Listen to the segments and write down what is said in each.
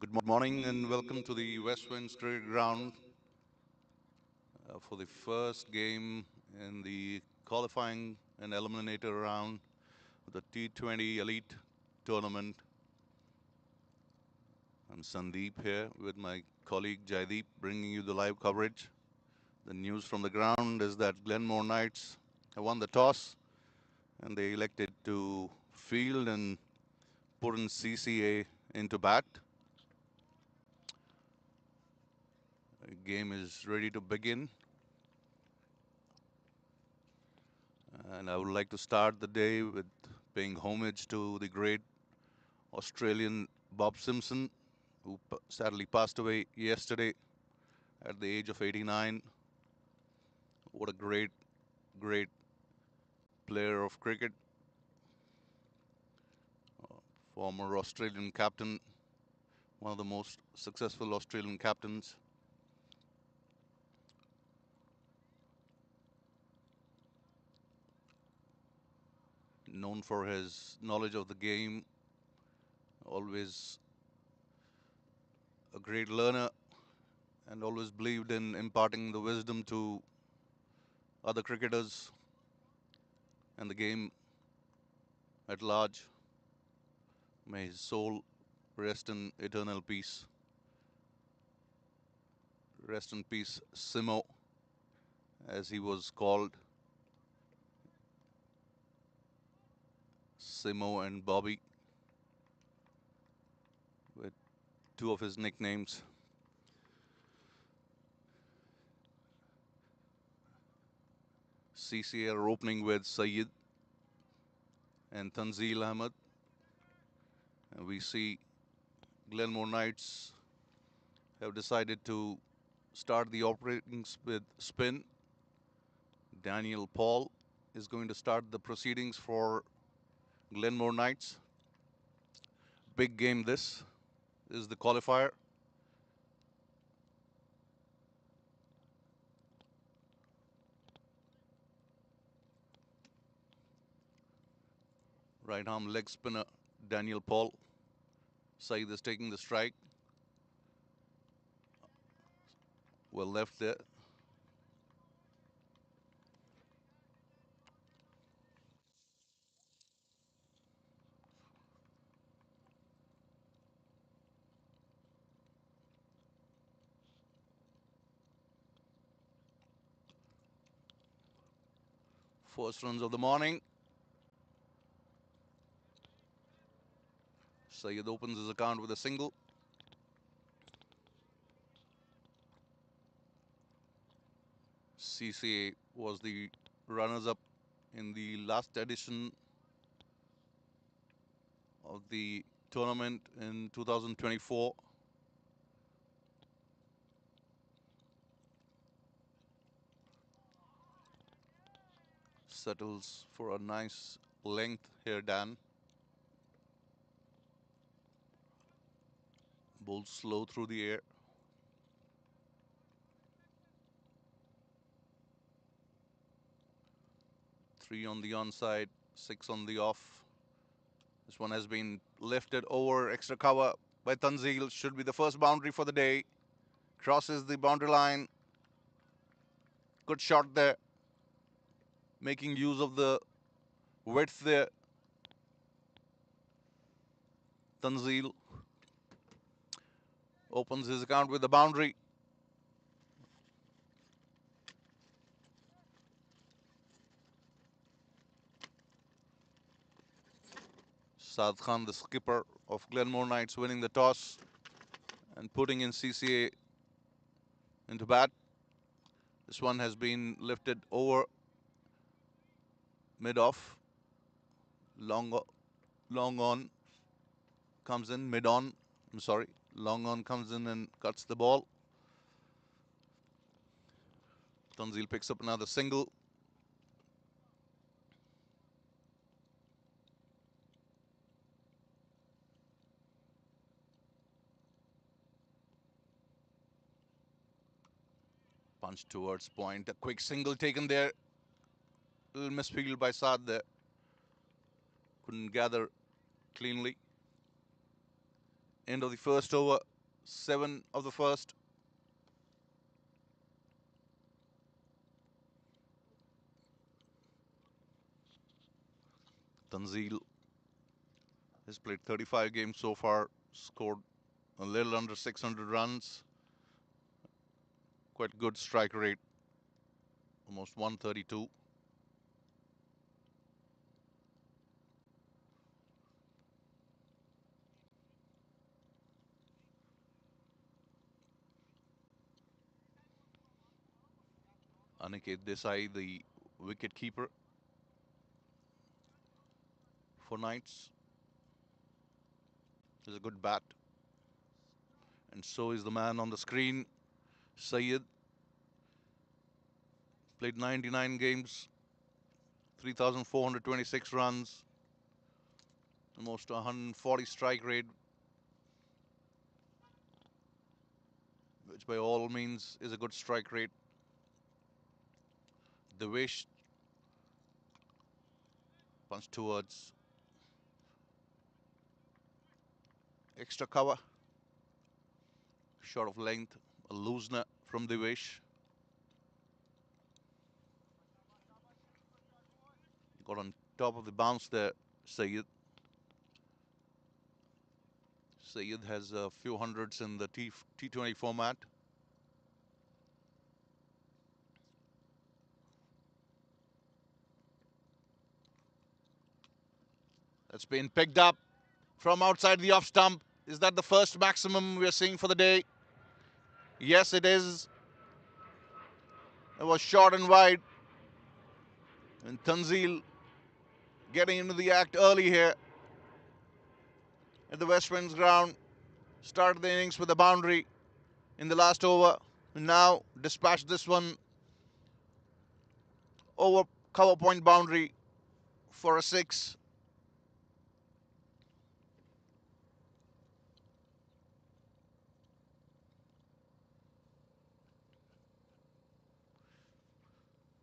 Good morning and welcome to the Westwind cricket ground for the first game in the qualifying and eliminator round of the T20 Elite Tournament. I'm Sundeep here with my colleague Jaideep, bringing you the live coverage. The news from the ground is that GLENMORE Knights have won the toss and they elected to field and put in CCA into bat. The game is ready to begin. And I would like to start the day with paying homage to the great Australian Bob Simpson, who sadly passed away yesterday at the age of 89. What a great, great player of cricket. Former Australian captain, one of the most successful Australian captains. Known for his knowledge of the game, always a great learner, and always believed in imparting the wisdom to other cricketers and the game at large. May his soul rest in eternal peace. Rest in peace, Simo, as he was called. Simo and Bobby, with two of his nicknames. CCA are opening with Syed and Tanzeel Ahmed. And we see GLENMORE Knights have decided to start the openings with spin. Daniel Paul is going to start the proceedings for GLENMORE Knights. Big game this. This is the qualifier. Right arm leg spinner Daniel Paul. Syed is taking the strike. Well left there. First runs of the morning. Syed opens his account with a single. CCA was the runners-up in the last edition of the tournament in 2024. Settles for a nice length here, Dan. Bowls slow through the air. Three on the onside, 6 on the off. This one has been lifted over, extra cover by Tanzeel. Should be the first boundary for the day. Crosses the boundary line. Good shot there. Making use of the width there. Tanzeel opens his account with the boundary. Saad Khan, the skipper of GLENMORE Knights, winning the toss and putting in CCA into bat. This one has been lifted over mid-off. Long on comes in, mid-on. I'm sorry. Long on comes in and cuts the ball. Tanzeel picks up another single. Punch towards point. A quick single taken there. Little misfield by Saad there. Couldn't gather cleanly. End of the first over. 7 of the first. Tanzil has played 35 games so far, scored a little under 600 runs. Quite good strike rate, almost 132. Aniket Desai, the wicket keeper for Knights, is a good bat. And so is the man on the screen, Syed. Played 99 games, 3,426 runs, almost 140 strike rate, which by all means is a good strike rate. Devesh punch towards extra cover, short of length, a loosener from Devesh. Got on top of the bounce there, Syed. Syed has a few hundreds in the T20 format. That's been picked up from outside the off stump. Is that the first maximum we're seeing for the day? Yes, it is. It was short and wide. And Tanzil getting into the act early here at the Westwind's ground. Started the innings with a boundary in the last over. And now dispatched this one over cover point boundary for a 6.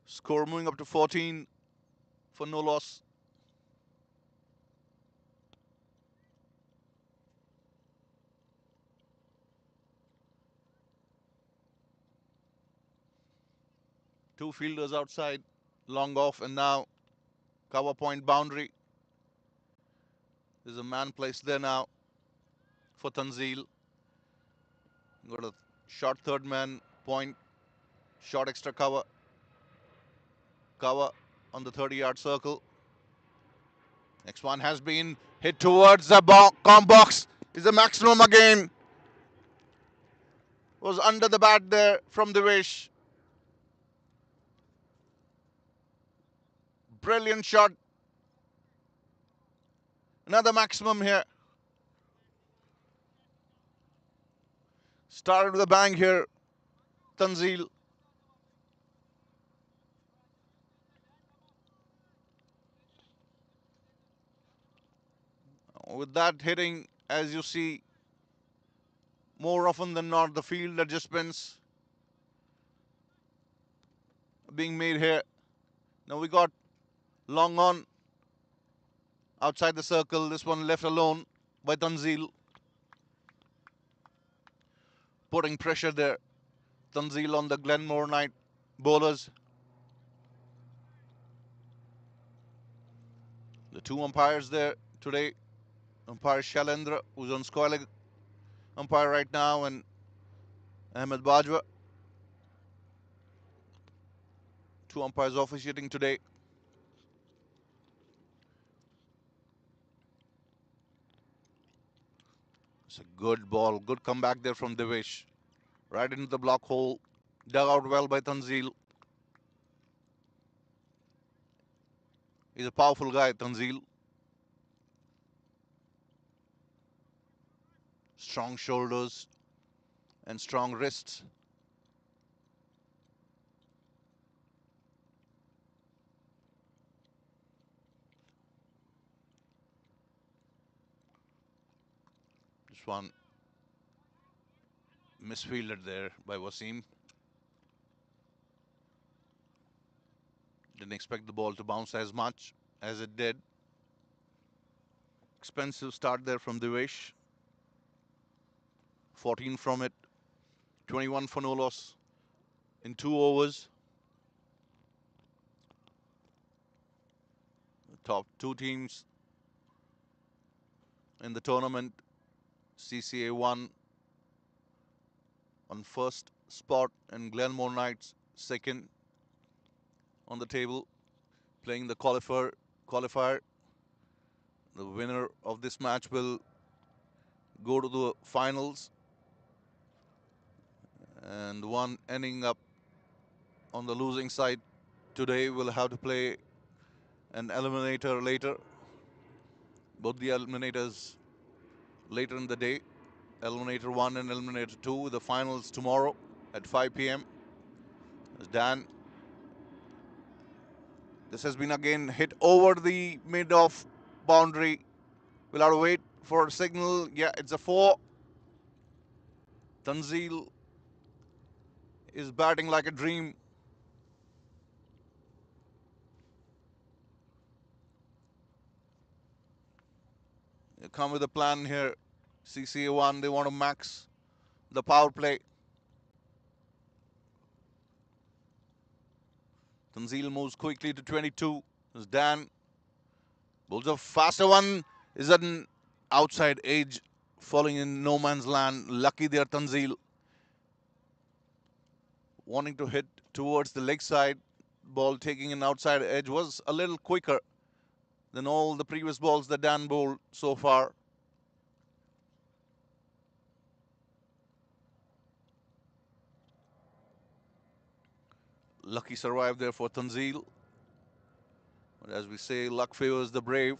Score moving up to 14 for no loss. Two fielders outside, long off, and now cover point boundary. There's a man placed there now for Tanzil. Got a short third man point, short extra cover. Cover on the 30-yard circle. Next one has been hit towards the comp box. Is the maximum again. Was under the bat there from Devesh. Brilliant shot. Another maximum here. Started with a bang here, Tanzil. With that hitting, as you see, more often than not, the field adjustments being made here. Now we got long on outside the circle. This one left alone by Tanzil. Putting pressure there. Tanzil on the Glenmore Knight bowlers. The two umpires there today. Umpire Shailendra, who's on square leg umpire right now, and Ahmed Bajwa. Two umpires officiating today. It's a good ball. Good comeback there from Devesh. Right into the block hole. Dug out well by Tanzil. He's a powerful guy, Tanzil. Strong shoulders and strong wrists. This one misfielded there by Wasim. Didn't expect the ball to bounce as much as it did. Expensive start there from Devesh. 14 from it, 21 for no loss in 2 overs. The top 2 teams in the tournament, CCA 1 on first spot and Glenmore Knights second on the table, playing the qualifier. The winner of this match will go to the finals, and one ending up on the losing side today will have to play an eliminator later. Both the eliminators later in the day, Eliminator 1 and Eliminator 2, the finals tomorrow at 5 p.m. As Dan, this has been again hit over the mid-off boundary. We'll have to wait for a signal. Yeah, it's a 4. Tanzil is batting like a dream. They come with a plan here. CCA 1, they want to max the power play. Tanzil moves quickly to 22. As Dan bowls a faster one. Is an outside edge falling in no man's land. Lucky there, Tanzil. Wanting to hit towards the leg side. Ball taking an outside edge was a little quicker than all the previous balls that Dan bowled so far. Lucky survive there for Tanzil. But as we say, luck favors the brave.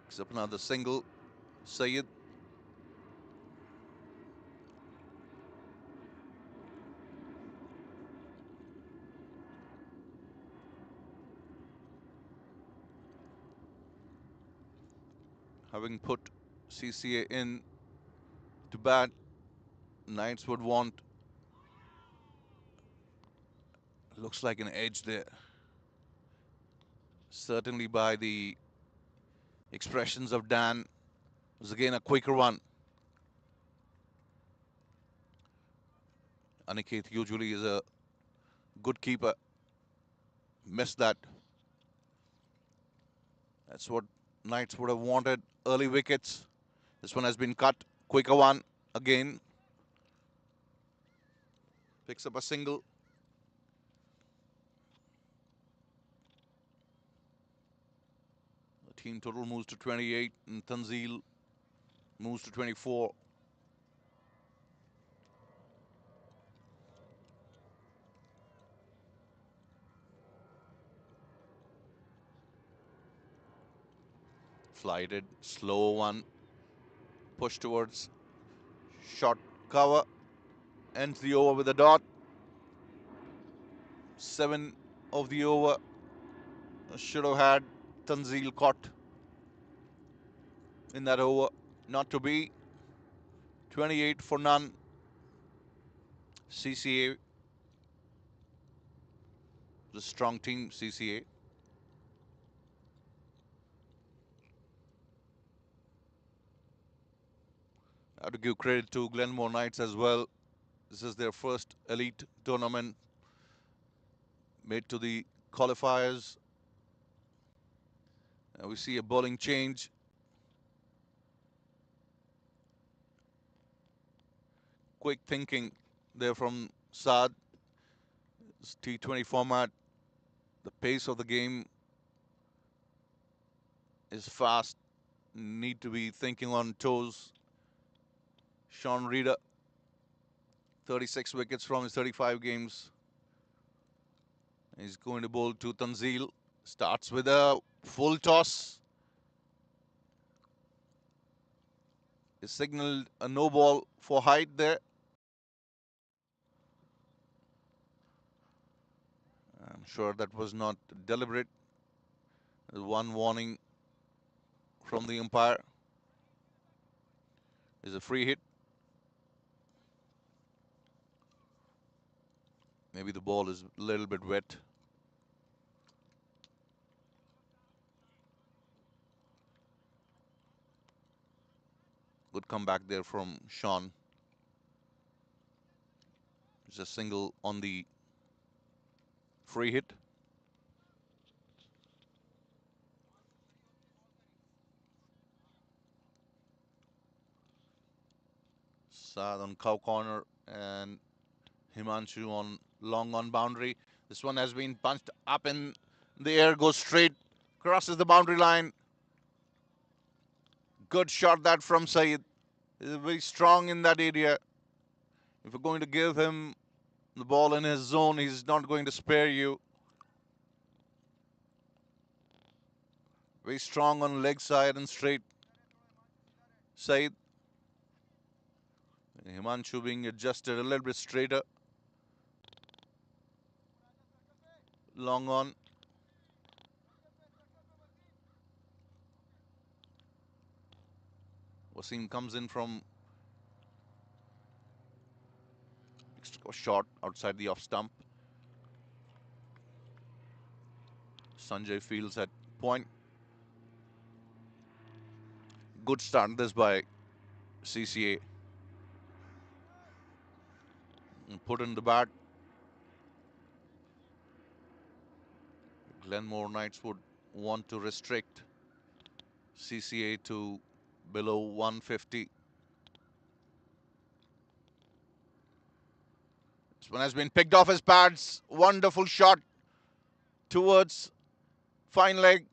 Picks up another single. Sayed. Having put CCA in to bat, Knights would want, looks like an edge there. Certainly by the expressions of Dan, it was again a quicker one. Aniket usually is a good keeper. Missed that. That's what Knights would have wanted. Early wickets. This one has been cut. Quicker one again. Picks up a single. The team total moves to 28 and Tanzil moves to 24. Flighted, slow one. Push towards short cover. Ends the over with a dot. 7 of the over. Should have had Tanzil caught in that over. Not to be. 28 for none. CCA. The strong team, CCA. I have to give credit to Glenmore Knights as well. This is their first elite tournament made to the qualifiers. We see a bowling change. Quick thinking there from Saad. This T20 format, the pace of the game is fast. Need to be thinking on toes. Sean Reader, 36 wickets from his 35 games. He's going to bowl to Tanzil. Starts with a full toss. He signaled a no ball for height there. I'm sure that was not deliberate. There's one warning from the umpire. Is a free hit. Maybe the ball is a little bit wet. come back there from Sean. It's a single on the free hit. Saad on cow corner and Himanshu on long on boundary. This one has been punched up in the air, goes straight, crosses the boundary line. Good shot that from Saeed. He's very strong in that area. If you're going to give him the ball in his zone, he's not going to spare you. Very strong on leg side and straight. Saeed. Himanshu being adjusted a little bit straighter. Long on. Wasim comes in from short outside the off stump. Sanjay fields at point. Good start this by CCA. And put in the bat. Glenmore Knights would want to restrict CCA to below 150. This one has been picked off his pads. Wonderful shot towards fine leg.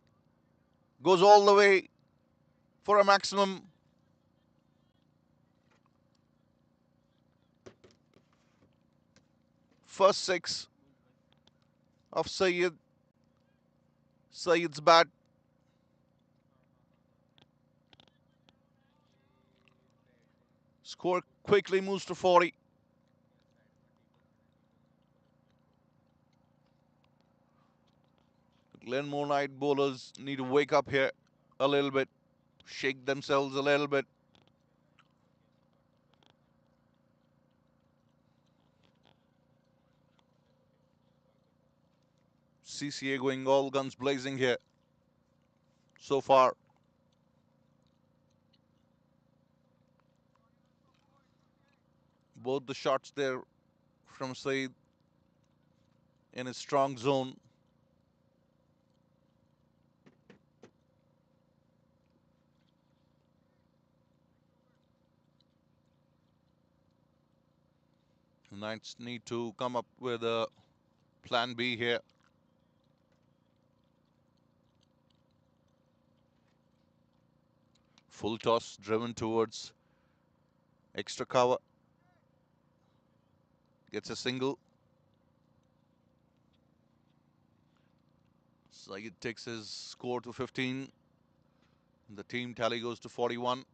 Goes all the way for a maximum. First six of Saeed's bat. Score quickly moves to 40. Glenmore Knight bowlers need to wake up here a little bit, shake themselves a little bit. CCA going all guns blazing here so far. Both the shots there from Saeed in his strong zone. The Knights need to come up with a plan B here. Full toss driven towards extra cover. Gets a single. Saeed takes his score to 15. The team tally goes to 41.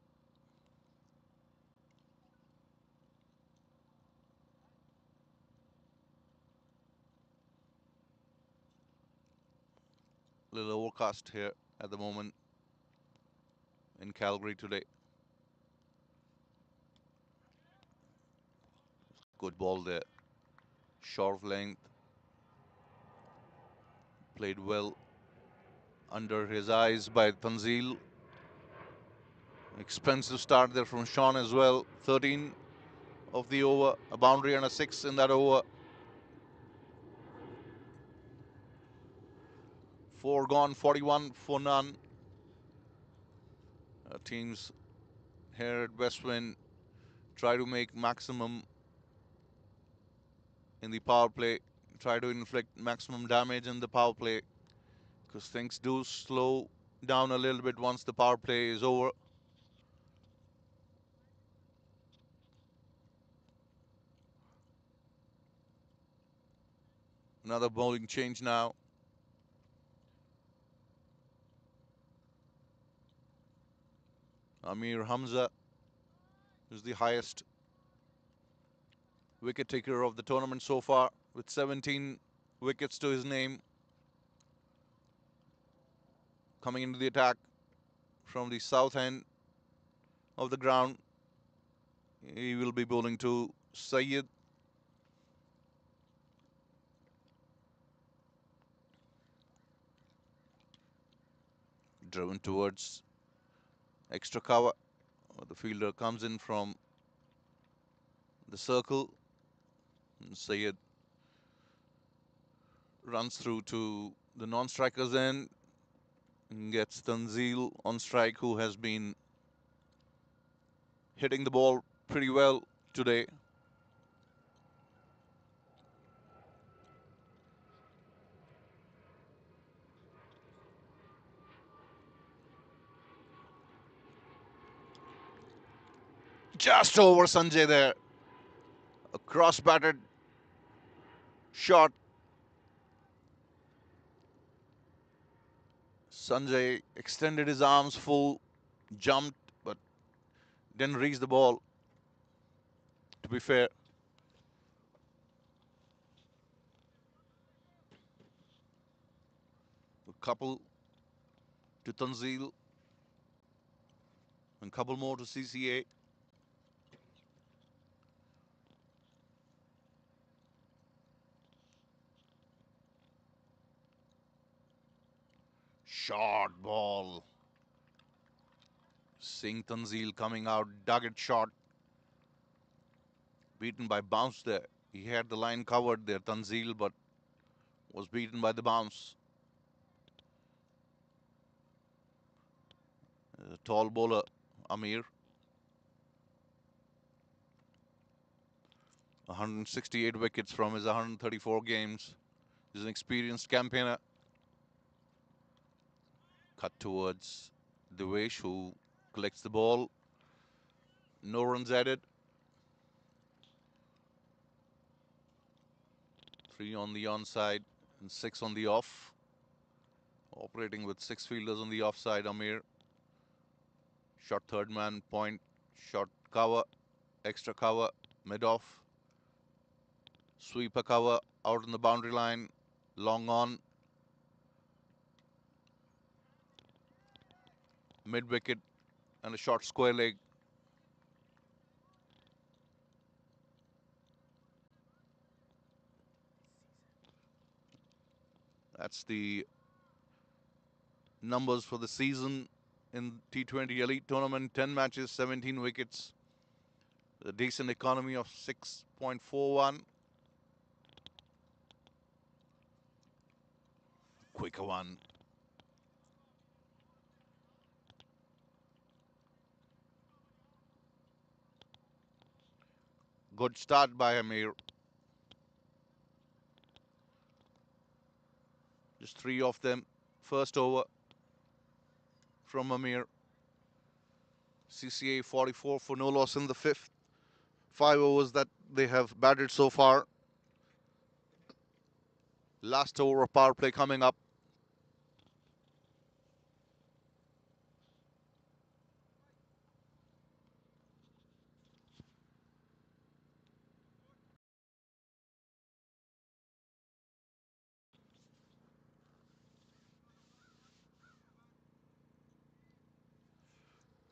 Little overcast here at the moment in Calgary today. Good ball there. Short of length. Played well under his eyes by Tanzil. Expensive start there from Sean as well. 13 of the over. A boundary and a 6 in that over. 4 gone, 41 for none. Teams here at Westwind try to make maximum in the power play. Try to inflict maximum damage in the power play, because things do slow down a little bit once the power play is over. Another bowling change now. Amir Hamza is the highest wicket taker of the tournament so far, with 17 wickets to his name. Coming into the attack from the south end of the ground. He will be bowling to Saeed. Driven towards extra cover. The fielder comes in from the circle. And Sayed runs through to the non-striker's end and gets Tanzil on strike, who has been hitting the ball pretty well today. Just over Sanjay there. A cross-batted shot. Sanjay extended his arms full, jumped, but didn't reach the ball, to be fair. A couple to Tanzil and a couple more to CCA. Short ball. Seeing Tanzil coming out, dug it short. Beaten by bounce there. He had the line covered there, Tanzil, but was beaten by the bounce. A tall bowler, Amir. 168 wickets from his 134 games. He's an experienced campaigner. Cut towards Devesh, who collects the ball. No runs added. 3 on the onside and 6 on the off. Operating with 6 fielders on the offside, Amir. Short third man, point, short cover, extra cover, mid-off. Sweeper cover out on the boundary line, long on. Mid-wicket and a short square leg. That's the numbers for the season in T20 Elite Tournament. 10 matches, 17 wickets. A decent economy of 6.41. Quicker one. Good start by Amir. Just 3 of them. First over from Amir. CCA 44 for no loss in the 5th. 5 overs that they have batted so far. Last over of power play coming up.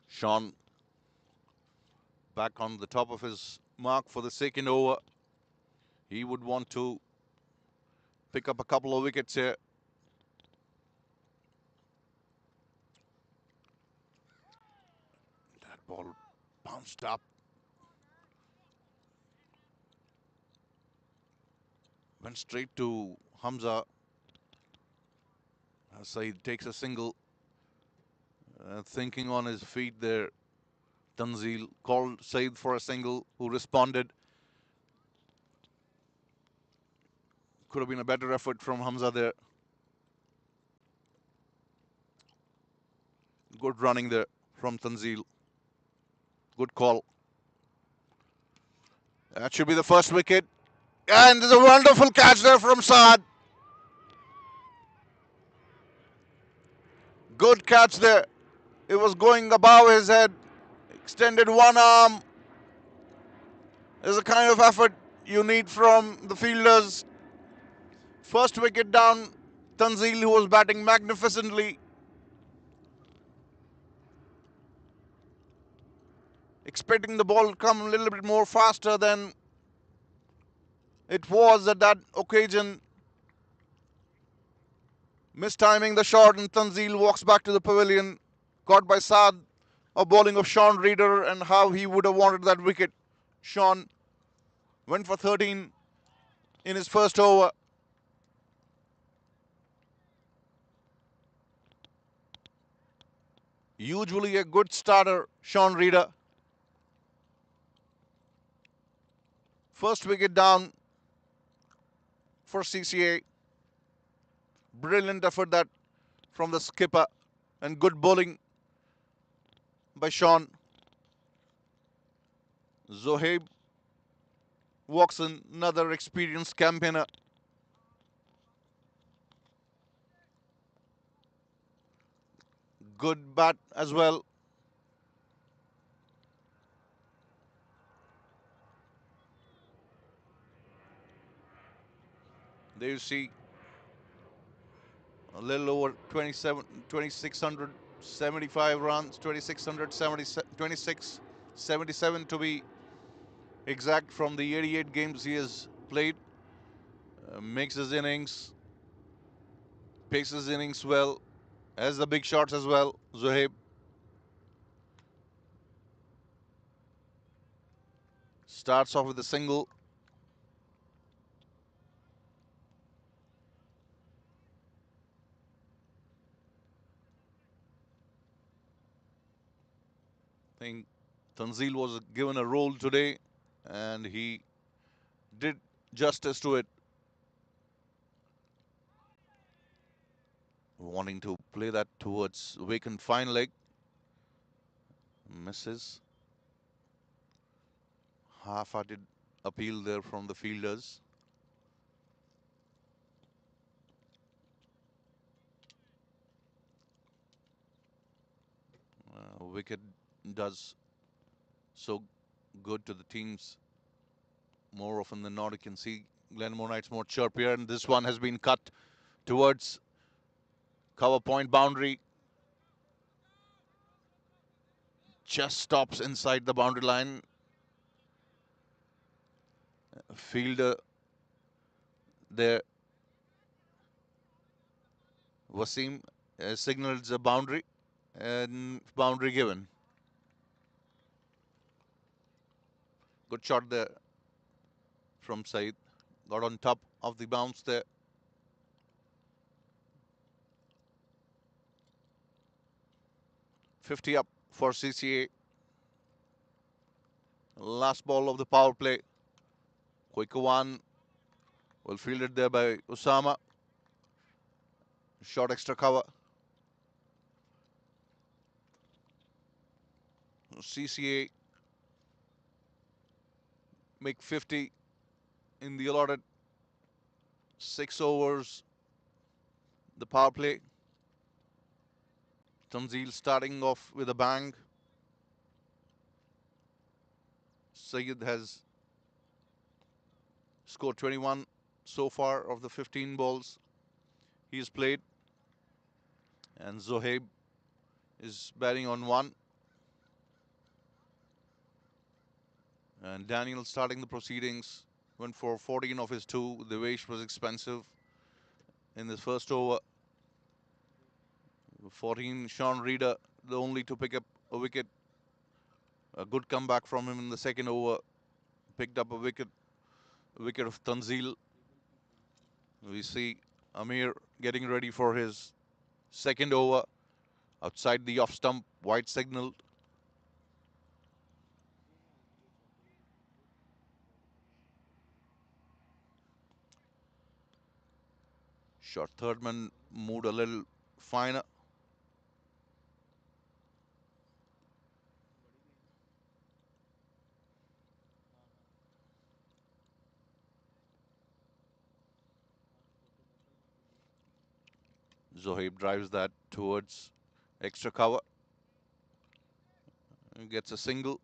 Sean back on the top of his mark for the 2nd over. He would want to pick up a couple of wickets here. That ball bounced up. Went straight to Hamza. Saeed takes a single. Thinking on his feet there. Tanzil called Saeed for a single, who responded. Could have been a better effort from Hamza there. Good running there from Tanzil. Good call. That should be the first wicket. And there's a wonderful catch there from Saad. Good catch there. It was going above his head. Extended one arm. There's a kind of effort you need from the fielders. First wicket down. Tanzil, who was batting magnificently. Expecting the ball to come a little bit more faster than it was at that occasion. Mistiming the shot, and Tanzil walks back to the pavilion. Caught by Saad. of bowling of Sean Reader and how he would have wanted that wicket. Sean went for 13 in his first over. Usually a good starter, Sean Reader. First wicket down for CCA. Brilliant effort that from the skipper and good bowling by Sean. Zohaib walks in, another experienced campaigner. Good bat as well. There you see a little over 2,675 runs, 2,677 to be exact from the 88 games he has played. Makes his innings, paces innings well, has the big shots as well. Zohaib starts off with a single. I think Tanzil was given a role today and he did justice to it. Wanting to play that towards vacant fine leg. Misses. Half-hearted appeal there from the fielders. Wicket does so good to the teams. More often than not, you can see Glenmore Knights more chirpier, and this one has been cut towards cover point boundary. Just stops inside the boundary line. Fielder there, Wasim, signals a boundary and boundary given. Good shot there from Saeed. Got on top of the bounce there. .50 up for CCA. Last ball of the power play. Quick one. Well fielded there by Usama. Short extra cover. CCA make 50 in the allotted 6 overs. The power play. Tanzil starting off with a bang. Sayed has scored 21 so far of the 15 balls he's played. And Zohaib is batting on 1. And Daniel starting the proceedings. Went for 14 of his 2. The wish was expensive in this first over. 14, Sean Reader, the only to pick up a wicket. A good comeback from him in the second over. Picked up a wicket of Tanzil. We see Amir getting ready for his second over. Outside the off stump, wide signal. Short third man moved a little finer. Zohaib drives that towards extra cover. And gets a single.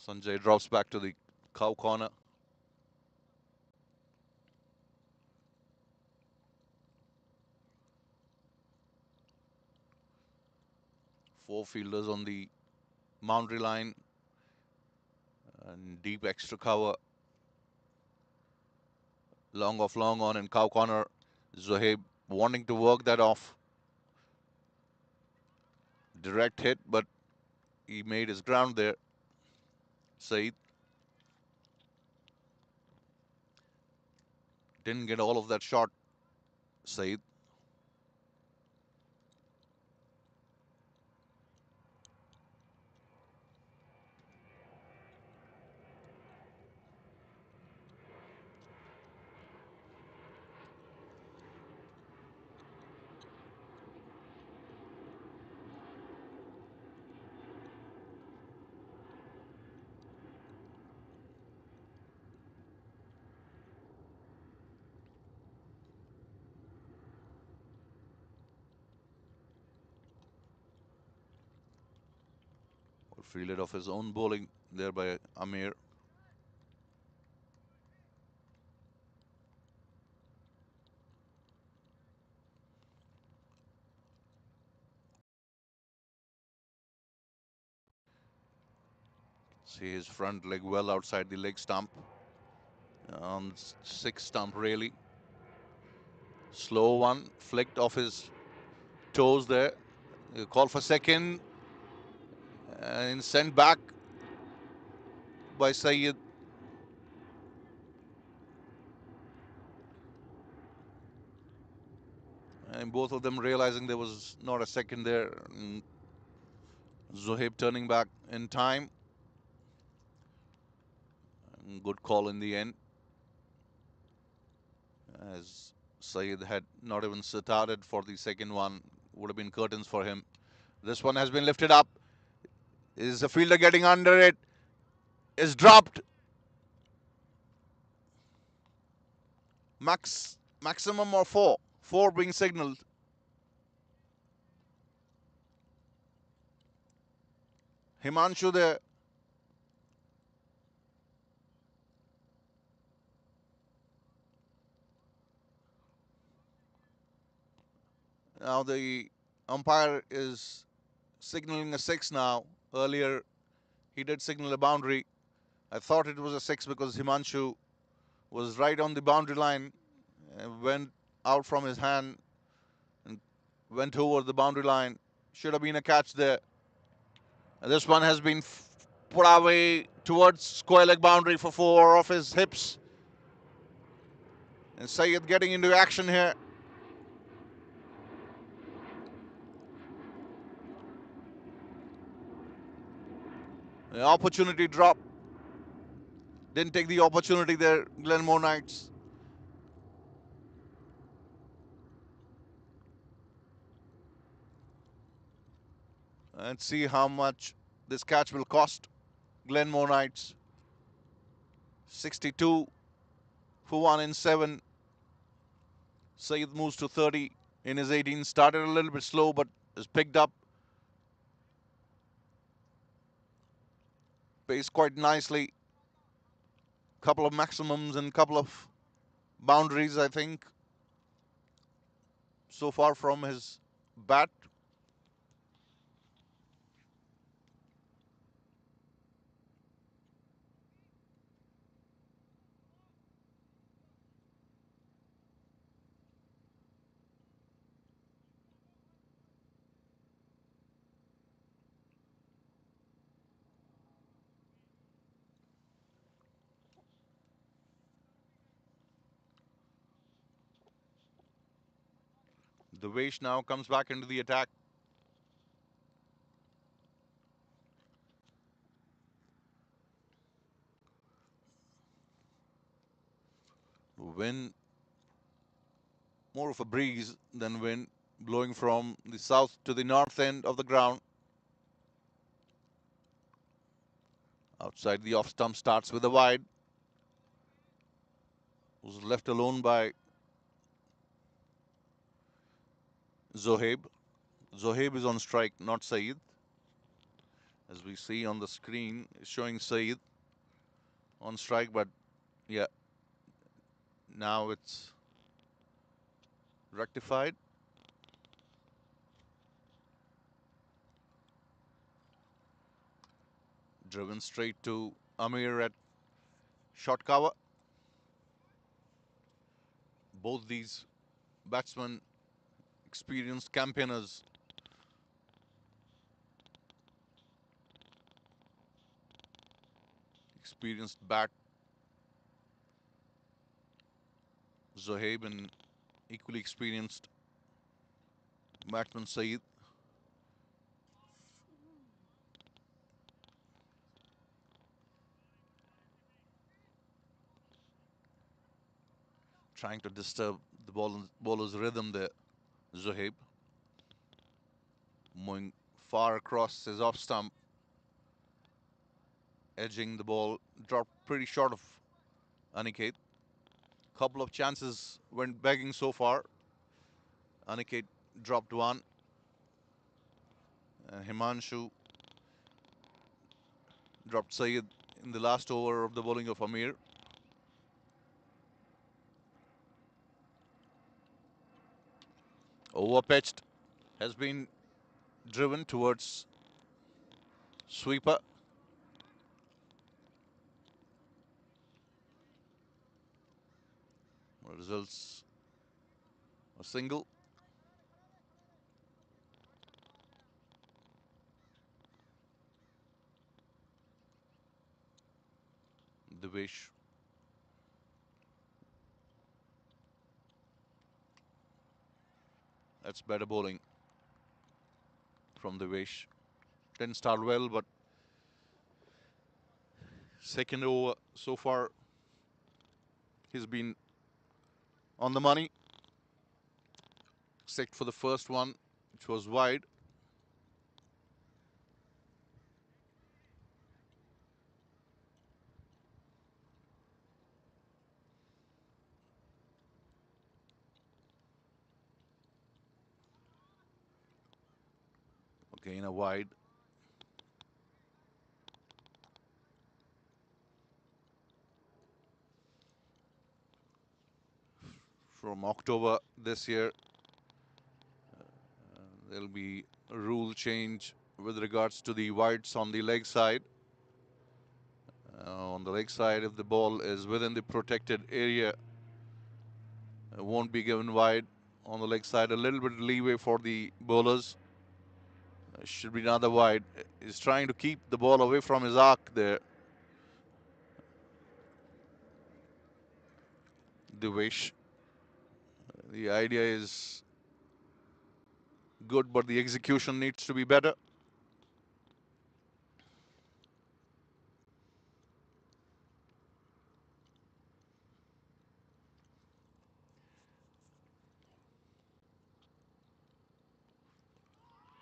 Sanjay drops back to the cow corner. Four fielders on the boundary line. And deep extra cover. Long off, long on in cow corner. Zohaib wanting to work that off. Direct hit, but he made his ground there. Saeed didn't get all of that shot. Saeed. Fielded off his own bowling there by Amir. See his front leg well outside the leg stump. On sixth stump, really. Slow one, flicked off his toes there. Call for second. And sent back by Sayyid. And both of them realizing there was not a second there. And Zohaib turning back in time. And good call in the end. As Sayyid had not even started for the second one. Would have been curtains for him. This one has been lifted up. Is the fielder getting under it? Is dropped. Maximum of four. Four being signaled. Himanshu there. Now the umpire is signaling a six now. Earlier he did signal a boundary. I thought it was a six because Himanshu was right on the boundary line and went out from his hand and went over the boundary line. Should have been a catch there. And this one has been put away towards square leg boundary for four off his hips. And Sayyid getting into action here. The opportunity drop. Didn't take the opportunity there, Glenmore Knights. And see how much this catch will cost Glenmore Knights. 62 for 1 in 7. Sayyid moves to 30 in his 18. Started a little bit slow, but has picked up pace quite nicely. Couple of maximums and couple of boundaries, I think, so far from his bat. Devesh now comes back into the attack. Wind, more of a breeze than wind, blowing from the south to the north end of the ground. Outside the off stump, starts with a wide. Was left alone by Zohaib. Zohaib is on strike, not Saeed. As we see on the screen, it's showing Saeed on strike, but yeah, now it's rectified. Driven straight to Amir at short cover. Both these batsmen, experienced campaigners. Experienced bat Zohaib and equally experienced batsman Saeed. Trying to disturb the bowler's rhythm there. Zohaib moving far across his off stump, edging the ball, dropped pretty short of Aniket. Couple of chances went begging so far. Aniket dropped one. Himanshu dropped Sayed in the last over of the bowling of Amir. Overpitched, has been driven towards sweeper. Results a single. Devesh. That's better bowling from Devesh. Didn't start well, but second over so far, he's been on the money. Except for the first one, which was wide. Again, a wide. From October this year, there'll be a rule change with regards to the wides on the leg side. On the leg side, if the ball is within the protected area, it won't be given wide. On the leg side, a little bit of leeway for the bowlers. Should be another wide. He's trying to keep the ball away from his arc there. Devesh. The idea is good, but the execution needs to be better.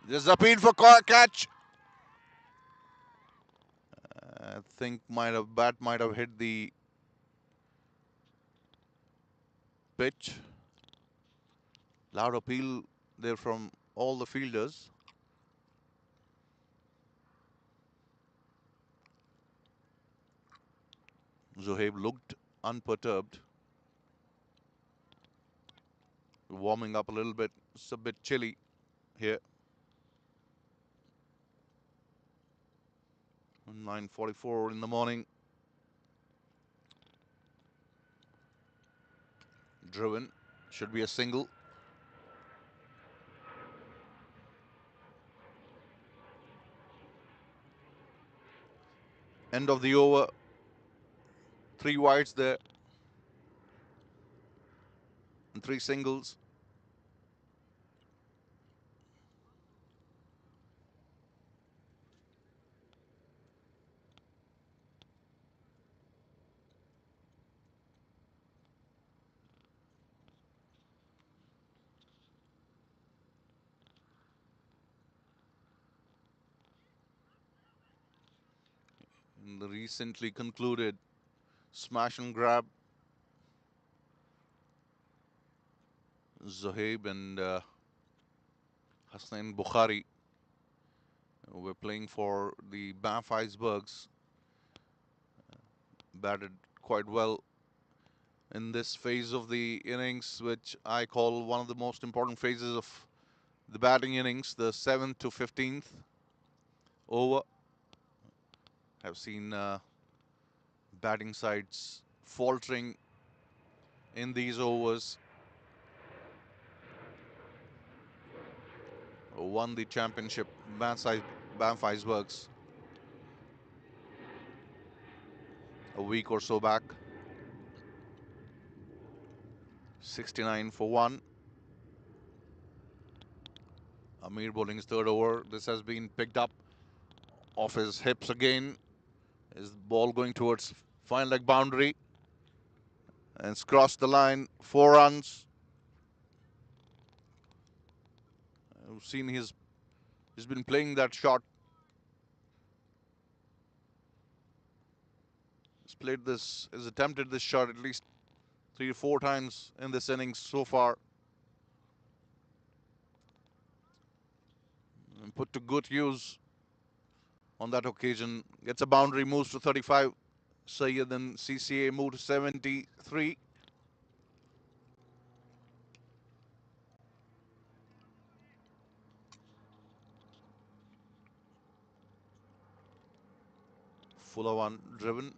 There's a appeal for catch. I think bat might have hit the pitch. Loud appeal there from all the fielders. Zohaib looked unperturbed. Warming up a little bit. It's a bit chilly here. 9:44 in the morning. Driven. Should be a single. End of the over. 3 wides there. And 3 singles. In the recently concluded smash and grab, Zohaib and Hasnain Bukhari were playing for the Banff Icebergs. Batted quite well in this phase of the innings, which I call one of the most important phases of the batting innings, the 7th to 15th over. I've seen batting sides faltering in these overs. won the championship Banff Icebergs a week or so back. 69 for 1. Amir bowling his third over. This has been picked up off his hips again. Is the ball going towards fine leg boundary? And it's crossed the line. 4 runs. I've seen he's been playing that shot. He's attempted this shot at least 3 to 4 times in this innings so far. And put to good use on that occasion. Gets a boundary, moves to 35. Sayyid and CCA move to 73. Fuller one driven.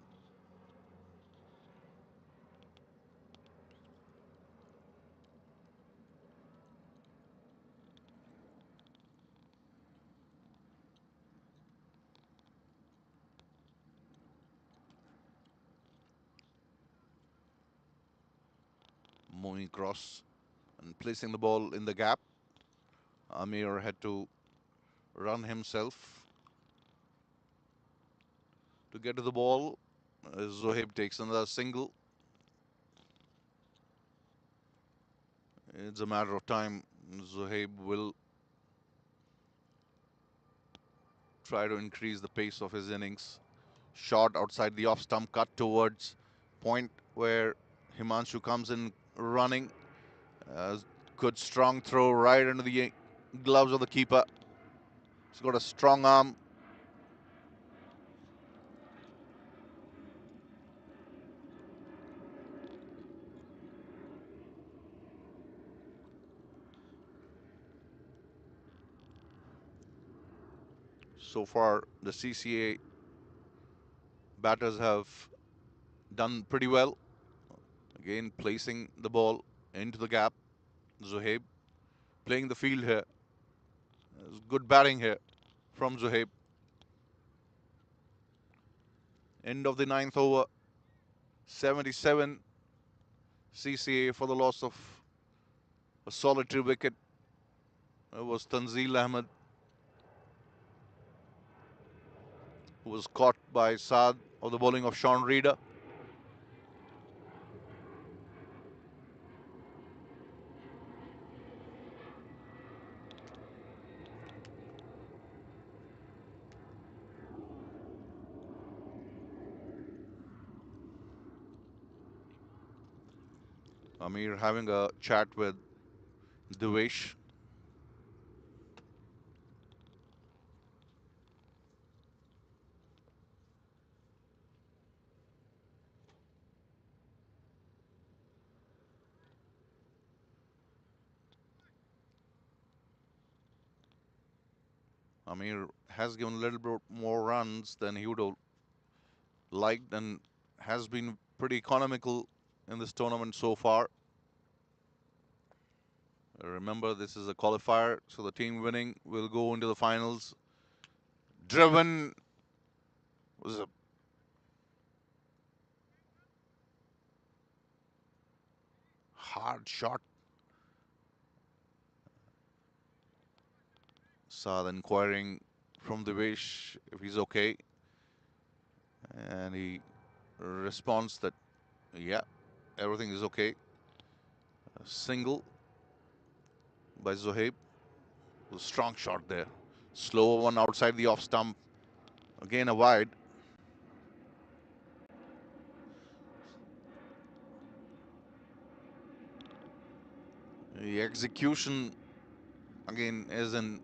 Moving across and placing the ball in the gap. Amir had to run himself to get to the ball. Zohaib takes another single. It's a matter of time. Zohaib will try to increase the pace of his innings. Shot outside the off stump, cut towards point where Himanshu comes in running. Good strong throw right into the gloves of the keeper. He's got a strong arm. So far, the CCA batters have done pretty well. Again, placing the ball into the gap. Zohaib playing the field here. There's good batting here from Zohaib. End of the 9th over. 77 CCA for the loss of a solitary wicket. It was Tanzeel Ahmed who was caught by Saad of the bowling of Sean Reeder. Amir having a chat with Devesh. Amir has given a little bit more runs than he would have liked and has been pretty economical in this tournament so far. Remember, this is a qualifier, so the team winning will go into the finals. Driven was a hard shot. Saad inquiring from Devesh if he's okay. And he responds that, yeah, everything is okay. A single by Zohaib. A strong shot there. Slow one outside the off stump. Again a wide. The execution again is an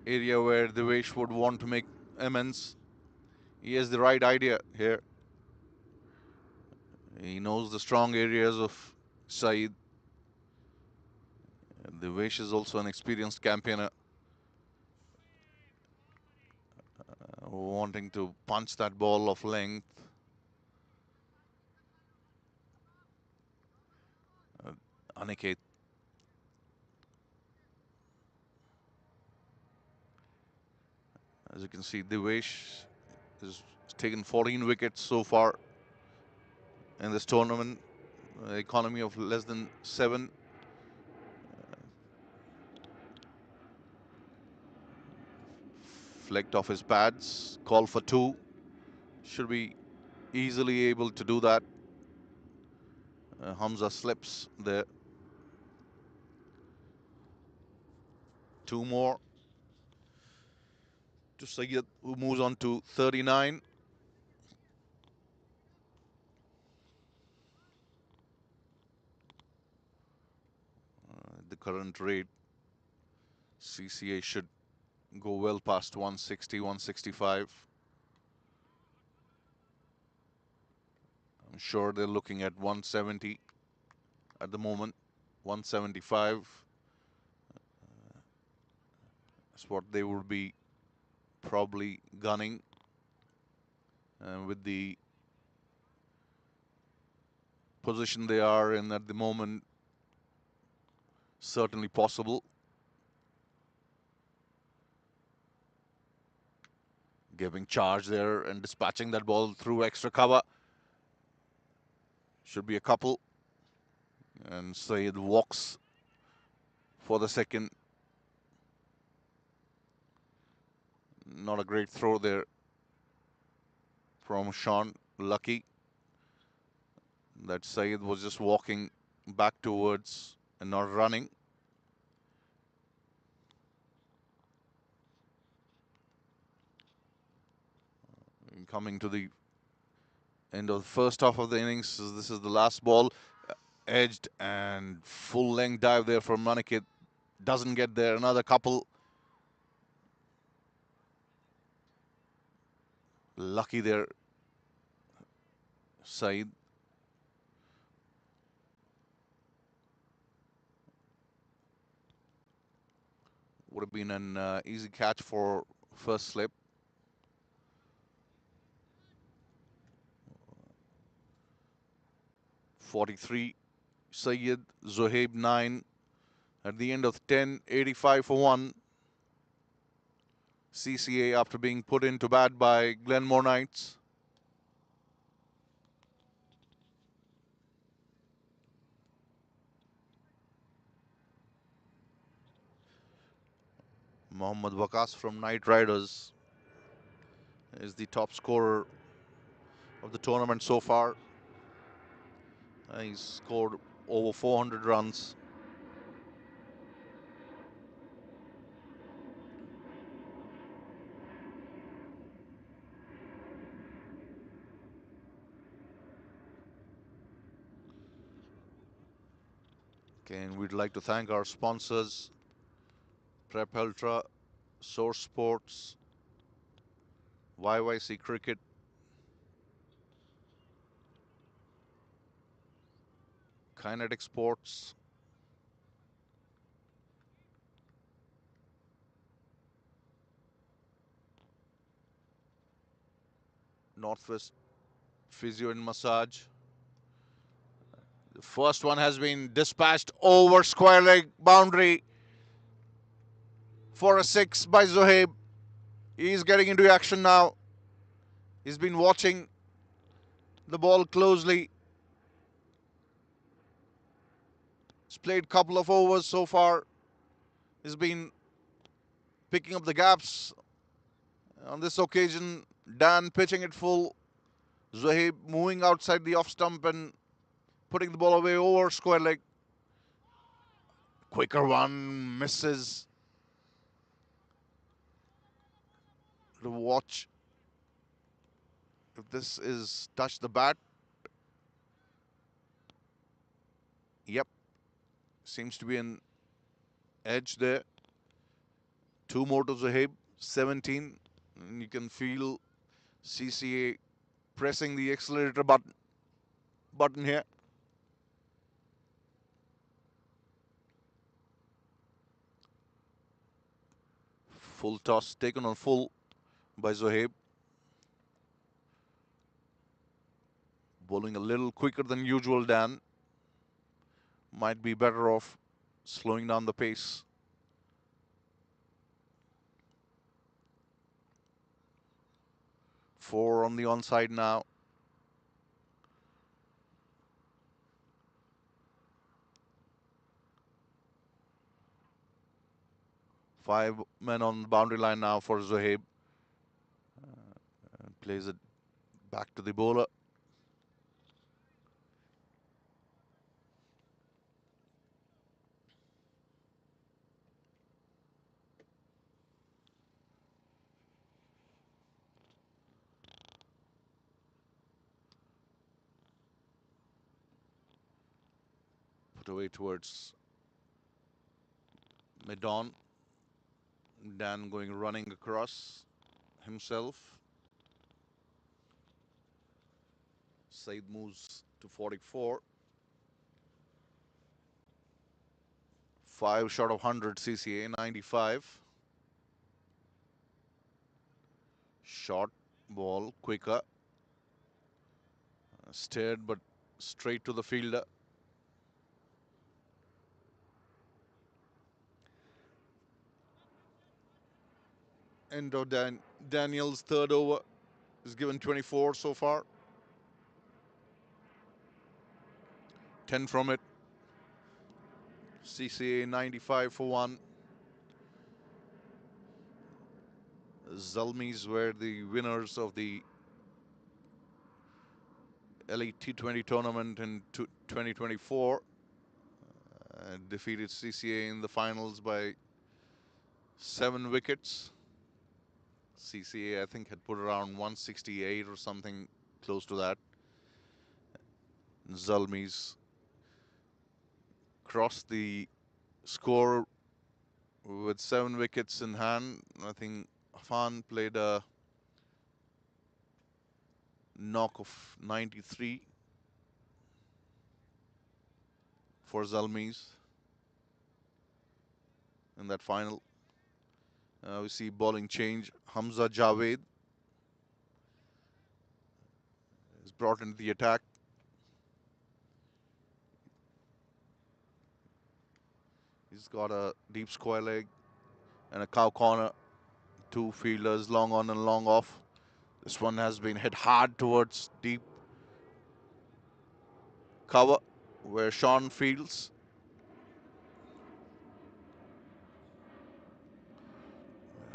area where Devesh would want to make amends. He has the right idea here. He knows the strong areas of Saeed. Devesh is also an experienced campaigner. Wanting to punch that ball of length. Aniket. As you can see, Devesh has taken 14 wickets so far in this tournament. Economy of less than 7. Flecked off his pads. Call for 2. Should be easily able to do that. Hamza slips there. 2 more to Sayyid, who moves on to 39. The current rate, CCA should go well past 160, 165. I'm sure they're looking at 170 at the moment. 175. That's what they would be probably gunning. With the position they are in at the moment, certainly possible. Giving charge there and dispatching that ball through extra cover. Should be a couple. And Saeed walks for the second. Not a great throw there from Sean. Lucky that Saeed was just walking back towards and not running. And coming to the end of the first half of the innings, this is the last ball. Edged and full length dive there from Maniket. Doesn't get there. Another couple. Lucky there, Saeed. Would have been an easy catch for first slip. 43, Sayyid, Zohaib 9. At the end of 10, 85 for 1. CCA after being put into bat by Glenmore Knights. Mohammad Waqas from Knight Riders is the top scorer of the tournament so far. He's scored over 400 runs. Okay, and we'd like to thank our sponsors, Prep Ultra, Source Sports, YYC Cricket, Kinetic Sports, Northwest Physio and Massage. The first one has been dispatched over square leg boundary for a 6 by Zohaib. He's getting into action now. He's been watching the ball closely. He's played a couple of overs so far. He's been picking up the gaps. On this occasion, Dan pitching it full. Zohaib moving outside the off stump and putting the ball away over square leg. Quicker one, misses. To watch if this is touched the bat. Yep. Seems to be an edge there. 2 more to Zohaib, 17. And you can feel CCA pressing the accelerator button here. Full toss taken on full by Zohaib. Bowling a little quicker than usual, Dan. Might be better off slowing down the pace. 4 on the onside now. Five men on the boundary line now for Zohaib. Plays it back to the bowler. Put away towards mid-on. Dan going running across himself. Said moves to 44. 5 short of 100 CCA, 95. Short ball, quicker. Stared but straight to the fielder. End of Daniel's third over. Is given 24 so far. 10 from it. CCA 95 for 1. Zalmis were the winners of the Elite T20 tournament in 2024. Defeated CCA in the finals by 7 wickets. CCA, I think, had put around 168 or something close to that. Zalmis crossed the score with 7 wickets in hand. I think Afan played a knock of 93 for Zalmis in that final. We see bowling change. Hamza Javed is brought into the attack. He's got a deep square leg and a cow corner. 2 fielders, long on and long off. This one has been hit hard towards deep cover where Sean fields.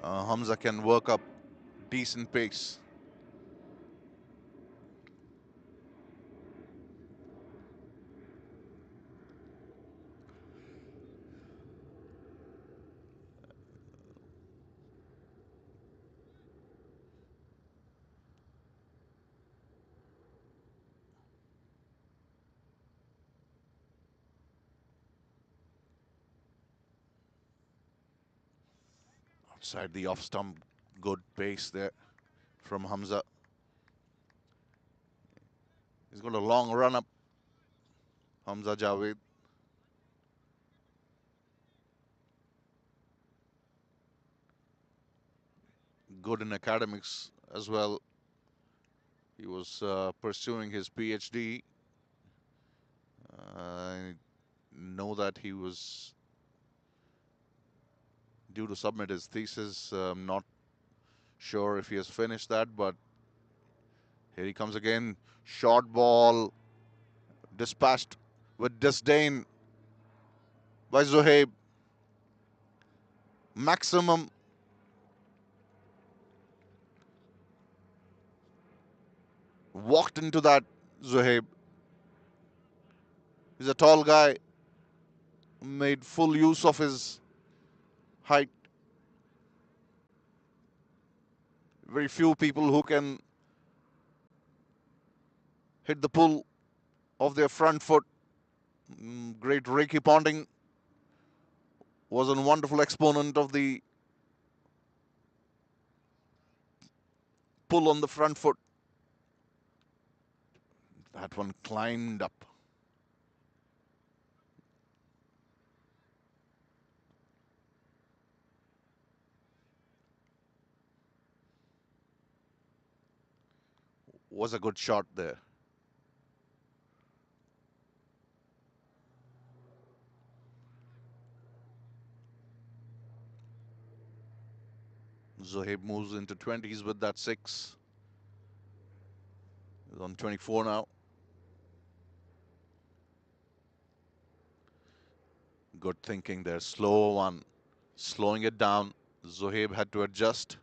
Hamza can work up decent pace. Outside the off stump, good pace there from Hamza. He's got a long run up, Hamza Javed. Good in academics as well. He was pursuing his PhD. I know that he was due to submit his thesis. I'm not sure if he has finished that, but here he comes again. Short ball dispatched with disdain by Zohaib. Maximum. Walked into that, Zohaib. He's a tall guy. Made full use of his height. Very few people who can hit the pull of their front foot. Great Ricky Ponting was a wonderful exponent of the pull on the front foot. That one climbed up. Was a good shot there. Zohaib moves into 20s with that 6. He's on 24 now. Good thinking there. Slow one. Slowing it down. Zohaib had to adjust.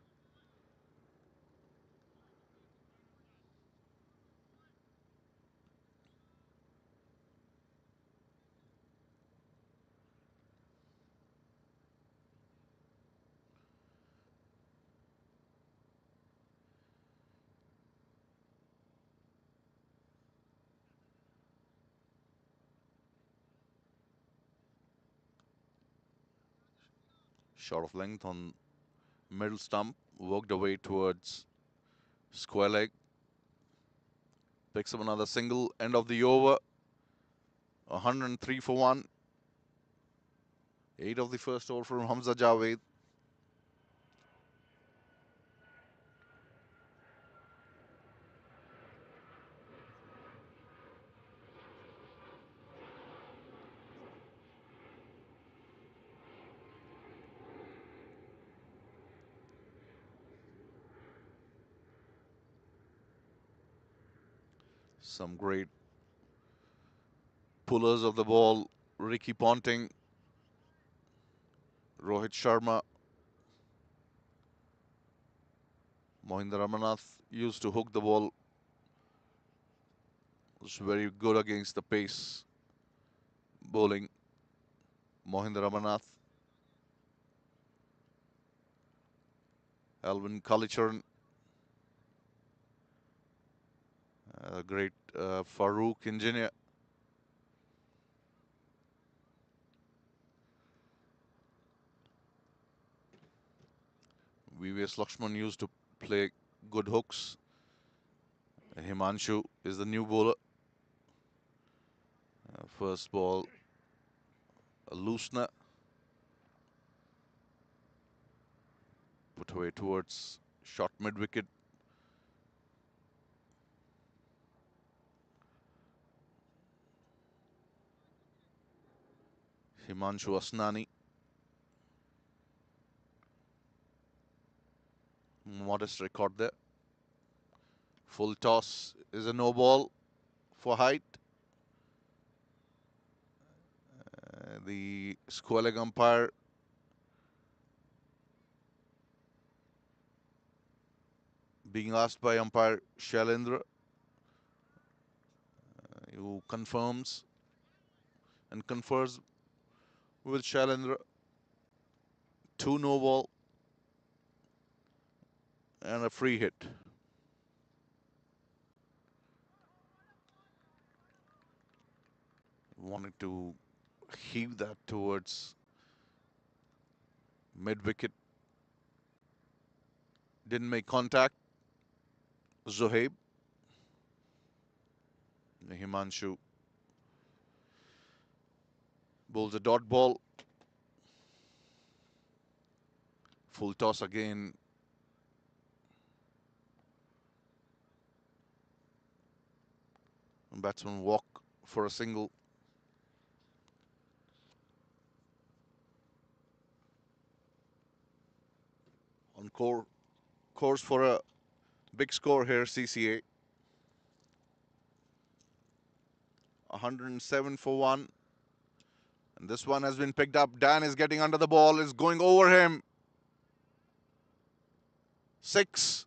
Short of length on middle stump. Worked away towards square leg. Picks up another single. End of the over. 103 for 1. 8 of the first over from Hamza Javed. Some great pullers of the ball. Ricky Ponting, Rohit Sharma, Mohinder Ramanath used to hook the ball. Was very good against the pace bowling. Mohinder Ramanath, Alvin Kalicharan, great Farooq engineer. VVS Lakshman used to play good hooks. Himanshu is the new bowler. First ball, a loosener. Put away towards short mid wicket. Himanshu Asnani. Modest record there. Full toss is a no ball for height. The square leg umpire being asked by umpire Shailendra, who confirms and confers with Shailendra. 2 no ball and a free hit. Wanted to heave that towards mid wicket. Didn't make contact. Zohaib. Himanshu bowls a dot ball. Full toss again. Batsman walk for a single. On course for a big score here, CCA. 107 for 1. And this one has been picked up. Dan is getting under the ball, is going over him. 6.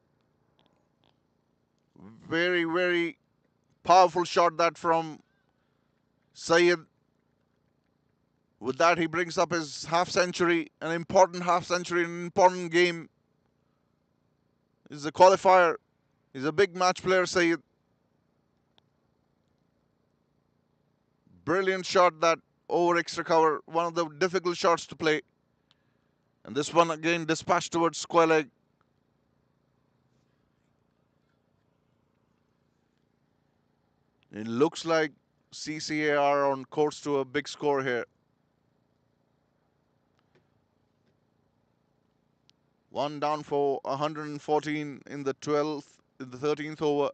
Very, very powerful shot that from Syed. With that, he brings up his half century, an important half century, an important game. He's a qualifier. He's a big match player, Syed. Brilliant shot that over extra cover. One of the difficult shots to play. And this one again dispatched towards square leg. It looks like CCA are on course to a big score here. 1 down for 114 in the 13th over.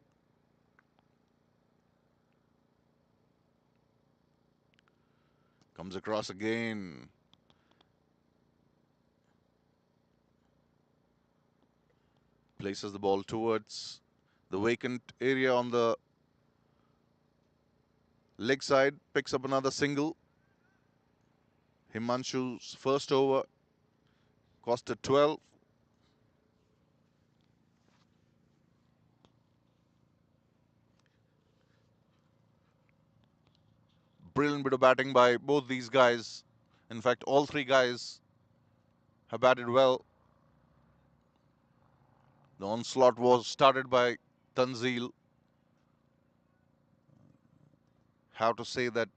Comes across again. Places the ball towards The vacant area on the leg side picks up another single. Himanshu's first over costed 12. Brilliant bit of batting by both these guys. In fact, all three guys have batted well. The onslaught was started by Tanzil. How to say that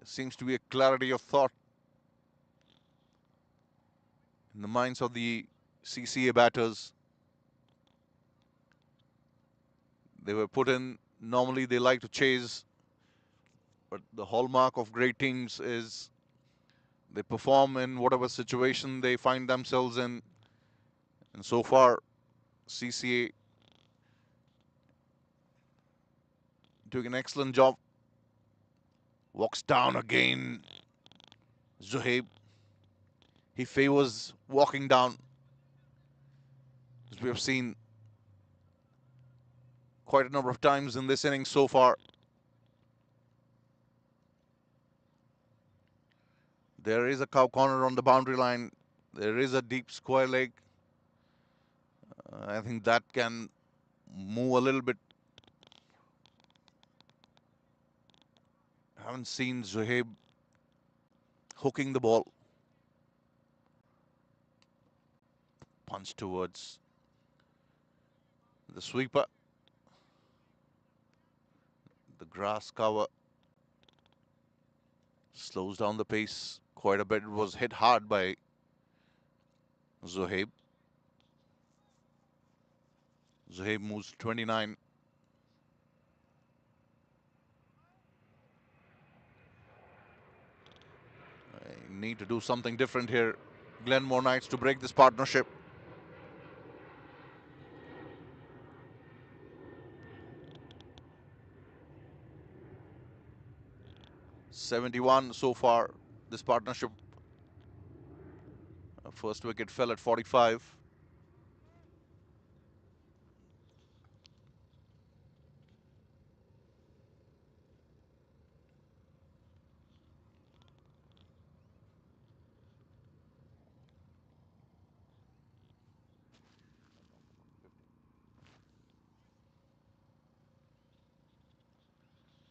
seems to be a clarity of thought in the minds of the CCA batters. They were put in. Normally they like to chase, but the hallmark of great teams is they perform in whatever situation they find themselves in. And so far, CCA doing an excellent job. Walks down again. Zuhaib. He favors walking down, as we have seen quite a number of times in this inning so far. There is a cow corner on the boundary line. There is a deep square leg. I think that can move a little bit. I haven't seen Zuhaib hooking the ball. Punch towards the sweeper. The grass cover slows down the pace quite a bit. It was hit hard by Zuhaib. Zuhaib moves to 29. I need to do something different here. Glenmore Knights to break this partnership. .71 so far. This partnership. First wicket fell at 45.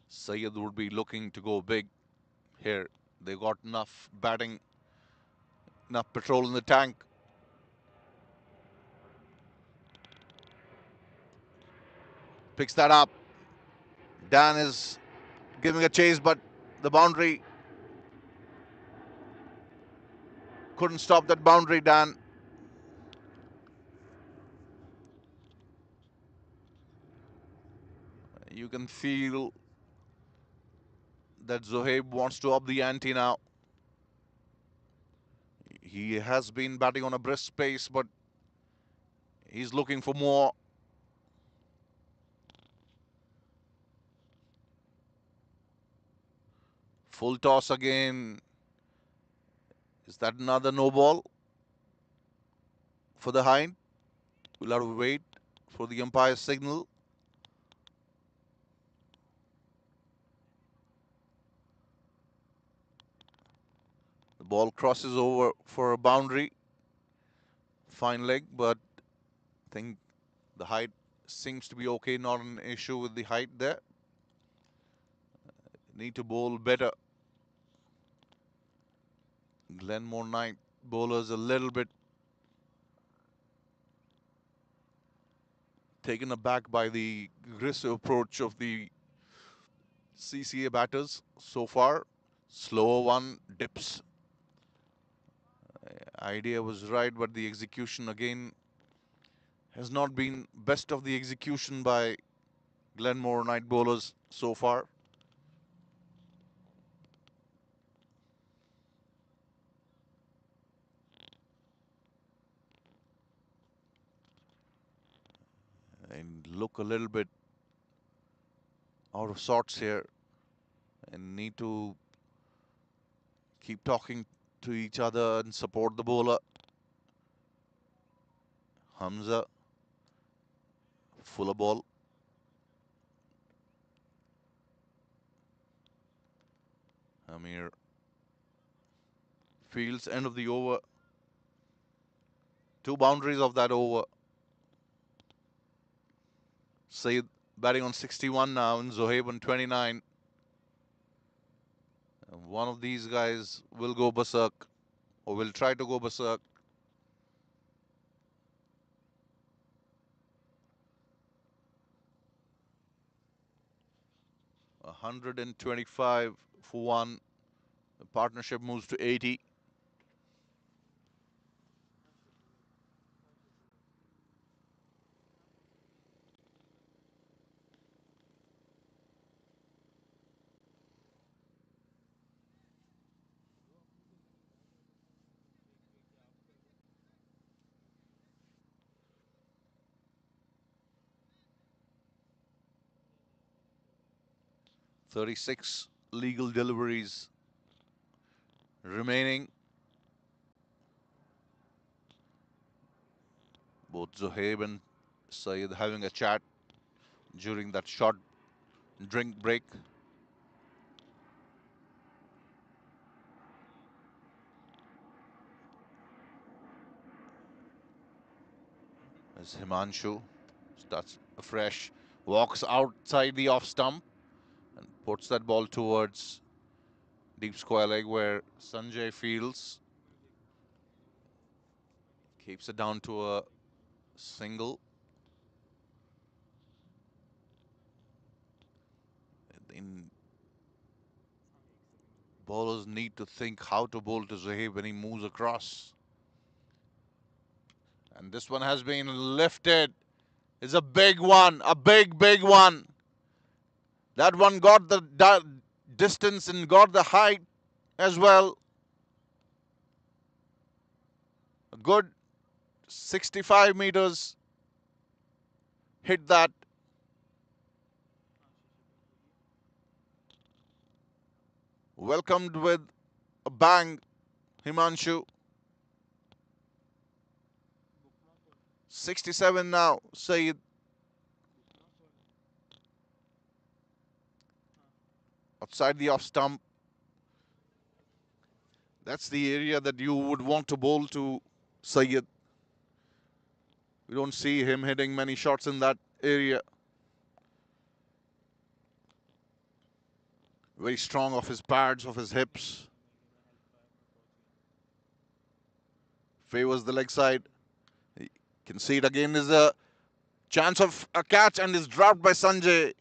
Syed would be looking to go big here. They got enough batting, enough petrol in the tank. Picks that up. Dan is giving a chase, but the boundary couldn't stop that boundary, Dan. You can feel that Zohaib wants to up the ante now. He has been batting on a brisk pace, but he's looking for more. Full toss again. Is that another no ball for the hind? We'll have to wait for the umpire's signal. The ball crosses over for a boundary. Fine leg, but I think the height seems to be okay. Not an issue with the height there. Need to bowl better. Glenmore Knight bowlers a little bit taken aback by the aggressive approach of the CCA batters so far. Slower one, dips. Idea was right, but the execution again has not been best of the execution by Glenmore Knight bowlers so far. And look a little bit out of sorts here and need to keep talking to each other and support the bowler. Hamza Fuller ball. Amir fields end of the over. 2 boundaries of that over. Saeed batting on 61 now and Zohaib on 29. And one of these guys will go berserk or will try to go berserk. A 125 for one. The partnership moves to 80. "36 legal deliveries remaining. Both Zohaib and Saeed having a chat during that short drink break. As Himanshu starts afresh, walks outside the off stump and puts that ball towards deep square leg where Sanjay fields. Keeps it down to a single. In bowlers need to think how to bowl to Zohaib when he moves across. And this one has been lifted. It's a big one, a big one. That one got the distance and got the height as well. A good 65 meters hit that. Welcomed with a bang, Himanshu. 67 now, Saeed. Outside the off stump. That's the area that you would want to bowl to Saeed. We don't see him hitting many shots in that area. Very strong off his pads, off his hips. Favors the leg side. You can see it again. There's a chance of a catch and is dropped by Sanjay.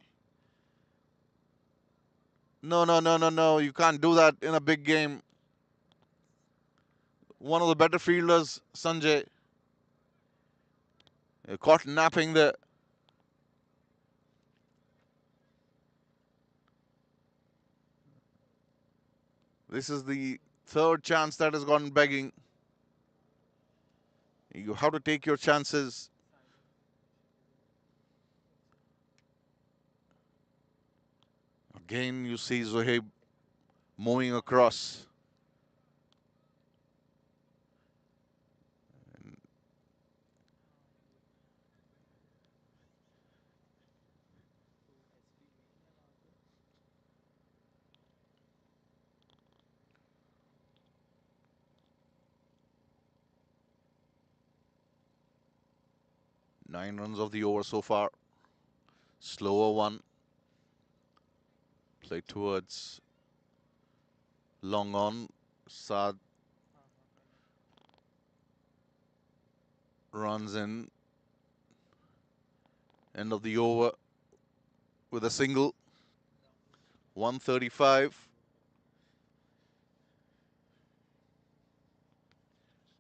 No. You can't do that in a big game. One of the better fielders, Sanjay. Caught napping there. This is the third chance that has gone begging. You have to take your chances. Again, you see Zohaib moving across. Nine runs of the over so far. Slower one. Play towards long on. Saad runs in. End of the over with a single. 135.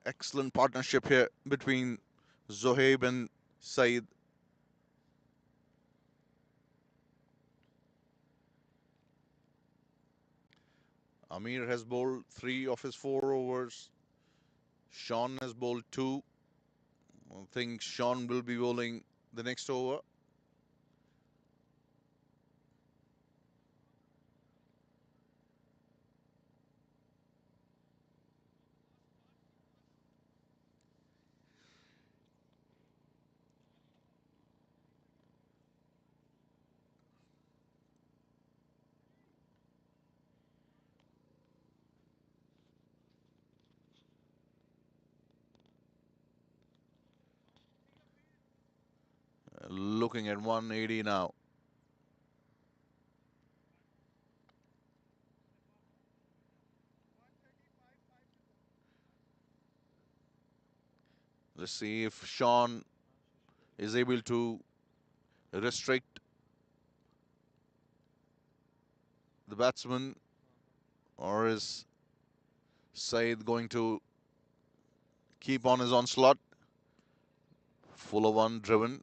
Excellent partnership here between Zohaib and Saeed. Amir has bowled 3 of his 4 overs. Sean has bowled 2. I think Sean will be bowling the next over. looking at 180 now. Let's see if Sean is able to restrict the batsman, or is Saeed going to keep on his onslaught? Fuller one driven.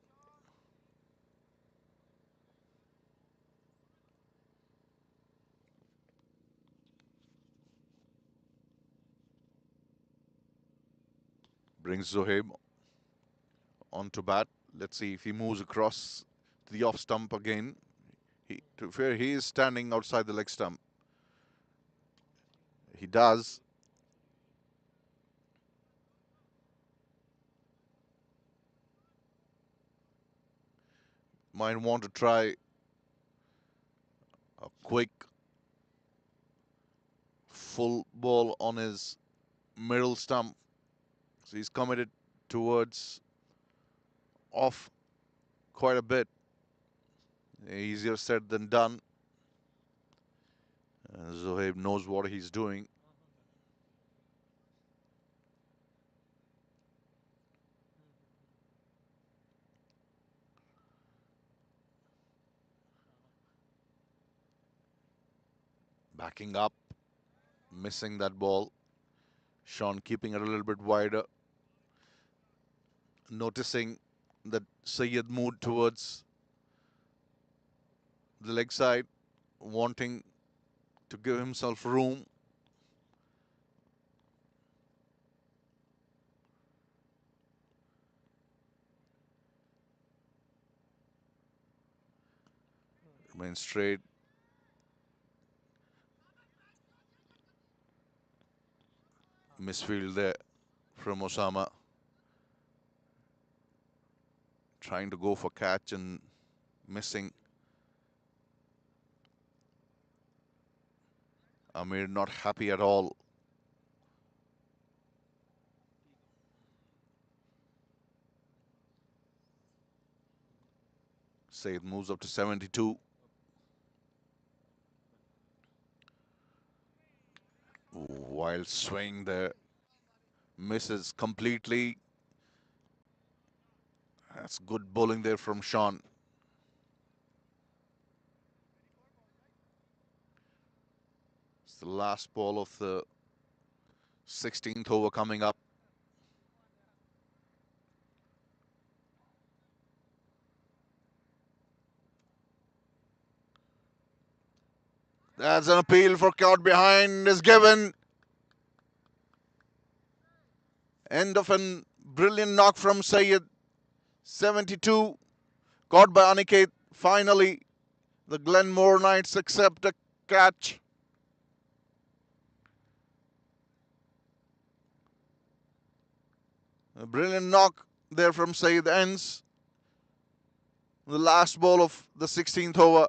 Brings Zohaib onto bat. Let's see if he moves across to the off stump again. To be fair, he is standing outside the leg stump. He does. Might want to try a quick full ball on his middle stump. So he's committed towards off quite a bit. Easier said than done. Zohaib knows what he's doing. Backing up, missing that ball. Sean keeping it a little bit wider. Noticing that Syed moved towards the leg side, wanting to give himself room. Remain straight. Misfield there from Osama. Trying to go for catch and missing. Amir not happy at all. Said moves up to 72. Wild swing there. Misses completely. That's good bowling there from Sean. It's the last ball of the 16th over coming up. That's an appeal for caught behind is given. End of a brilliant knock from Syed. 72. Caught by Aniket. Finally, the Glenmore Knights accept a catch. A brilliant knock there from Syed ends the last ball of the 16th over.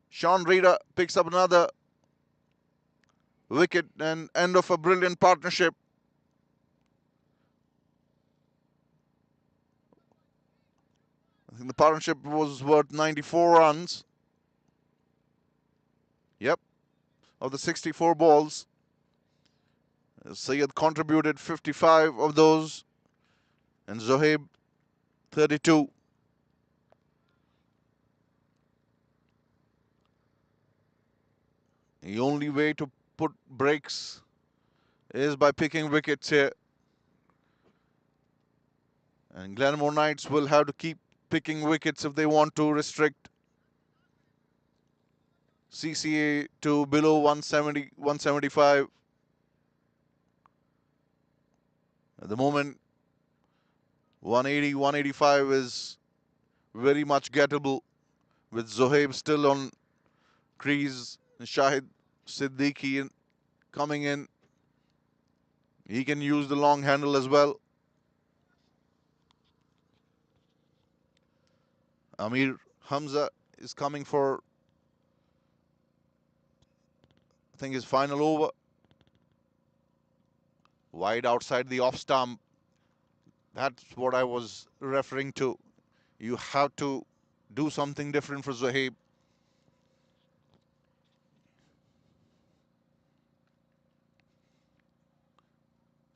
Sean Reader picks up another wicket and end of a brilliant partnership. I think the partnership was worth 94 runs. Yep, of the 64 balls. Syed contributed 55 of those and Zohaib 32. The only way to put breaks is by picking wickets here. And Glenmore Knights will have to keep picking wickets if they want to restrict CCA to below 170, 175. At the moment, 180, 185 is very much gettable with Zohaib still on crease. Shahid Siddiqui coming in. He can use the long handle as well. Amir Hamza is coming for, I think, his final over. Wide outside the off stump. That's what I was referring to. You have to do something different for Zohaib.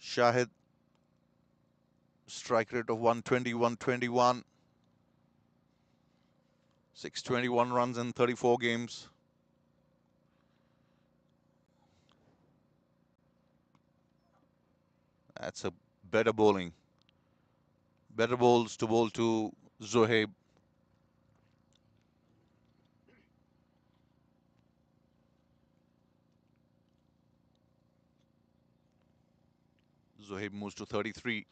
Shahid, strike rate of 120, 121. 621 runs in 34 games. That's a better bowling. Better bowls to bowl to Zohaib. Zohaib moves to 33.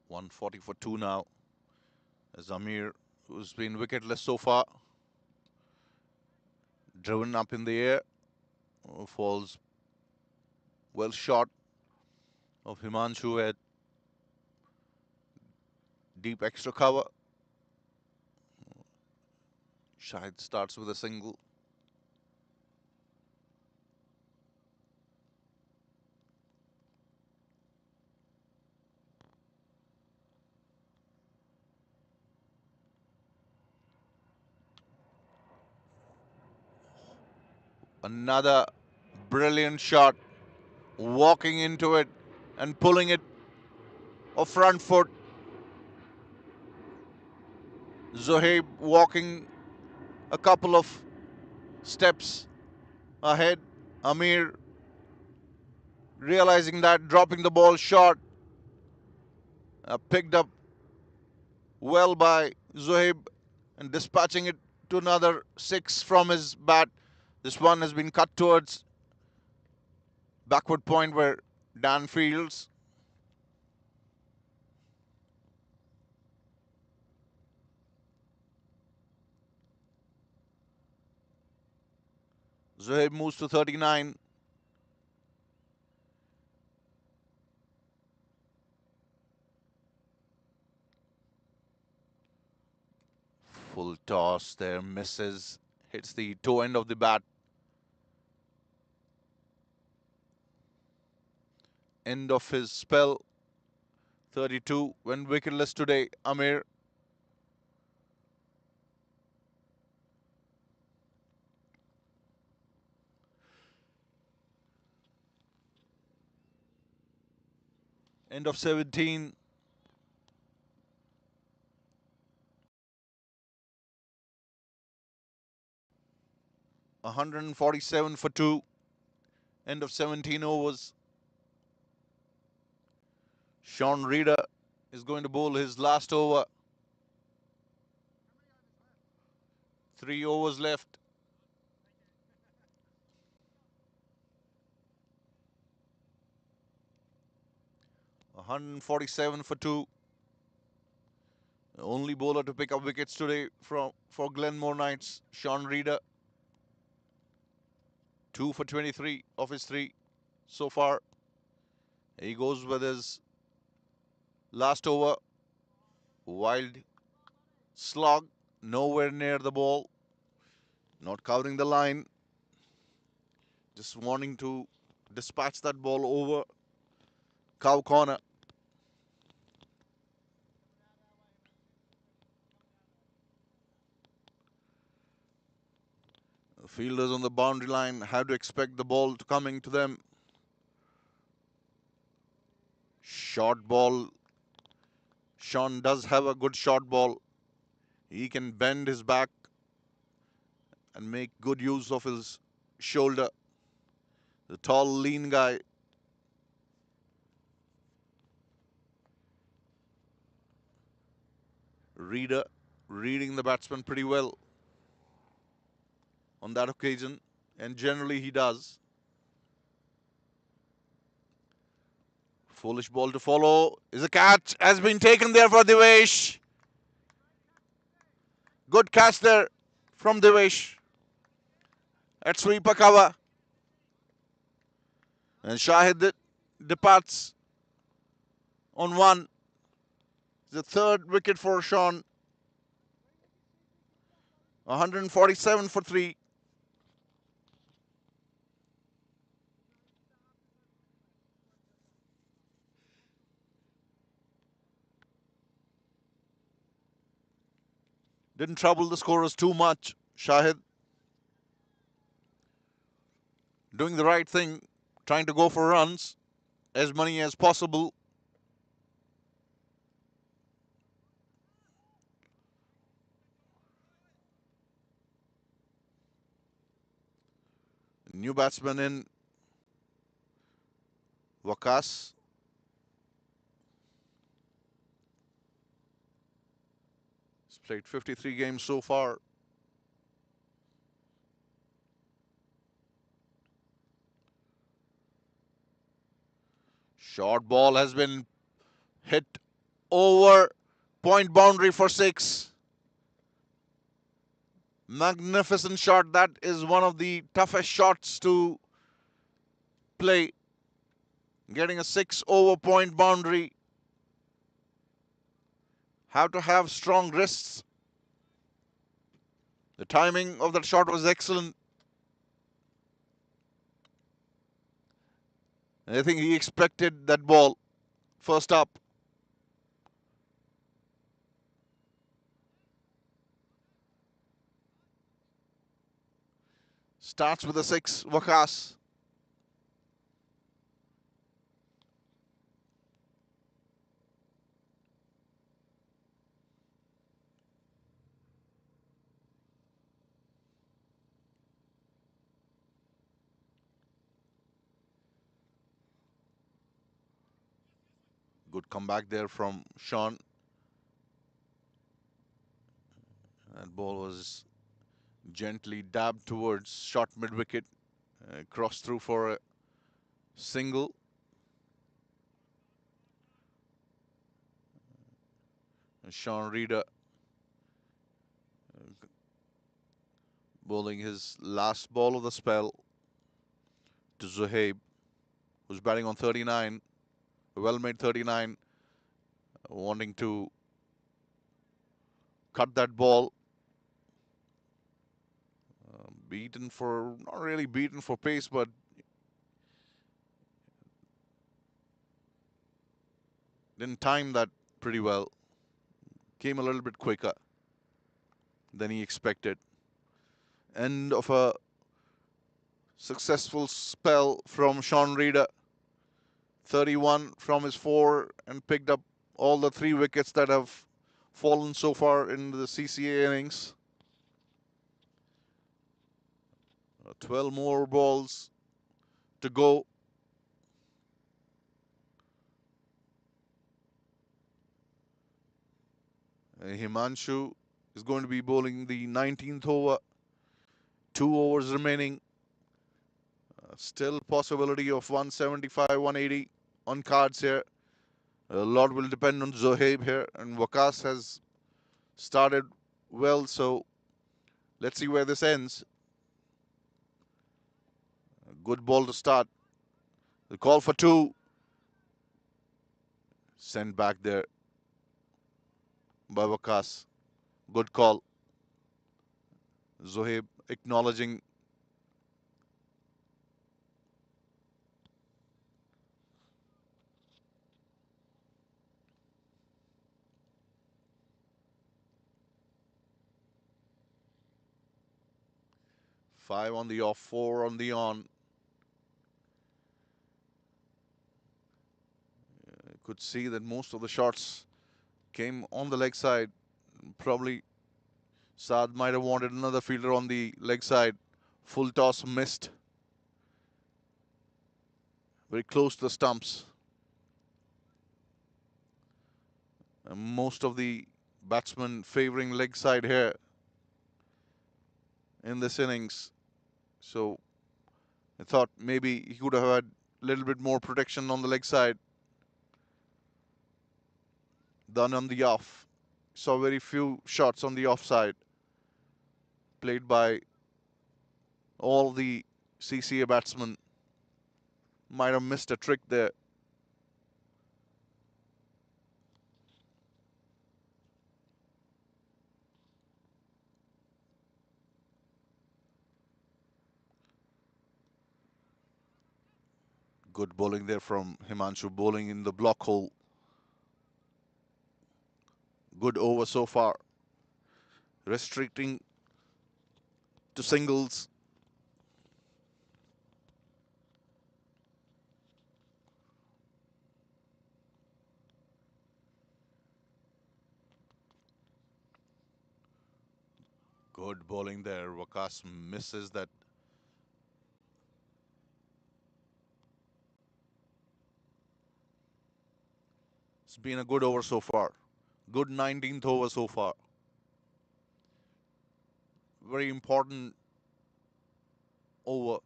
.140 for 2 now. Zamir, who's been wicketless so far, driven up in the air, falls well short of Himanshu at deep extra cover. Shahid starts with a single. Another brilliant shot, walking into it and pulling it off front foot. Zohaib walking a couple of steps ahead. Amir realizing that, dropping the ball short. Picked up well by Zohaib and dispatching it to another 6 from his bat. This one has been cut towards backward point where Dan fields. Zohaib moves to 39. Full toss there, misses, hits the toe end of the bat. End of his spell. 32 when wicketless today, Amir. End of 17. .147 for 2. End of 17 overs. Sean Reader is going to bowl his last over. 3 overs left. .147 for 2. The only bowler to pick up wickets today for Glenmore Knights, Sean Reader. 2 for 23 of his 3 so far. He goes with his last over. Wild slog, nowhere near the ball. Not covering the line. Just wanting to dispatch that ball over cow corner. The fielders on the boundary line have to expect the ball to coming to them. Short ball. Sean does have a good short ball. He can bend his back and make good use of his shoulder. The tall, lean guy. Reader reading the batsman pretty well on that occasion, and generally he does. Foolish ball to follow. Is a catch. Has been taken there for Devesh. Good catch there from Devesh at sweeper cover. And Shahid departs on 1. The 3rd wicket for Sean. 147 for 3. Didn't trouble the scorers too much. Shahid doing the right thing, trying to go for runs, as many as possible. New batsman in, Waqas. He's played 53 games so far. Short ball has been hit over point boundary for 6. Magnificent shot. That is one of the toughest shots to play. Getting a 6 over point boundary. Have to have strong wrists. The timing of that shot was excellent. I think he expected that ball first up. Starts with a 6, Waqas. Good comeback there from Sean. That ball was gently dabbed towards short mid wicket. Crossed through for a single. Sean Reader bowling his last ball of the spell to Zohaib, who's batting on 39. A well-made 39, wanting to cut that ball. Beaten for, not really beaten for pace, but didn't time that pretty well. Came a little bit quicker than he expected. End of a successful spell from Sean Reader. 31 from his 4 and picked up all the 3 wickets that have fallen so far in the CCA innings. 12 more balls to go. Himanshu is going to be bowling the 19th over. 2 overs remaining. Still possibility of 175, 180 on cards here. A lot will depend on Zohaib here, and Waqas has started well, so let's see where this ends. A good ball to start. The call for 2. Sent back there by Waqas. Good call. Zohaib acknowledging. Five on the off, 4 on the on. Could see that most of the shots came on the leg side. Probably Saad might have wanted another fielder on the leg side. Full toss missed. Very close to the stumps. And most of the batsmen favoring leg side here in this innings. So I thought maybe he could have had a little bit more protection on the leg side than on the off. Saw very few shots on the offside played by all the CCA batsmen. Might have missed a trick there. Good bowling there from Himanshu, bowling in the block hole. Good over so far. restricting to singles. Good bowling there. Wakas misses that. It's been a good over so far. Good 19th over so far. Very important over.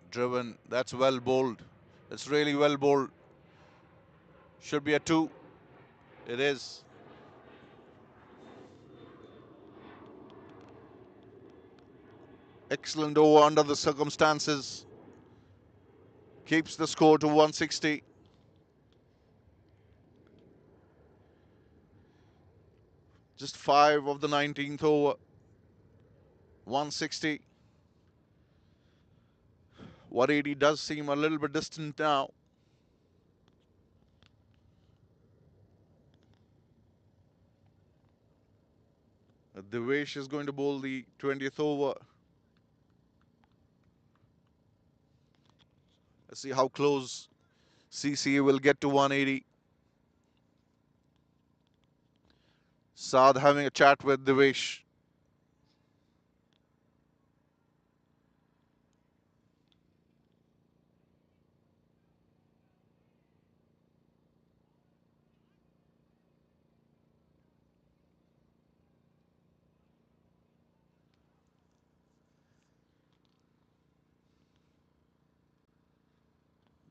Driven. That's well bowled. That's really well bowled. Should be a 2. It is. Excellent over under the circumstances. Keeps the score to 160. Just 5 of the 19th over. 160. 180 does seem a little bit distant now. Devesh is going to bowl the 20th over. Let's see how close CCA will get to 180. Saad having a chat with Devesh.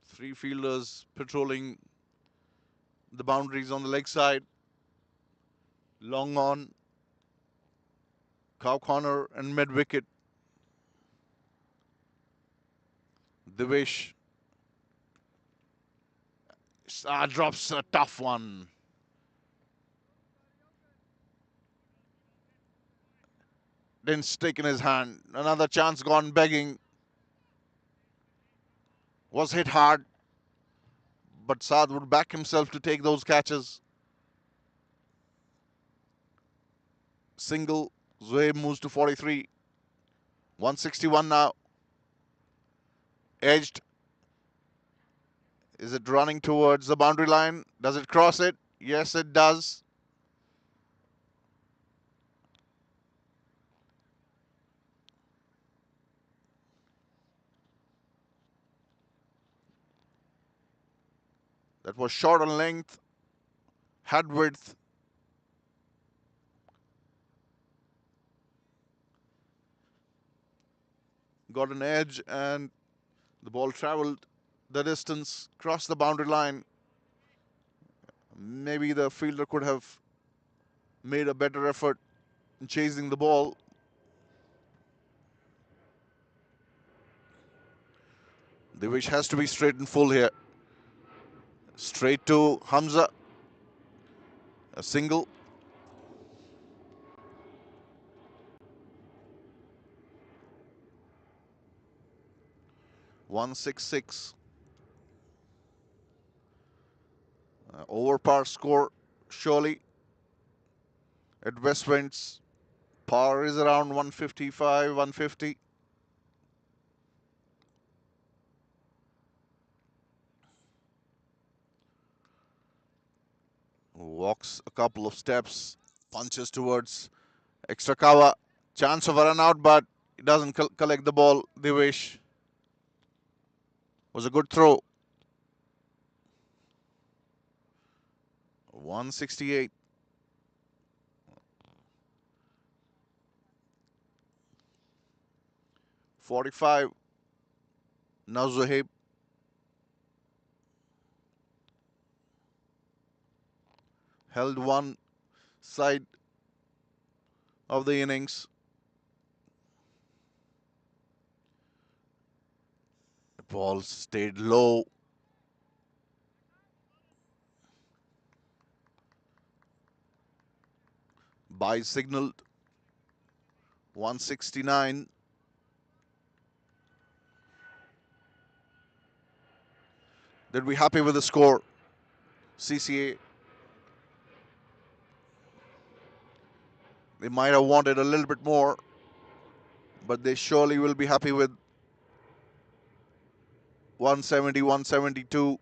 Three fielders patrolling the boundaries on the leg side. Long on, cow corner and mid wicket. Devesh drops a tough one. Didn't stick in his hand. Another chance gone begging. Was hit hard, but Saad would back himself to take those catches. Single. Zohaib moves to 43. 161 now. Edged. Is it running towards the boundary line? Does it cross it? Yes, it does. That was short on length, had width. Got an edge and the ball traveled the distance, crossed the boundary line. Maybe the fielder could have made a better effort in chasing the ball. The wish has to be straight and full here. Straight to Hamza. A single. (166). Over par score, surely. At Westwind's, par is around 155, 150. Walks a couple of steps, punches towards extra cover. Chance of a run out, but he doesn't collect the ball. Devesh. Was a good throw. 168. (45). Now Zohaib. Held one side of the innings. The ball stayed low. Bye signaled. 169. They'd be happy with the score. CCA, they might have wanted a little bit more, but they surely will be happy with 170, 172.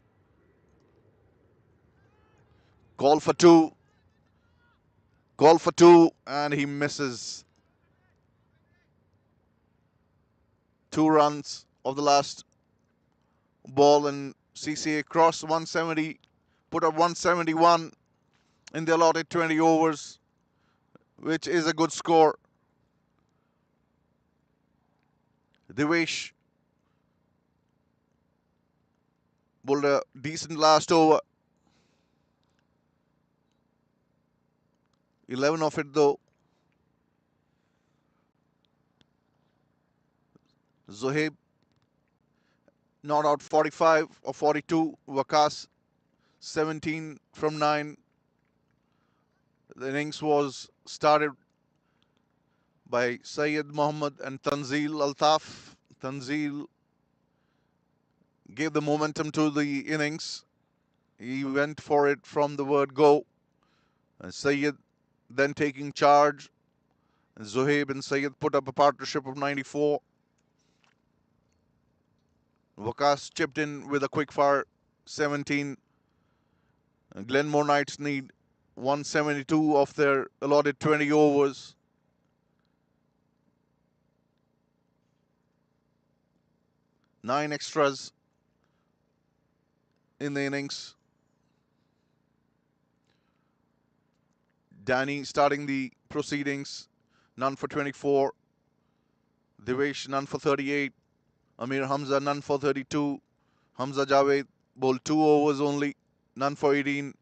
Call for two. Call for two, and he misses. 2 runs of the last ball, and CCA crossed 170, put up 171 in the allotted 20 overs, which is a good score. Devesh bowled a decent last over. 11 of it though. Zohaib not out 45 or 42. Waqas 17 from 9. The innings was started by Syed Mohammad and Tanzil Altaf. Tanzil gave the momentum to the innings. He went for it from the word go. And Syed then taking charge. And Zohaib and Syed put up a partnership of 94. Waqas chipped in with a quick fire 17. And Glenmore Knights need 172 of their allotted 20 overs. Nine extras in the innings. Danny starting the proceedings. None for 24. Devesh none for 38. Amir Hamza none for 32. Hamza Javed bowled 2 overs only. None for 18.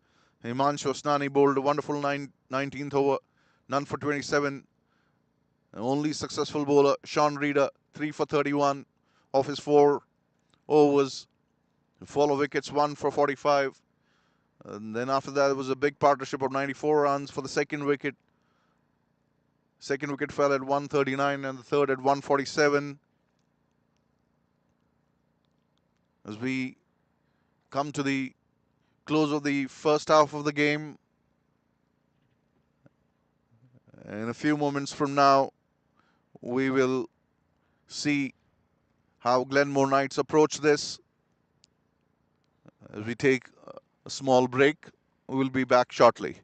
Himanshu Asnani bowled a wonderful 19th over. None for 27. The only successful bowler, Sean Reeder, 3 for 31 of his 4 overs. Follow wickets, 1 for 45. And then after that, it was a big partnership of 94 runs for the second wicket. Second wicket fell at 139 and the third at 147. As we come to the close of the first half of the game, in a few moments from now, we will see how Glenmore Knights approach this. As we take a small break, we will be back shortly.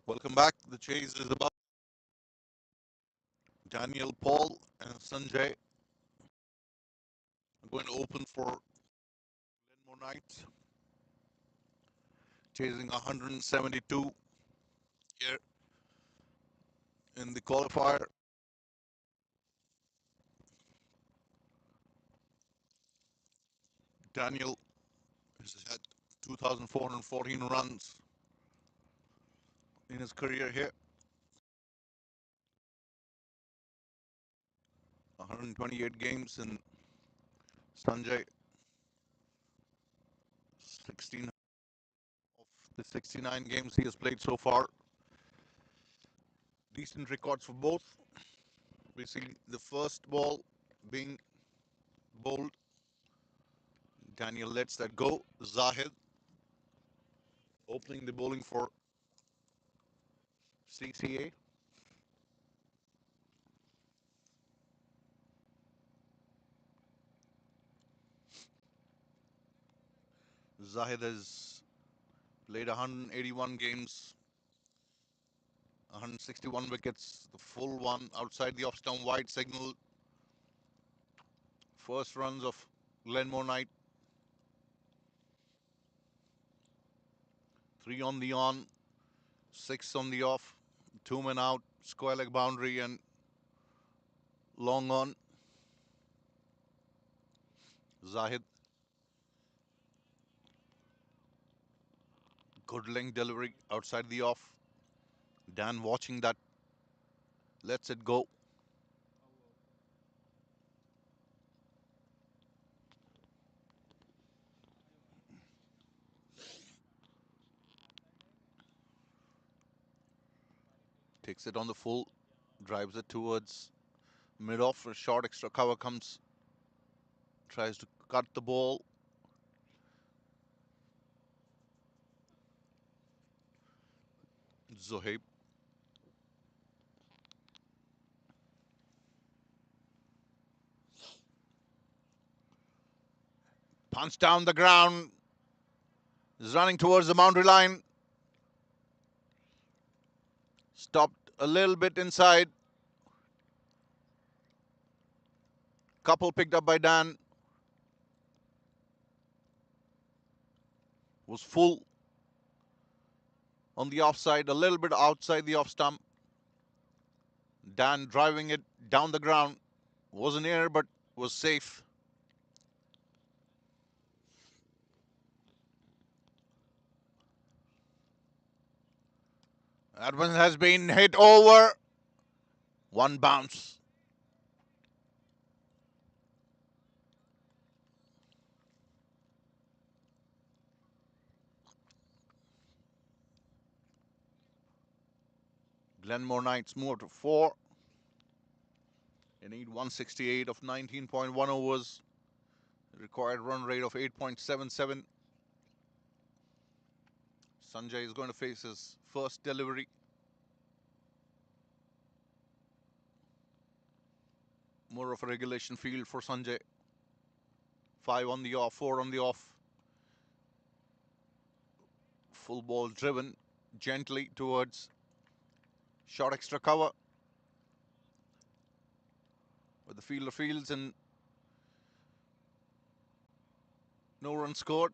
Welcome back. The chase is about Daniel, Paul, and Sanjay are going to open for Glenmore Knights, chasing 172 here in the qualifier. Daniel has had 2,414 runs in his career here. 128 games, and Sanjay 16 of the 69 games he has played so far. Decent records for both. We see the first ball being bowled. Daniel lets that go. Zahid opening the bowling for CCA. Zahid has played 181 games, 161 wickets, the full one outside the off stump wide signal. First runs of Glenmore Knight. 3 on the on, 6 on the off, 2 men out, square leg boundary and long on. Zahid, good length delivery outside the off. Dan watching that, lets it go. Takes it on the full, drives it towards mid off. A short extra cover comes, tries to cut the ball. Zohaib punch down the ground, is running towards the boundary line. Stopped a little bit inside. Couple picked up by Dan. Was full on the offside, a little bit outside the off stump. Dan driving it down the ground. Wasn't near, but was safe. That one has been hit over. One bounce. Glenmore Knights move to 4. They need 168 of 19.1 overs. Required run rate of 8.77. Sanjay is going to face his first delivery. More of a regulation field for Sanjay. 5 on the off, 4 on the off. Full ball driven gently towards short extra cover. With the fielder fields and no run scored.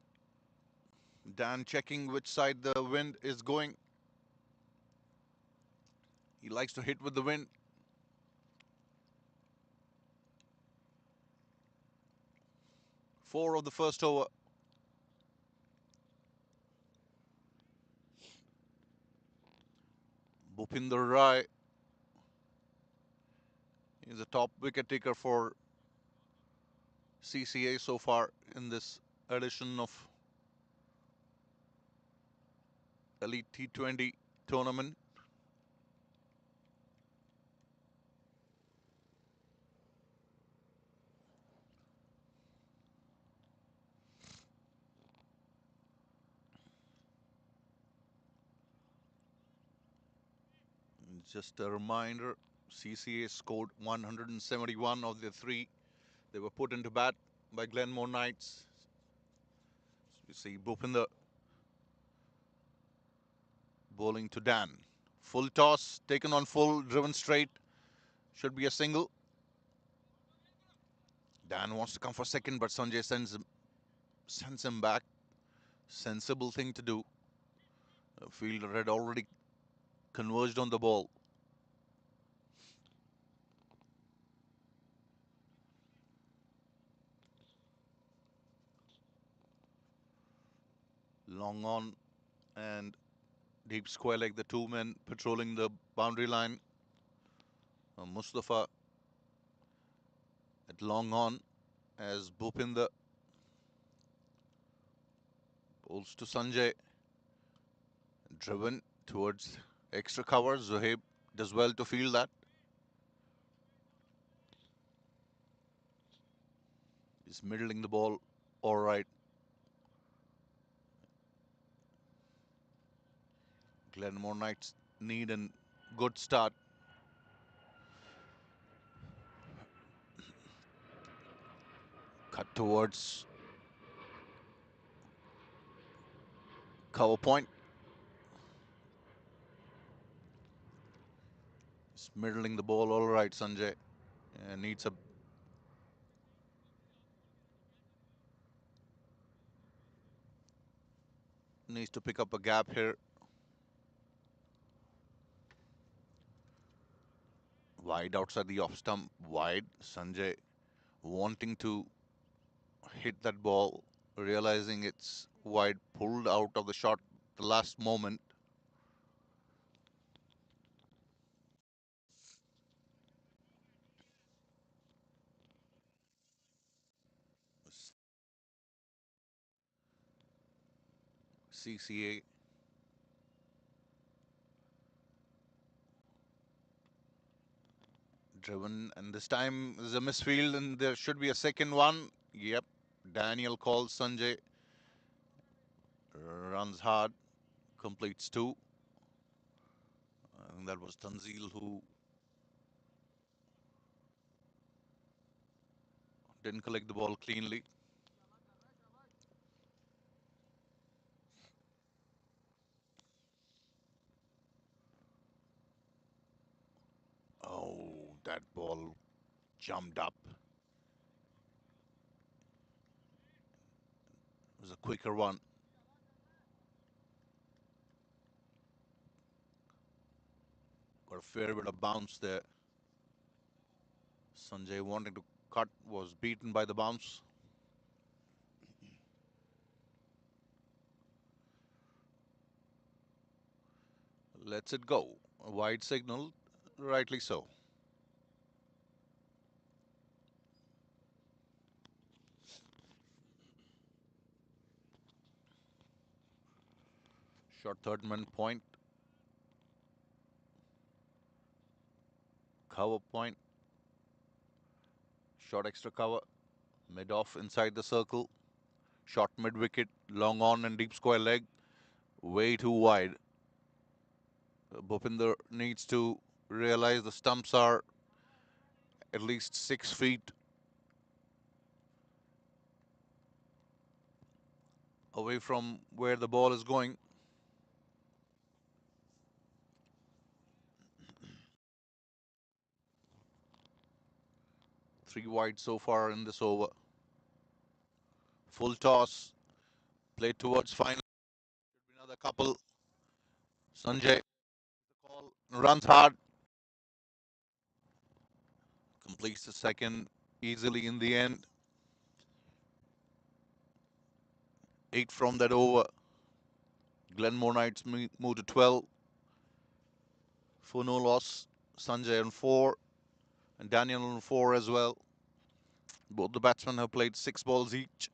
Dan checking which side the wind is going. He likes to hit with the wind. Four of the first over. Bhupinder Rai is a top wicket taker for CCA so far in this edition of Elite T20 tournament. Just a reminder, CCA scored 171 of the 3 they were put into bat by Glenmore Knights. You see Bhupinder bowling to Dan. Full toss, taken on full, driven straight. Should be a single. Dan wants to come for second, but Sanjay sends him back. Sensible thing to do. The fielder had already converged on the ball. Long on and deep square leg, the two men patrolling the boundary line. Mustafa at long on as Bhupinder bowls to Sanjay. Driven towards extra cover. Zohaib does well to field that. He's middling the ball all right. Glenmore Knights need a good start. Cut towards cover point. He's middling the ball all right, Sanjay. Needs to pick up a gap here. Wide outside the off stump. Wide. Sanjay wanting to hit that ball, realizing it's wide, pulled out of the shot the last moment. CCA driven, and this time is a misfield, and there should be a second one. Yep, Daniel calls Sanjay, runs hard, completes two. I think that was Tanzil who didn't collect the ball cleanly. Oh, that ball jumped up. It was a quicker one. Got a fair bit of bounce there. Sanjay wanting to cut, was beaten by the bounce. Lets it go. A wide signal, rightly so. Short third man point. Cover point. Short extra cover. Mid off inside the circle. Short mid wicket. Long on and deep square leg. Way too wide. Bhupinder needs to realize the stumps are at least 6 feet away from where the ball is going. Three wide so far in this over. Full toss. Played towards final. Should be another couple. Sanjay the call, runs hard. Completes the second easily in the end. 8 from that over. Glenmore Knights move to 12 for no loss. Sanjay on 4 and Daniel on 4 as well. Both the batsmen have played 6 balls each.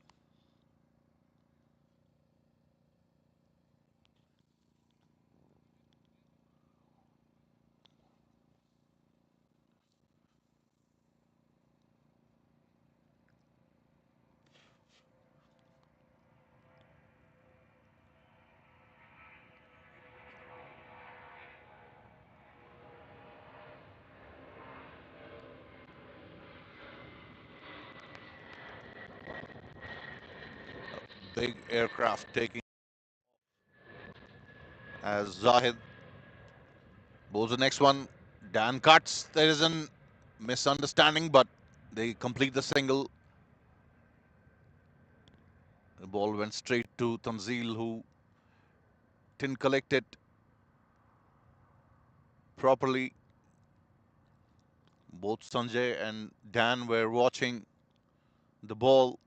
Big aircraft taking as Zahid Bowls the next one. Dan cuts. There is a misunderstanding, but they complete the single. The ball went straight to Tanzil, who didn't collect it properly. Both Sanjay and Dan were watching the ball.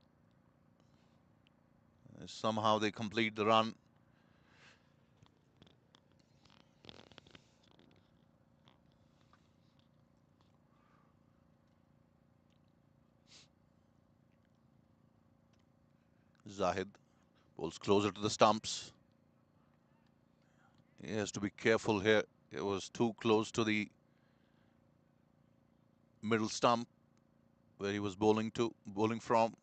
Somehow they complete the run. Zahid bowls closer to the stumps. He has to be careful here. It was too close to the middle stump where he was bowling from.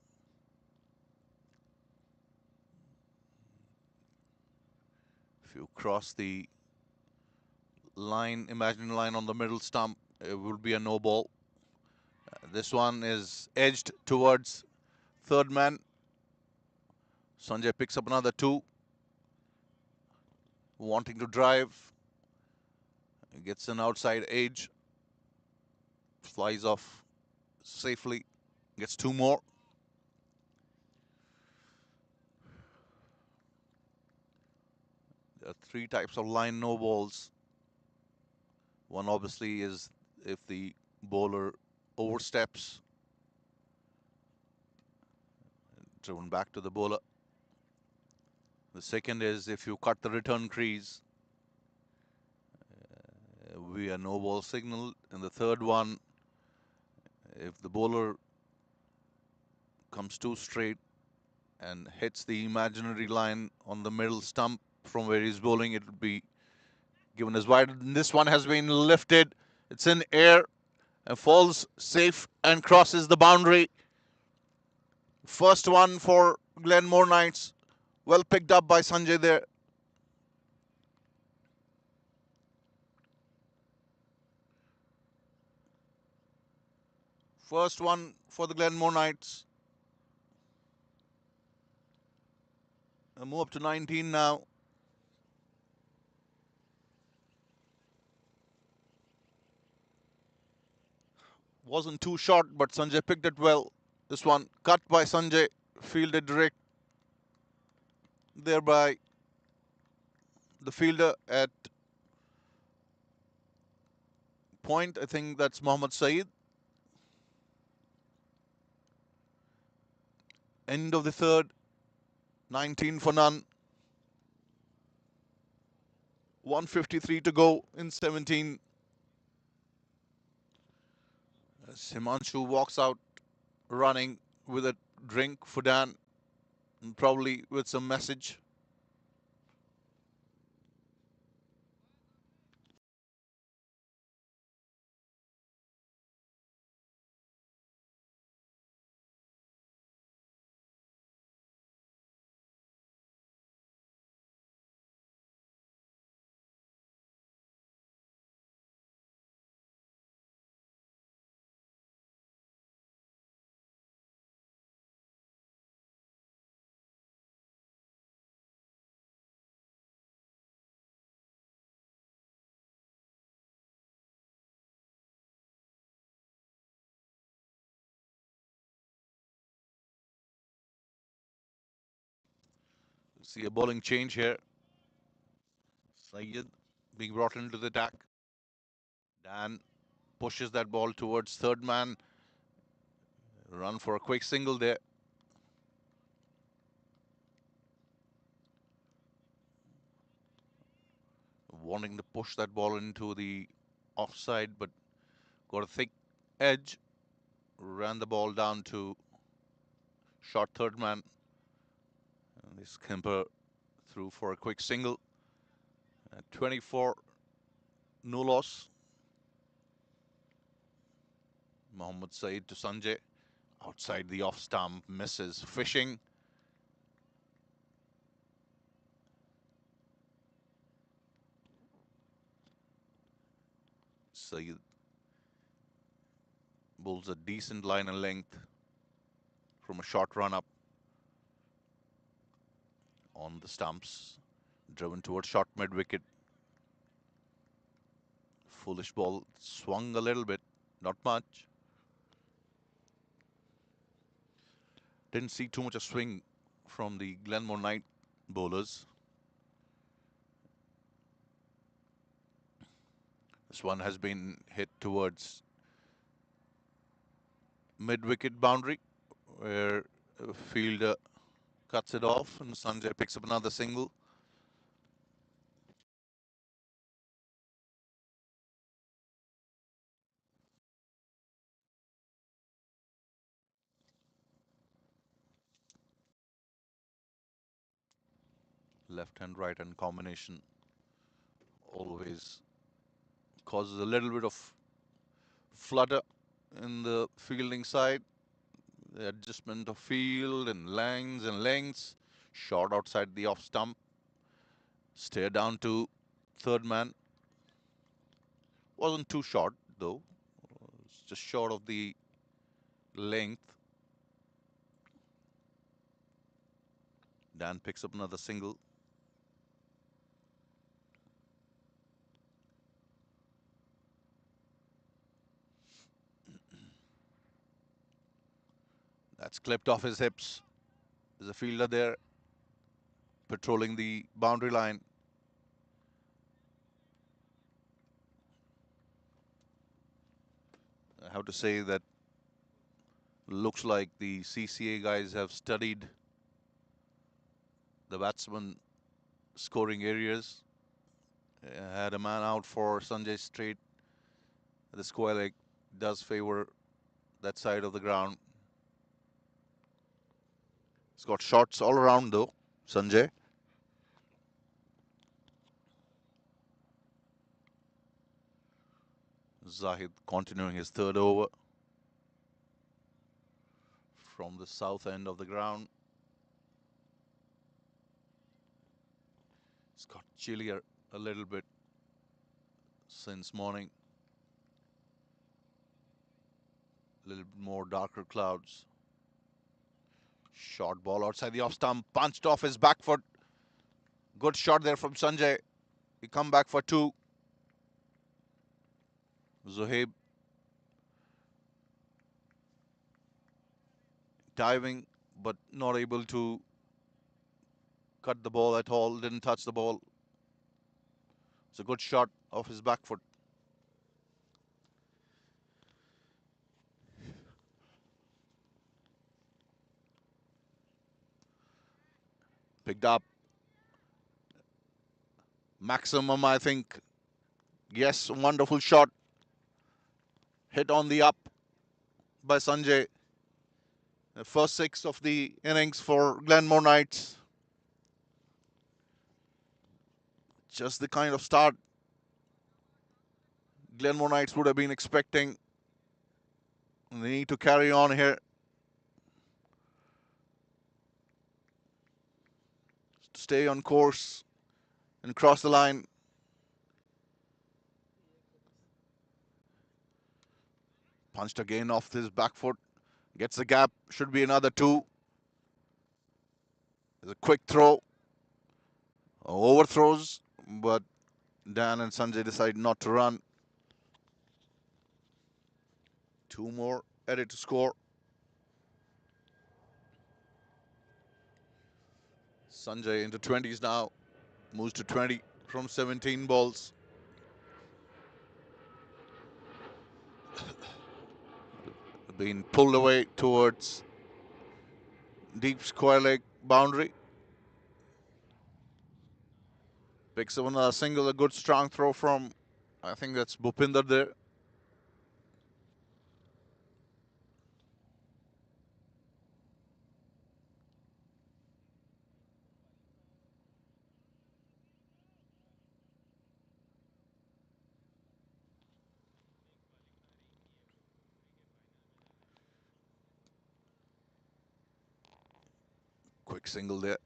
If you cross the line, imaginary line on the middle stump, it would be a no ball. This one is edged towards third man. Sanjay picks up another two. Wanting to drive. He gets an outside edge. Flies off safely. Gets two more. There are three types of line no balls. One obviously is if the bowler oversteps, driven back to the bowler. The second is if you cut the return crease, we a no ball signal. And the third one, if the bowler comes too straight and hits the imaginary line on the middle stump from where he's bowling, it would be given as wide. And this one has been lifted. It's in air and falls safe and crosses the boundary. First one for Glenmore Knights. Well picked up by Sanjay there. First one for the Glenmore Knights. A move up to 19 now. Wasn't too short, but Sanjay picked it well. This one cut by Sanjay, fielded direct there by the fielder at point. I think that's Mohammad Saeed. End of the third, 19 for none. 153 to go in 17. As Himanshu walks out running with a drink for Dan, and probably with some message. See a bowling change here. Syed being brought into the attack. Dan pushes that ball towards third man. Run for a quick single there. Wanting to push that ball into the offside, but got a thick edge. Ran the ball down to short third man. And this Kemper through for a quick single. At 24, no loss. Mohammad Saeed to Sanjay. Outside the off stump, misses. Fishing. Saeed bowls a decent line and length from a short run up on the stumps. Driven towards short mid wicket. Foolish ball swung a little bit, not much. Didn't see too much of swing from the Glenmore Knight bowlers. This one has been hit towards mid-wicket boundary, where a fielder cuts it off and Sanjay picks up another single. Left hand, right hand combination always causes a little bit of flutter in the fielding side. The adjustment of field and lengths. Shot outside the off stump. Stare down to third man. Wasn't too short though. It's just short of the length. Dan picks up another single. That's clipped off his hips. There's a fielder there patrolling the boundary line. I have to say that looks like the CCA guys have studied the batsman scoring areas. Had a man out for Sanjay straight. The square leg does favor that side of the ground. He's got shots all around though, Sanjay. Zahid continuing his third over from the south end of the ground. It's got chillier a little bit since morning. A little bit more darker clouds. Short ball outside the off stump, punched off his back foot. Good shot there from Sanjay. He come back for two. Zohaib diving, but not able to cut the ball at all. Didn't touch the ball. It's a good shot off his back foot. Picked up. Maximum, I think. Yes, wonderful shot. Hit on the up by Sanjay. The first six of the innings for Glenmore Knights. Just the kind of start Glenmore Knights would have been expecting. They need to carry on here. Stay on course and cross the line. Punched again off his back foot. Gets the gap. Should be another two. There's a quick throw. Overthrows, but Dan and Sanjay decide not to run. Two more added to score. Sanjay into 20s now. Moves to 20 from 17 balls. Being pulled away towards deep square leg boundary. Picks up another single, a good strong throw from, I think that's Bhupinder there. Quick single there.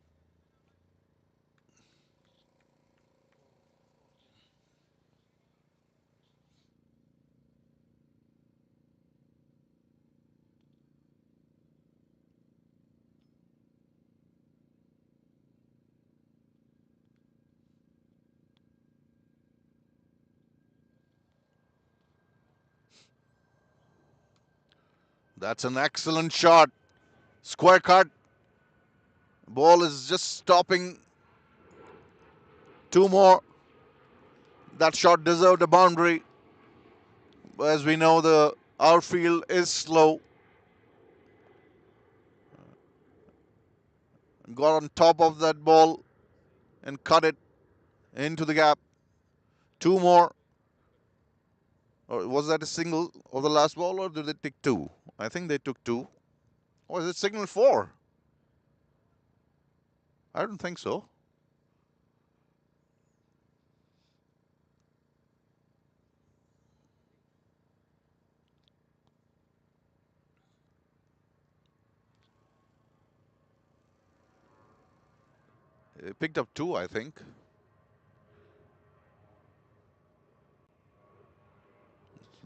That's an excellent shot. Square cut. Ball is just stopping. Two more. That shot deserved a boundary. As we know, the outfield is slow. Got on top of that ball and cut it into the gap. Two more. Or was that a single of the last ball, or did they take two? I think they took two. Or is it signal four? I don't think so. They picked up two, I think.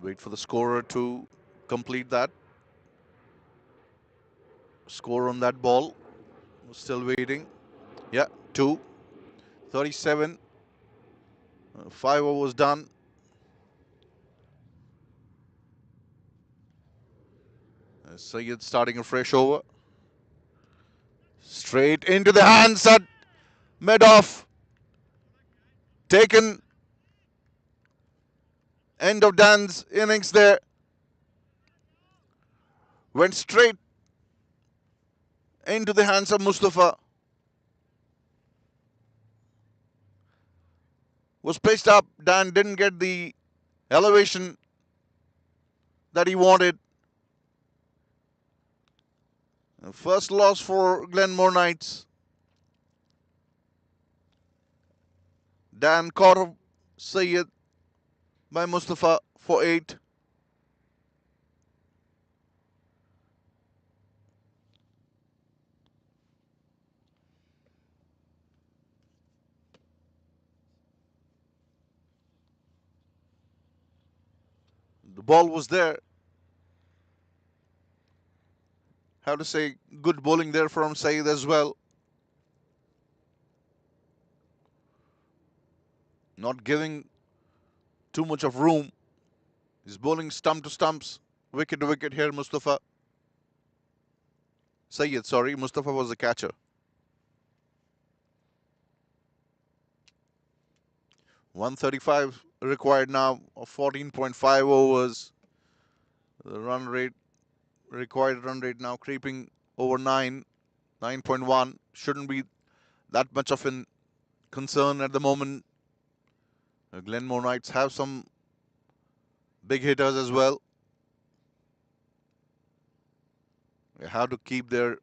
Wait for the scorer to complete that. Score on that ball. Still waiting. Yeah, two. 37. 5 overs done. Sayed starting a fresh over. Straight into the hands at mid-off. Taken. End of Dan's innings there. Went straight into the hands of Mustafa. Was pitched up. Dan didn't get the elevation that he wanted. First loss for Glenmore Knights. Dan caught up Sayed by Mustafa for 8. The ball was there. Have to say, good bowling there from Sayed as well. Not giving too much of room. He's bowling stump to stumps, wicket to wicket here, Mustafa. Sayed, sorry, Mustafa was the catcher. 135 required now of 14.5 overs. The required run rate now creeping over 9, 9.1. Shouldn't be that much of a concern at the moment. Glenmore Knights have some big hitters as well. They have to keep their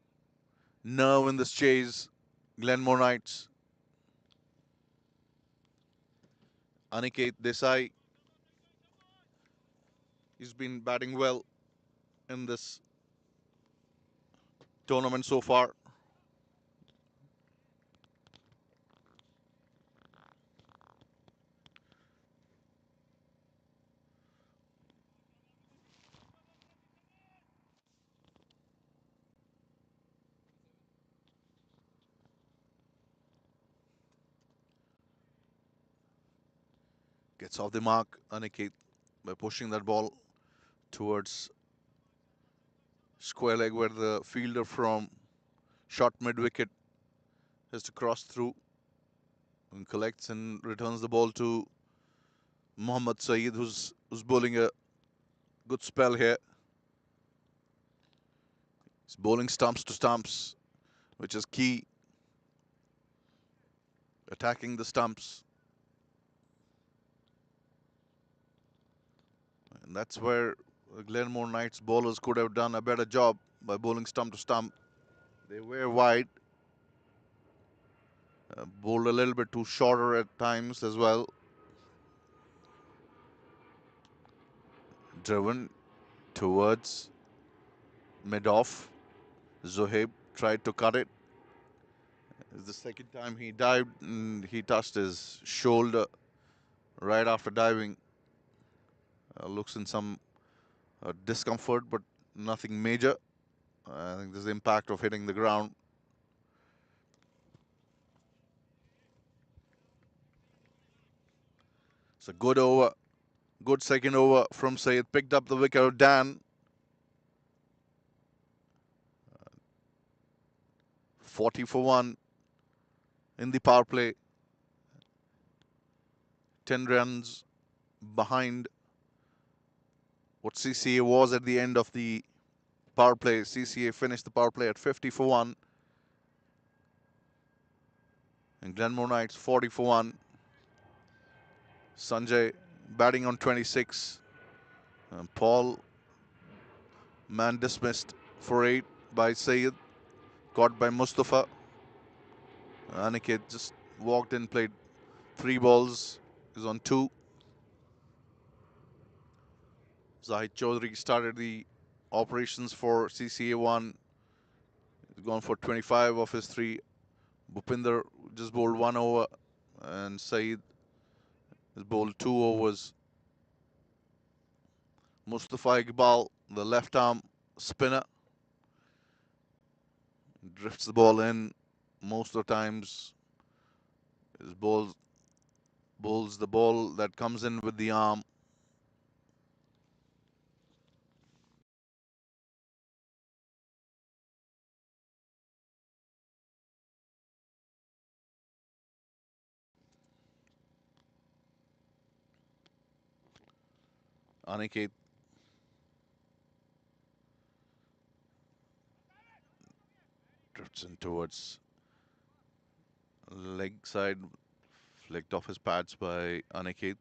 nerve in this chase. Glenmore Knights. Aniket Desai. He's been batting well in this tournament so far. Gets off the mark, Aniket, by pushing that ball towards square leg where the fielder from short mid-wicket has to cross through and collects and returns the ball to Mohammad Saeed, who's bowling a good spell here. He's bowling stumps to stumps, which is key. Attacking the stumps. And that's where Glenmore Knights bowlers could have done a better job by bowling stump to stump. They were wide. Bowled a little bit too shorter at times as well. Driven towards mid-off. Zohaib tried to cut it. It's the second time he dived and he touched his shoulder right after diving. Looks in some discomfort, but nothing major. I think this is the impact of hitting the ground. It's a good over, good second over from Sayed. Picked up the wicket of Dan. 40 for 1 in the power play. 10 runs behind what CCA was at the end of the power play. CCA finished the power play at 50 for 1. And Glenmore Knights 40 for 1. Sanjay batting on 26. And Paul, man dismissed for 8 by Sayed. Caught by Mustafa. Aniket just walked in, played 3 balls. Is on 2. Zahid Chaudhary started the operations for CCA 1. He's gone for 25 of his 3. Bhupinder just bowled 1 over. And Saeed has bowled 2 overs. Mustafa Iqbal, the left arm spinner, drifts the ball in most of the times. His bowls the ball that comes in with the arm. Aniket drifts in towards leg side, flicked off his pads by Aniket.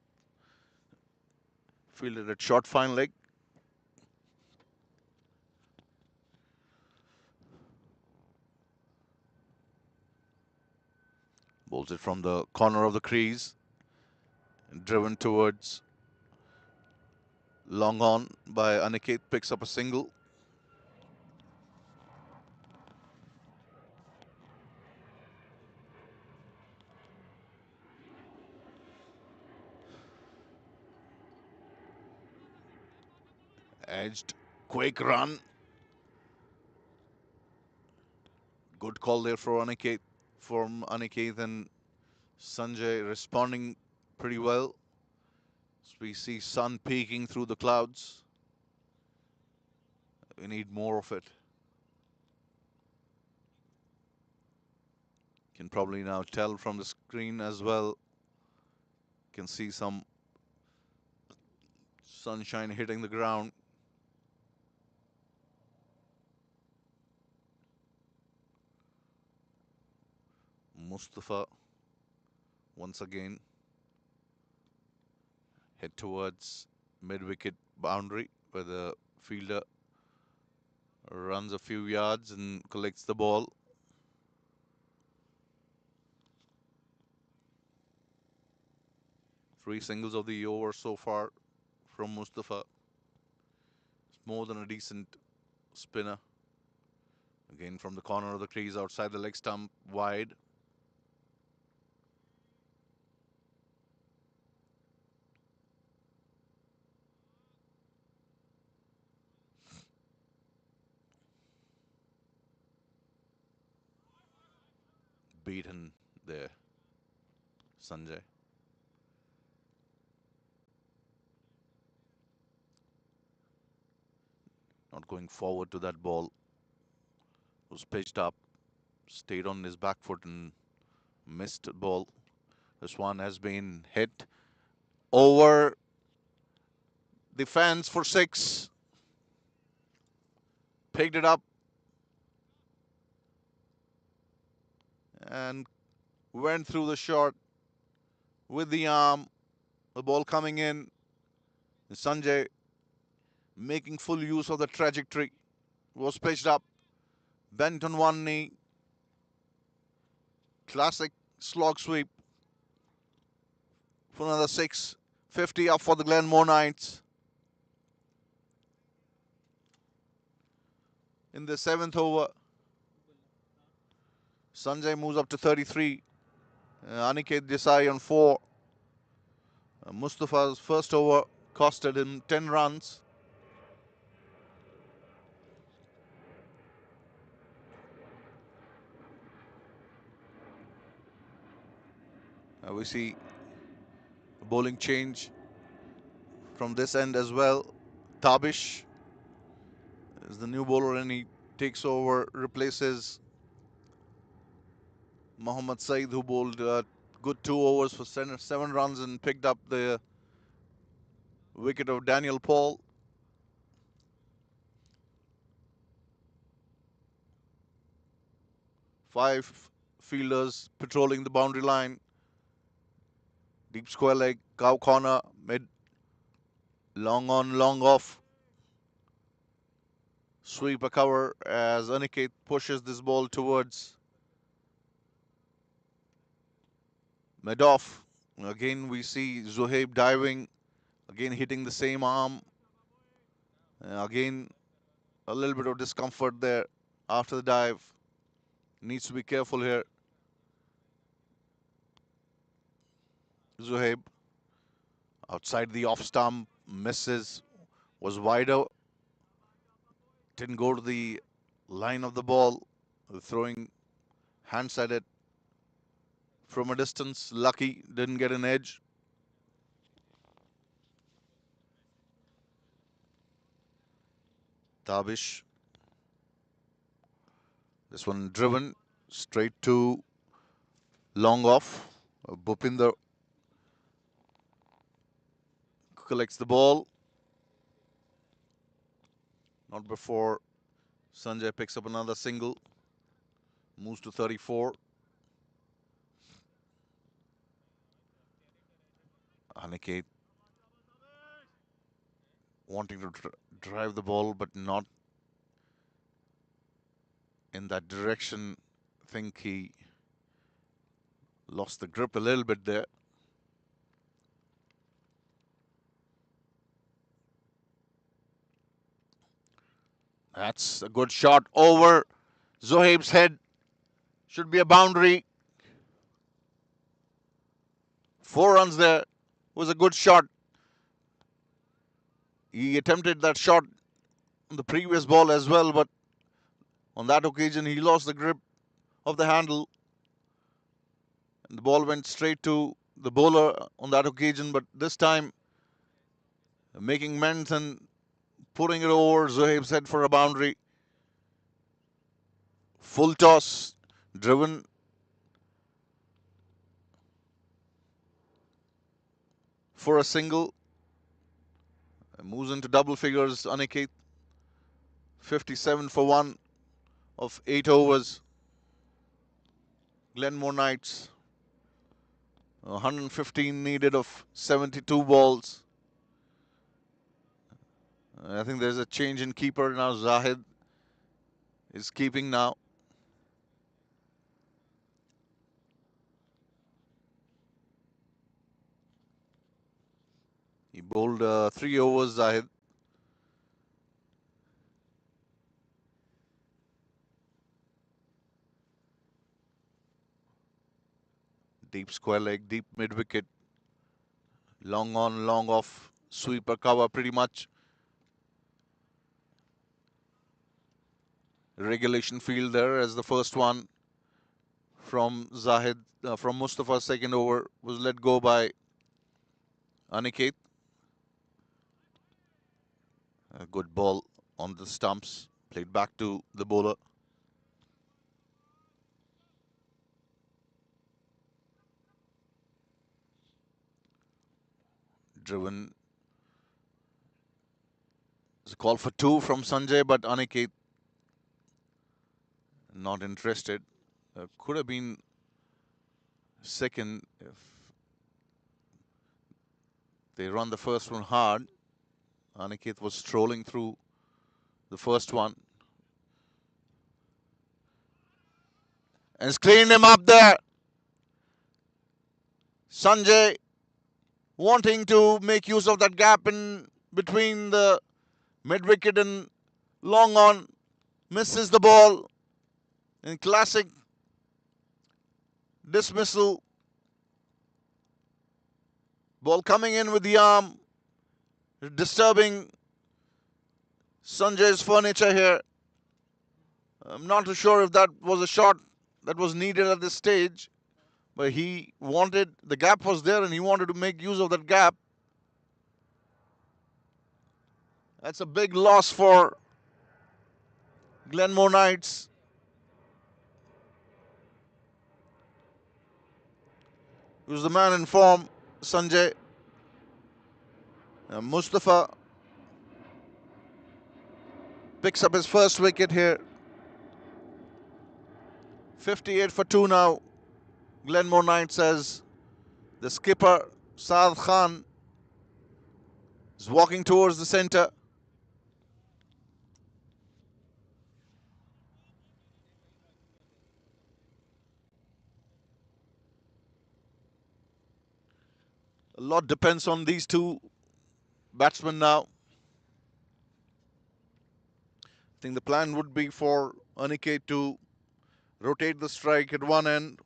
Fielded at short fine leg. Bowls it from the corner of the crease. Driven towards long on by Aniket. Picks up a single. Edged. Quick run. Good call there for Aniket. From Aniket and Sanjay responding pretty well. As we see sun peeking through the clouds. We need more of it. Can probably now tell from the screen as well. Can see some sunshine hitting the ground. Mustafa once again head towards mid-wicket boundary where the fielder runs a few yards and collects the ball. Three singles of the over so far from Mustafa. It's more than a decent spinner. Again from the corner of the crease outside the leg stump, wide. Beaten there, Sanjay. Not going forward to that ball. Was pitched up, stayed on his back foot and missed the ball. This one has been hit over the fence for 6. Picked it up and went through the shot with the arm. The ball coming in. Sanjay making full use of the trajectory. Was pitched up, bent on one knee. Classic slog sweep for another 6. 50 up for the Glenmore Knights. In the 7th over, Sanjay moves up to 33. Aniket Desai on 4. Mustafa's first over costed him 10 runs. We see a bowling change from this end as well. Tabish is the new bowler and he takes over, replaces Mohammad Saeed, who bowled good 2 overs for 7 runs and picked up the wicket of Daniel Paul. Five fielders patrolling the boundary line. Deep square leg, cow corner, mid, long on, long off. Sweep a cover as Aniket pushes this ball towards mid off. Again, we see Zohaib diving, again hitting the same arm. Again, a little bit of discomfort there after the dive. Needs to be careful here. Zohaib outside the off stump, misses, was wider, didn't go to the line of the ball, throwing hands at it from a distance. Lucky, didn't get an edge. Tabish, this one driven straight to long off. Bhupinder collects the ball. Not before Sanjay picks up another single. Moves to 34. Aniket wanting to drive the ball, but not in that direction. I think he lost the grip a little bit there. That's a good shot over Zohaib's head. Should be a boundary. 4 runs there. Was a good shot. He attempted that shot on the previous ball as well, but on that occasion he lost the grip of the handle. And the ball went straight to the bowler on that occasion, but this time making amends and putting it over Zohaib's head for a boundary. Full toss, driven. For a single. Moves into double figures, Aniket. 57 for 1 of 8 overs. Glenmore Knights. 115 needed of 72 balls. I think there's a change in keeper now. Zahid is keeping now. He bowled 3 overs, Zahid. Deep square leg, deep mid wicket. Long on, long off. Sweeper cover pretty much. Regulation field there as the first one from Zahid, from Mustafa's second over was let go by Aniket. A good ball on the stumps, played back to the bowler. Driven. It's a call for 2 from Sanjay, but Aniket not interested. Could have been second if they run the first one hard. Aniket was strolling through the first one. And it's cleaned him up there. Sanjay wanting to make use of that gap in between the mid wicket and long on. Misses the ball. In classic dismissal. Ball coming in with the arm. Disturbing Sanjay's furniture here. I'm not too sure if that was a shot that was needed at this stage. But he wanted, the gap was there and he wanted to make use of that gap. That's a big loss for Glenmore Knights. who's the man in form, Sanjay. Mustafa picks up his first wicket here. 58 for 2 now. Glenmore Knights as the skipper, Saad Khan, is walking towards the centre. A lot depends on these two batsmen now. I think the plan would be for Aniket to rotate the strike at one end.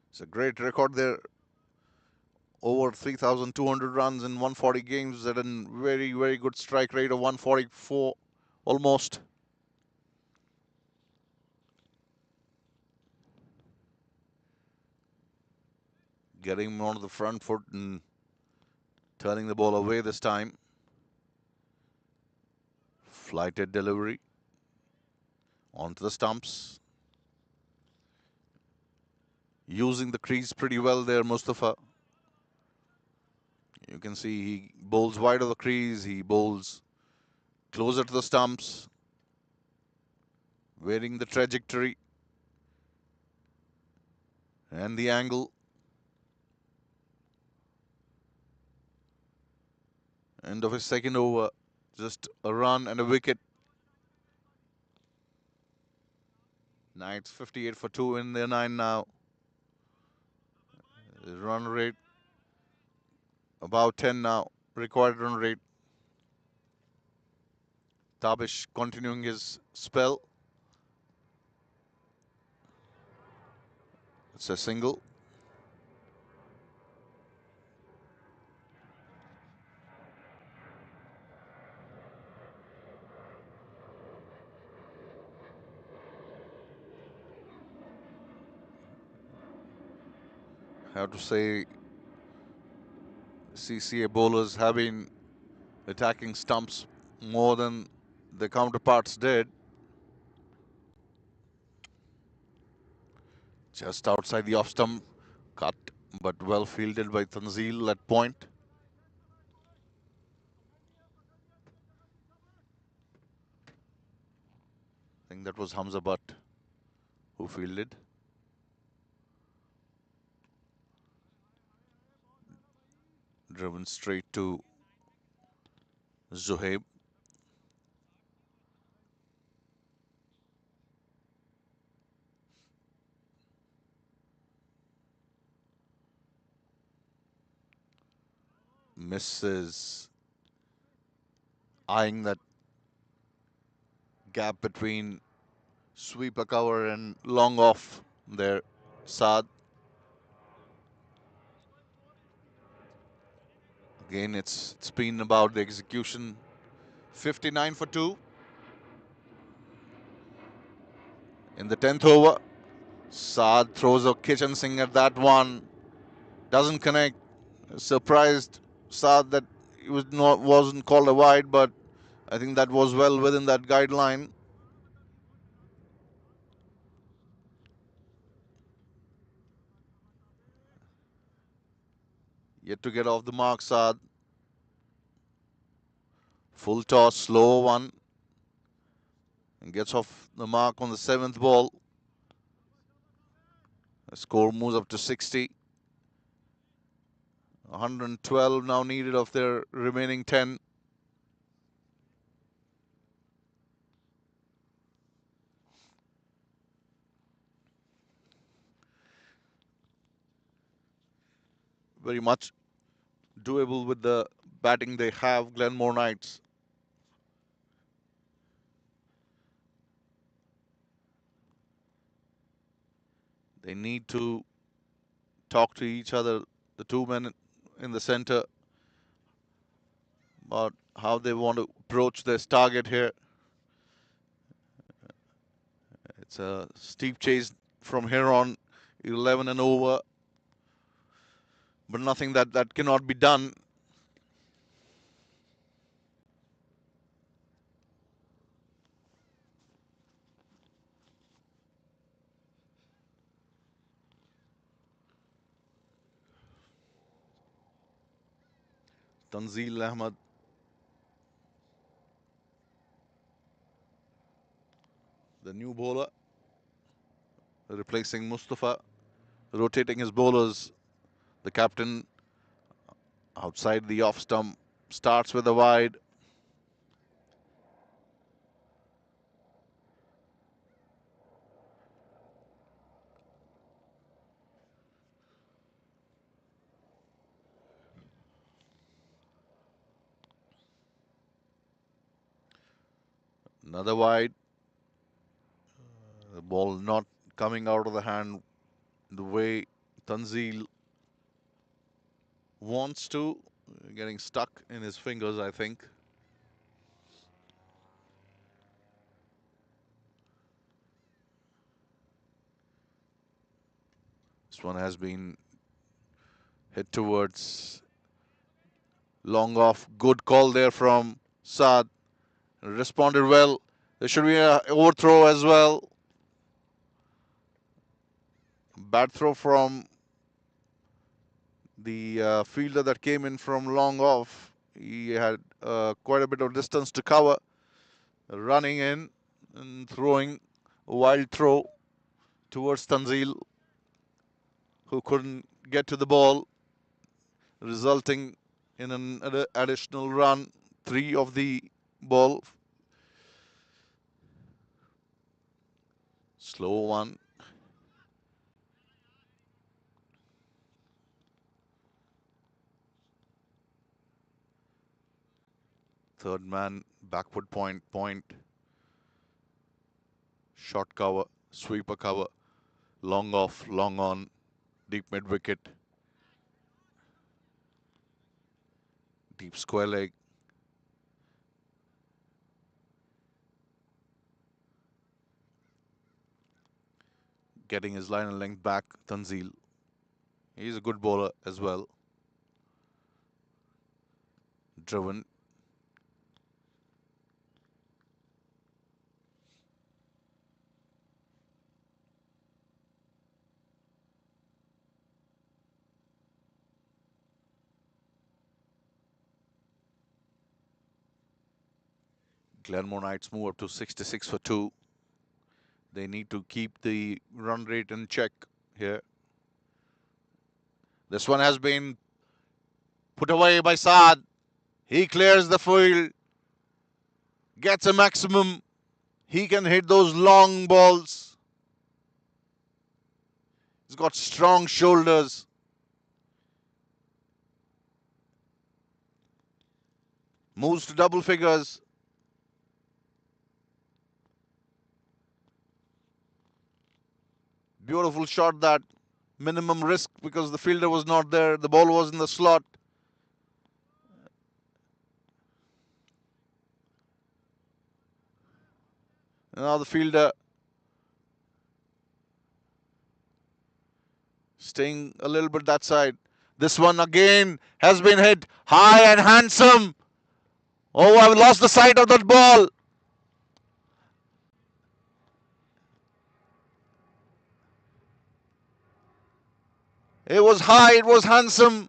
It's a great record there. Over 3,200 runs in 140 games at a very, very good strike rate of 144 almost. Getting him onto the front foot and turning the ball away this time. Flighted delivery onto the stumps. Using the crease pretty well there, Mustafa. You can see he bowls wide of the crease, he bowls closer to the stumps, varying the trajectory and the angle. End of his second over, just a run and a wicket. Knights 58 for 2 in their 9 now. Run rate about 10 now, required run rate. Tabish continuing his spell. It's a single. I have to say, CCA bowlers have been attacking stumps more than the counterparts did. Just outside the off stump, cut, but well fielded by Tanzil at point. I think that was Hamza Butt who fielded. Driven straight to Zohaib. Misses, eyeing that gap between sweeper cover and long off there. Saad. Again, it's been about the execution. 59 for 2. In the 10th over, Saad throws a kitchen sink at that one. Doesn't connect. Surprised Saad that it wasn't called a wide, but I think that was well within that guideline. Yet to get off the mark, Saad. Full toss, slow one. And gets off the mark on the 7th ball. The score moves up to 60. 112 now needed of their remaining 10. Very much doable with the batting they have, Glenmore Knights. They need to talk to each other, the two men in the center, about how they want to approach this target here. It's a steep chase from here on. 11 and over. But nothing that cannot be done. Tanzeel Ahmed. The new bowler. Replacing Mustafa. Rotating his bowlers. The captain outside the off stump. Starts with a wide. Another wide. The ball not coming out of the hand the way Tanzeel wants to. Getting stuck in his fingers, I think. This one has been hit towards long off. Good call there from Saad. Responded well. There should be an overthrow as well. Bad throw from the fielder that came in from long off. He had quite a bit of distance to cover. Running in and throwing a wild throw towards Tanzeel, who couldn't get to the ball, resulting in an additional run. 3 of the ball. Slow one. Third man, backward point. Short cover, sweeper cover. Long off, long on. Deep mid wicket. Deep square leg. Getting his line and length back, Tanzeel. He's a good bowler as well. Driven. Glenmore Knights move up to 66 for 2. They need to keep the run rate in check here. This one has been put away by Saad. He clears the field. Gets a maximum. He can hit those long balls. He's got strong shoulders. Moves to double figures. Beautiful shot, that. Minimum risk because the fielder was not there. The ball was in the slot. Now the fielder staying a little bit that side. This one again has been hit high and handsome. Oh, I've lost the sight of that ball. It was high, it was handsome.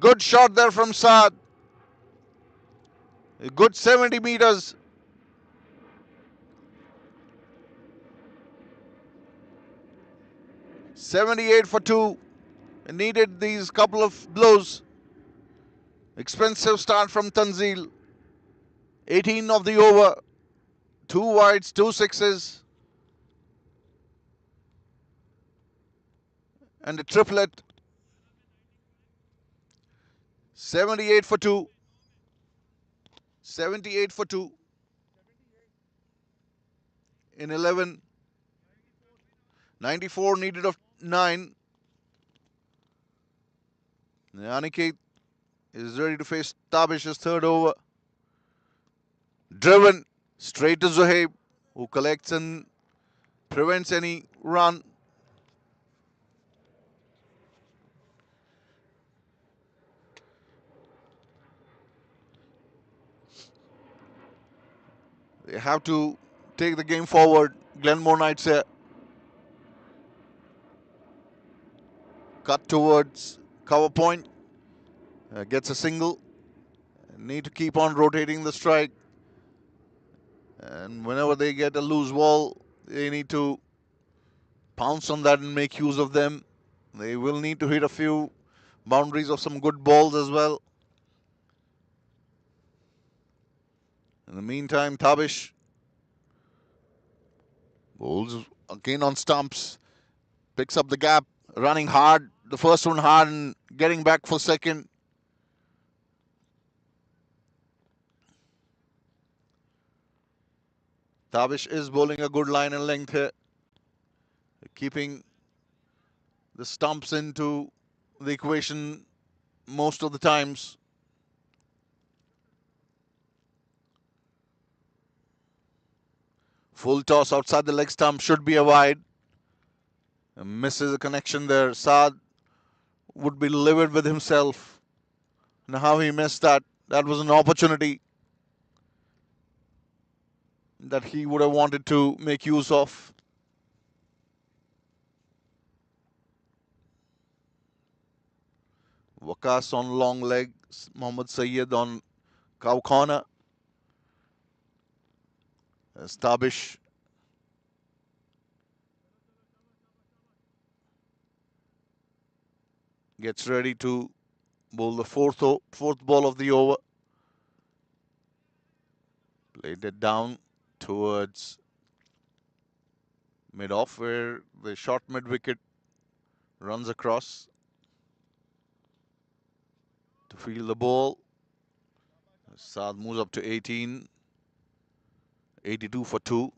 Good shot there from Saad. A good 70 meters. $78 for 2. It needed these couple of blows. Expensive start from Tanzeel. 18 of the over. 2 wides, 2 sixes. And a triplet. 78 for 2. 78 for 2. In 11. 94 needed of 9. Aniket is ready to face Tabish's third over. Driven straight to Zohaib, who collects and prevents any run. They have to take the game forward. Glenmore Knights here. Cut towards cover point. Gets a single. Need to keep on rotating the strike. And whenever they get a loose ball, they need to pounce on that and make use of them. They will need to hit a few boundaries of some good balls as well. In the meantime, Tabish bowls again on stumps, picks up the gap, running hard. The first one hard and getting back for second. Tabish is bowling a good line and length here, keeping the stumps into the equation most of the times. Full toss outside the leg stump should be a wide. Misses a connection there. Saad would be livid with himself. And how he missed that. That was an opportunity that he would have wanted to make use of. Waqas on long legs. Mohammad Sayyid on cow corner. As Tabish gets ready to bowl the fourth ball of the over. Played it down towards mid-off where the short mid-wicket runs across to field the ball. Saad moves up to 18. 82 for 2.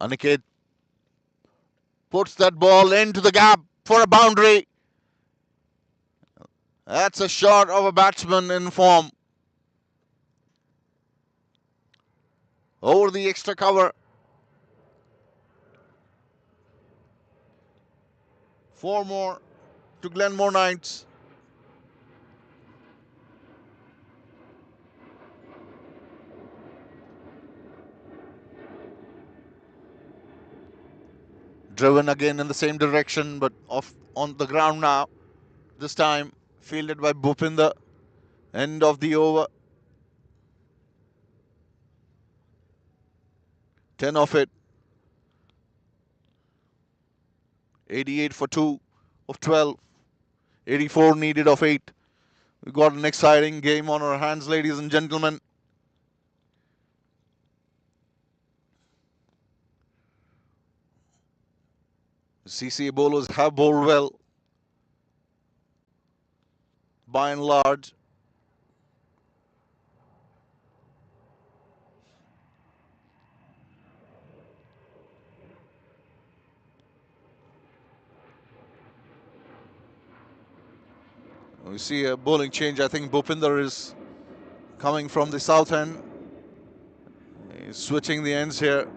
Aniket puts that ball into the gap for a boundary. That's a shot of a batsman in form. Over the extra cover. 4 more to Glenmore Knights. Driven again in the same direction, but off on the ground now. This time fielded by Bhupinder. End of the over. 10 of it. 88 for 2 of 12. 84 needed of 8. We got an exciting game on our hands, ladies and gentlemen. CCA bowlers have bowled well by and large. We see a bowling change. I think Bhupinder is coming from the south end. He's switching the ends here.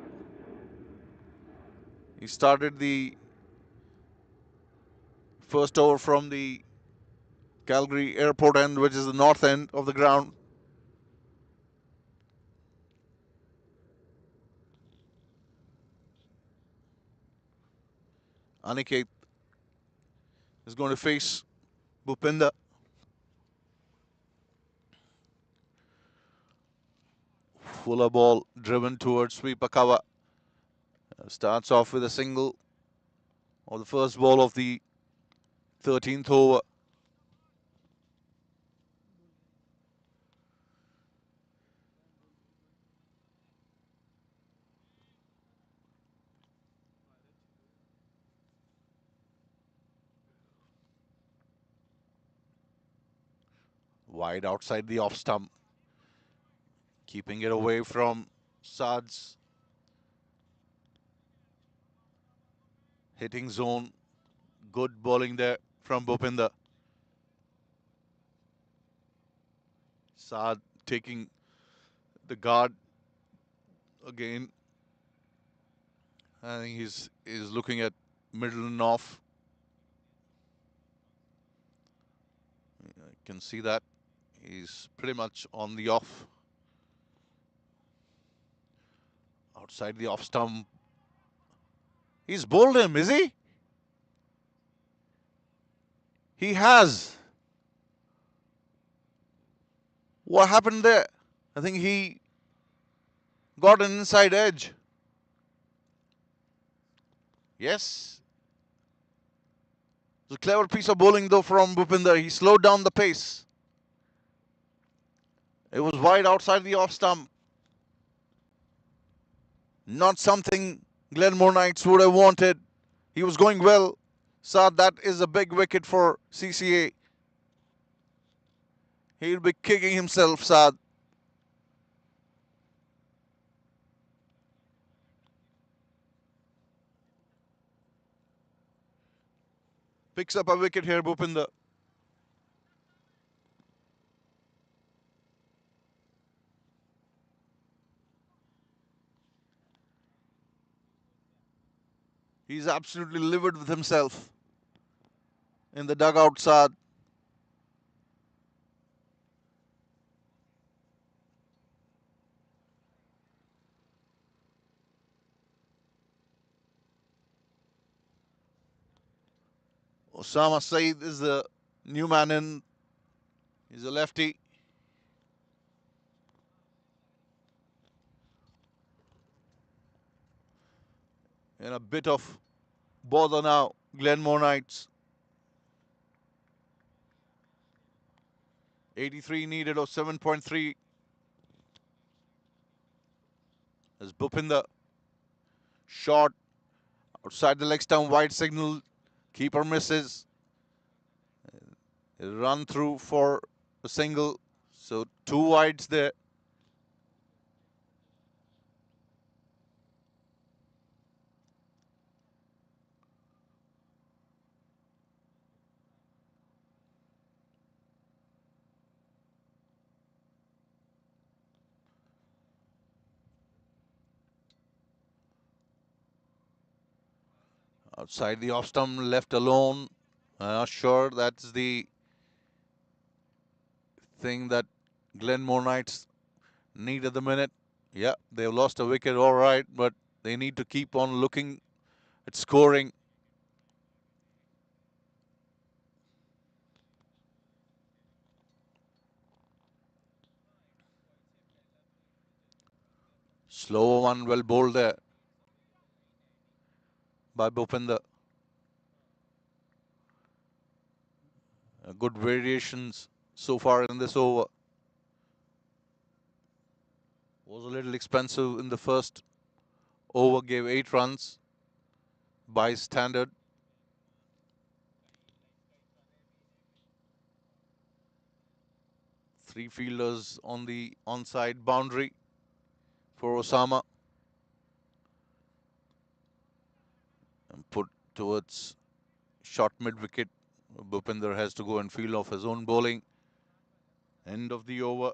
He started the first over from the Calgary airport end, which is the north end of the ground. Aniket is going to face Bhupinder. Fuller ball driven towards sweeper cover. Starts off with a single on the first ball of the 13th over. Wide outside the off stump. Keeping it away from Saad's hitting zone. Good bowling there from Bhupinder. Saad taking the guard again. I think he's looking at middle and off. I can see that. He's pretty much on the off. Outside the off stump. He's bowled him, is he? He has. What happened there? I think he got an inside edge. Yes. It was a clever piece of bowling though from Bhupinder. He slowed down the pace. It was wide outside the off stump. Not something Glenmore Knights would have wanted. He was going well. Saad, that is a big wicket for CCA. He'll be kicking himself, Saad. Picks up a wicket here, Bhupinder. He's absolutely livid with himself in the dugout, Saad. Osama Saeed is the new man in. He's a lefty. In a bit of bother now, Glenmore Knights. 83 needed of 7.3 as Bhupinder shot outside the leg stump, wide signal. Keeper misses. Run through for a single. So 2 wides there. Outside the off stump, left alone. I'm not sure that's the thing that Glenmore Knights need at the minute. Yeah, they've lost a wicket, all right, but they need to keep on looking at scoring. Slow one, well bowled there by Bhupinder. Good variations so far in this over. Was a little expensive in the first over, gave 8 runs by standard. Three fielders on the onside boundary for Osama. And put towards short mid-wicket. Bhupinder has to go and field off his own bowling. End of the over.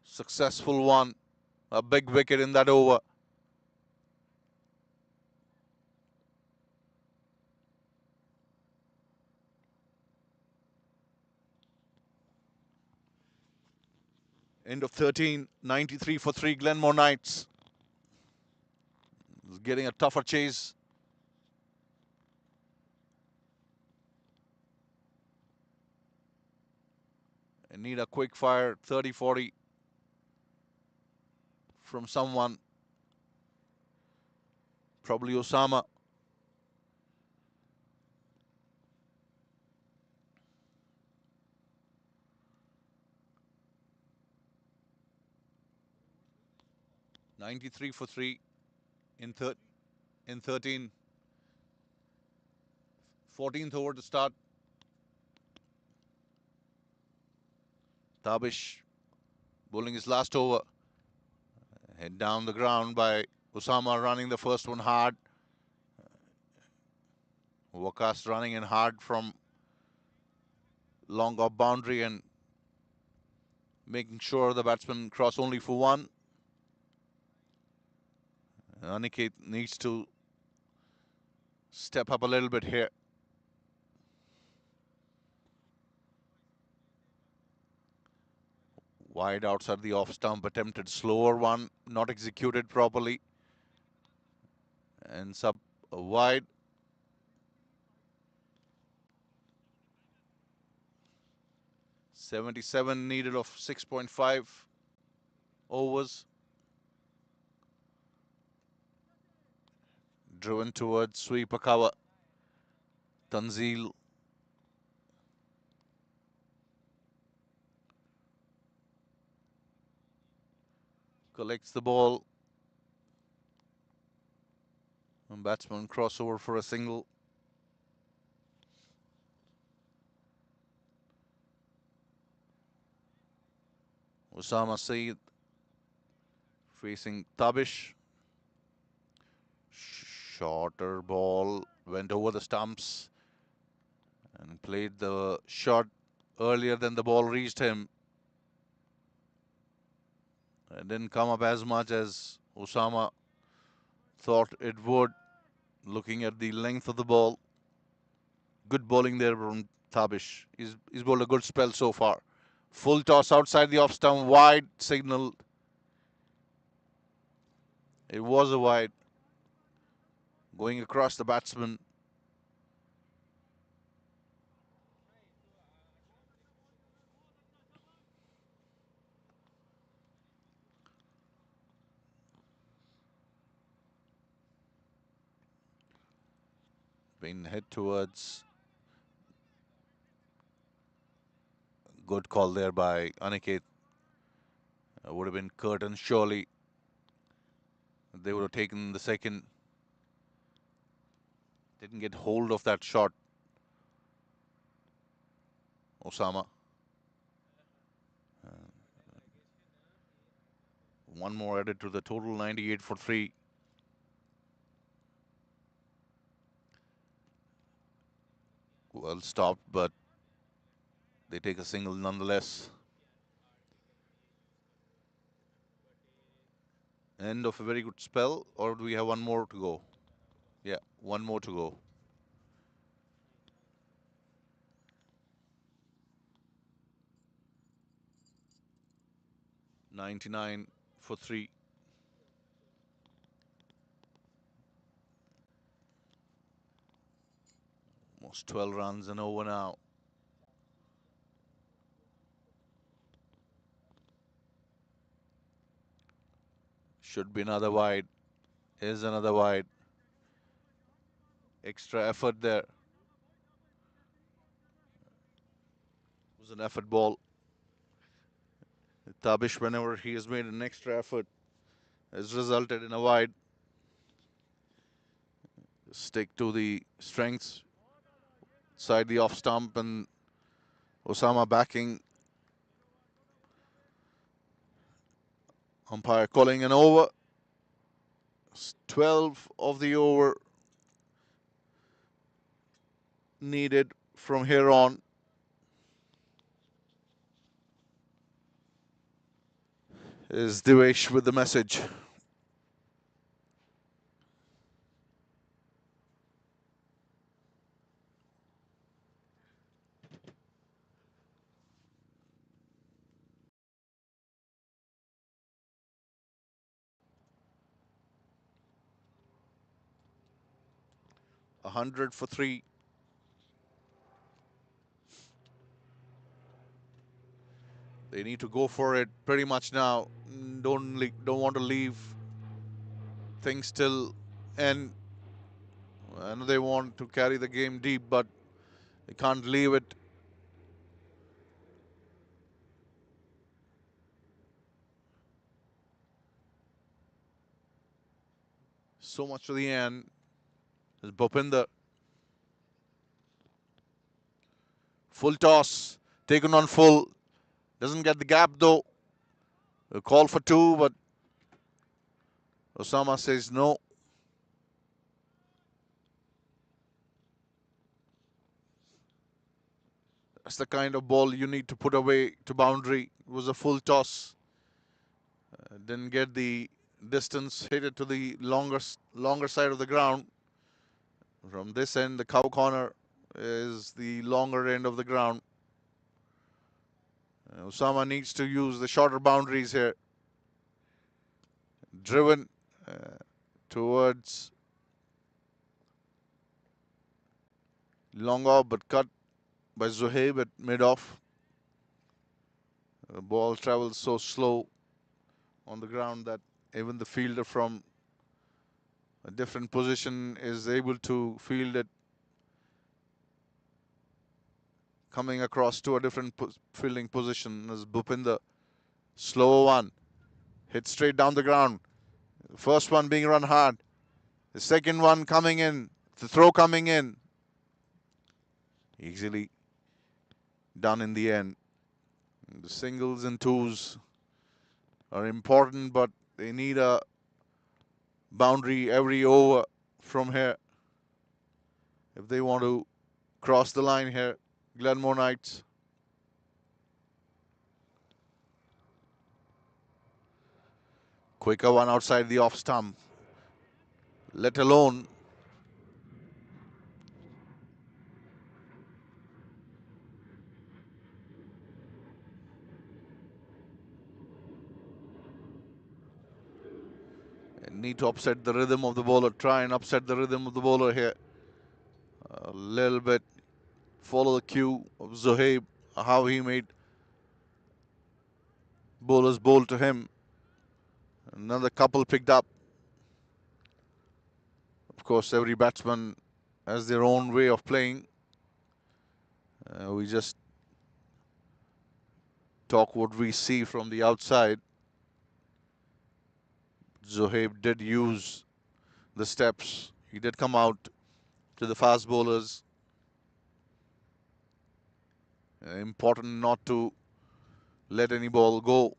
Successful one. A big wicket in that over. End of 13. 93 for 3 Glenmore Knights. Getting a tougher chase. And need a quick fire 30-40 from someone. Probably Osama. .93 for 3 in 13. 14th over to start. Tabish bowling his last over. Head down the ground by Osama, running the first one hard. Wakas running in hard from long off boundary and making sure the batsman cross only for 1. Aniket needs to step up a little bit here. Wide outside the off stump, attempted slower one, not executed properly. Ends up wide. 77 needed of 6.5 overs. Driven towards sweeper cover. Tanzil collects the ball. And batsman crossover for a single. Osama Saeed facing Tabish. Shorter ball went over the stumps and played the shot earlier than the ball reached him. It didn't come up as much as Osama thought it would, looking at the length of the ball. Good bowling there from Tabish. He's bowled a good spell so far. Full toss outside the off stump, wide signal. It was a wide. Going across the batsman. Been hit towards. Good call there by Aniket. Would have been Curtin surely. They would have taken the second. Didn't get hold of that shot. Osama. One more added to the total, 98 for 3. Well stopped, but they take a single nonetheless. End of a very good spell, or do we have one more to go? Yeah, one more to go. 99 for 3. Almost 12 runs and over now. Should be another wide. Is another wide. Extra effort there. It was an effort ball. Tabish, whenever he has made an extra effort, has resulted in a wide. Stick to the strengths. Side the off stump, and Osama backing. Umpire calling an over. 12 of the over needed from here on. Is Divesh with the message. A 100 for 3. They need to go for it pretty much now. Don't want to leave things till end. I know they want to carry the game deep, but they can't leave it. So much to the end. There's Bhupinder. Full toss. Taken on full. Doesn't get the gap though. A call for 2, but Osama says no. That's the kind of ball you need to put away to boundary. It was a full toss. Didn't get the distance. Hit it to the longer side of the ground. From this end, the cow corner is the longer end of the ground. Osama needs to use the shorter boundaries here. Driven towards long off, but cut by Zohaib at mid-off. The ball travels so slow on the ground that even the fielder from a different position is able to field it coming across to a different fielding position. As Bhupinder, slow one, hit straight down the ground. The first one being run hard. The second one coming in, the throw coming in. Easily done in the end. The singles and twos are important, but they need a boundary every over from here if they want to cross the line here. Glenmore Knights. Quicker one outside the off stump. Let alone need to upset the rhythm of the bowler. Try and upset the rhythm of the bowler here. A little bit. Follow the cue of Zohaib, how he made bowlers bowl to him. Another couple picked up. Of course, every batsman has their own way of playing. We just talk what we see from the outside. Zohaib did use the steps. He did come out to the fast bowlers. Important not to let any ball go.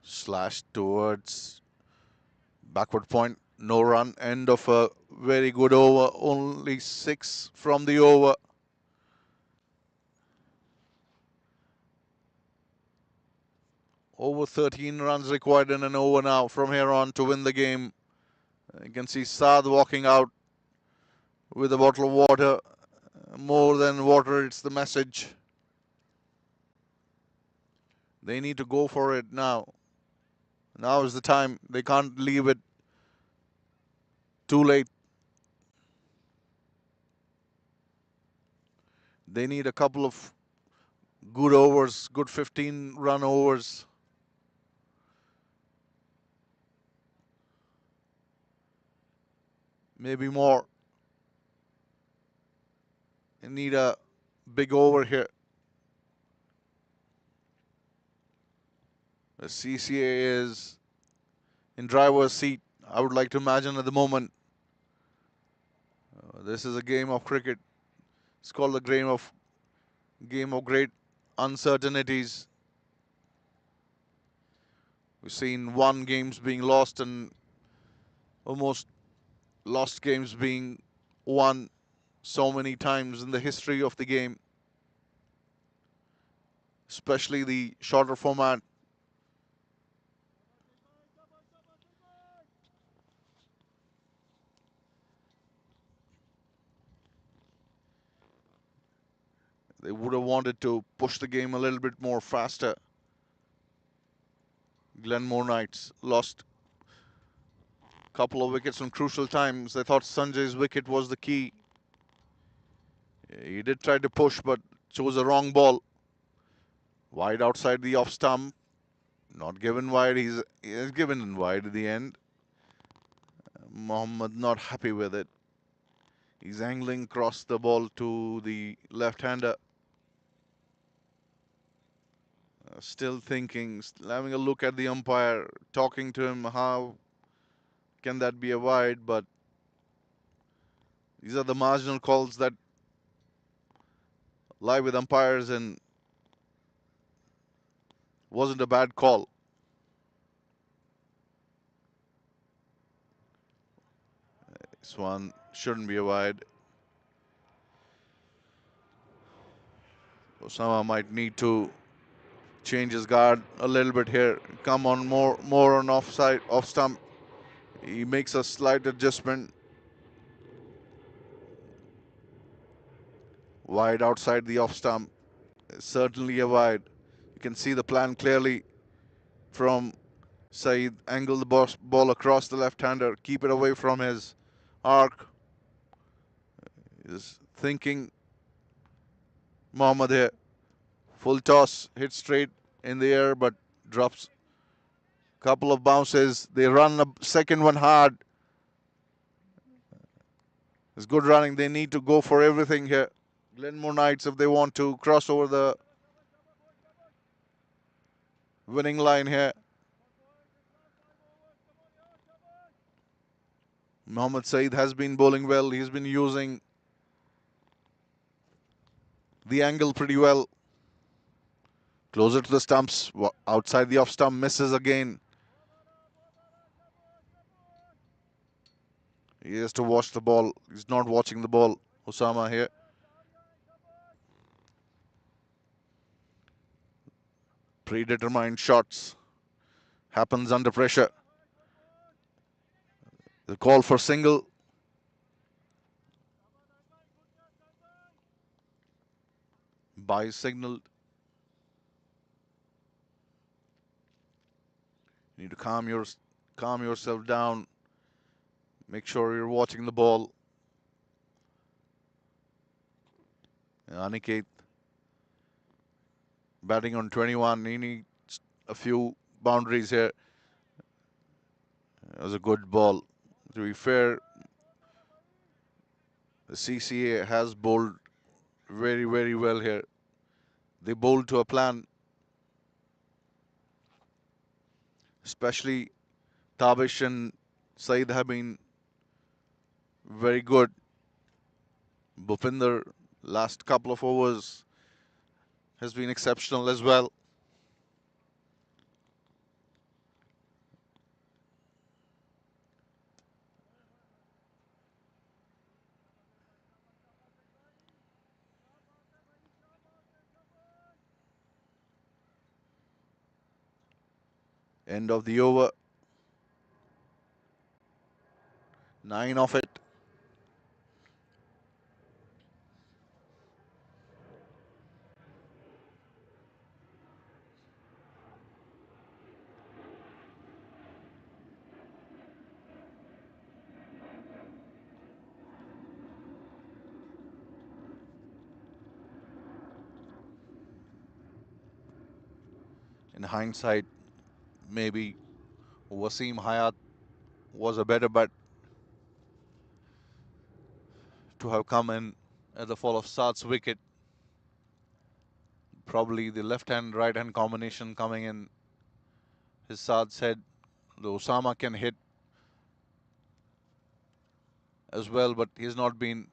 Slash towards backward point. No run. End of a very good over. Only 6 from the over. Over 13 runs required in an over now from here on to win the game. You can see Saad walking out with a bottle of water. More than water, it's the message. They need to go for it now. Now is the time. They can't leave it too late. They need a couple of good overs, good 15-run overs. Maybe more. They need a big over here. The CCA is in driver's seat, I would like to imagine at the moment. This is a game of cricket. It's called the game of great uncertainties. We've seen won games being lost and almost lost games being won so many times in the history of the game, especially the shorter format. They would have wanted to push the game a little bit more faster. Glenmore Knights lost a couple of wickets on crucial times. They thought Sanjay's wicket was the key. He did try to push, but chose a wrong ball. Wide outside the off stump. Not given wide. He is given wide at the end. Mohammad not happy with it. He's angling across the ball to the left-hander. Still thinking, still having a look at the umpire, talking to him, how can that be a wide? But these are the marginal calls that lie with umpires, and wasn't a bad call. This one shouldn't be a wide. Osama might need to change his guard a little bit here. Come on, more on offside, off stump. He makes a slight adjustment. Wide outside the off stump. Certainly a wide. You can see the plan clearly from Saeed. Angle the ball across the left-hander. Keep it away from his arc. Is thinking Mohammad here. Full toss. Hit straight in the air but drops. Couple of bounces. They run a second one hard. It's good running. They need to go for everything here. Glenmore Knights, if they want to cross over the winning line here. Mohammad Saeed has been bowling well. He's been using the angle pretty well. Closer to the stumps. Outside the off stump. Misses again. He has to watch the ball. He's not watching the ball. Osama here. Predetermined shots. Happens under pressure. The call for single. By signaled. You need to calm yourself down. Make sure you're watching the ball. Aniket batting on 21. He needs a few boundaries here. It was a good ball. To be fair, the CCA has bowled very, very well here. They bowled to a plan. Especially Tabish and Saeed have been very good. Bhupinder, last couple of overs, has been exceptional as well. End of the over. 9 of it. In hindsight, maybe Wasim Hayat was a better bet to have come in at the fall of Saad's wicket. Probably the left-hand, right-hand combination coming in. His Saad said the Osama can hit as well, but he's not been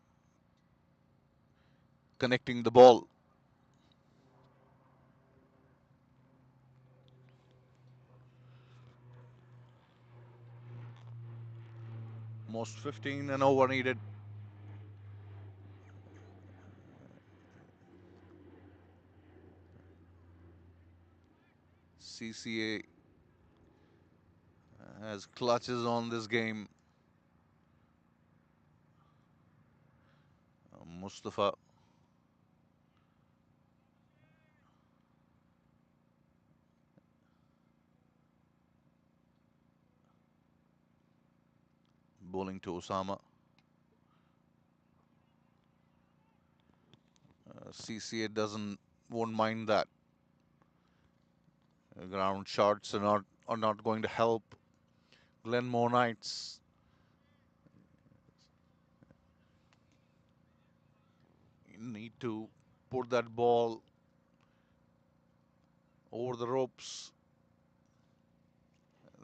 connecting the ball. Most 15 and over needed. CCA has clutches on this game. Mustafa bowling to Osama. CCA won't mind that. Ground shots are not going to help Glenmore Knights. You need to put that ball over the ropes.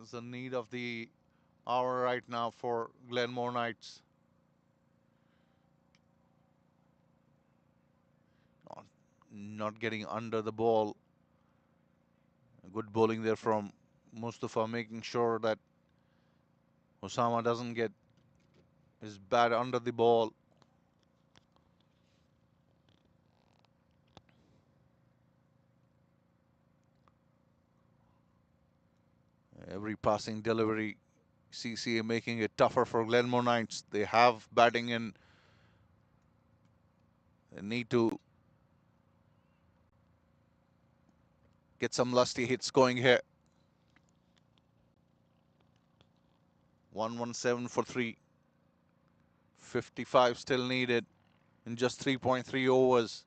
It's the need of the hour right now for Glenmore Knights. Not getting under the ball. Good bowling there from Mustafa, making sure that Osama doesn't get his bat under the ball. Every passing delivery, CCA making it tougher for Glenmore Knights. They have batting in need to get some lusty hits going here. 117 for 3. 55 still needed in just 3.3 overs.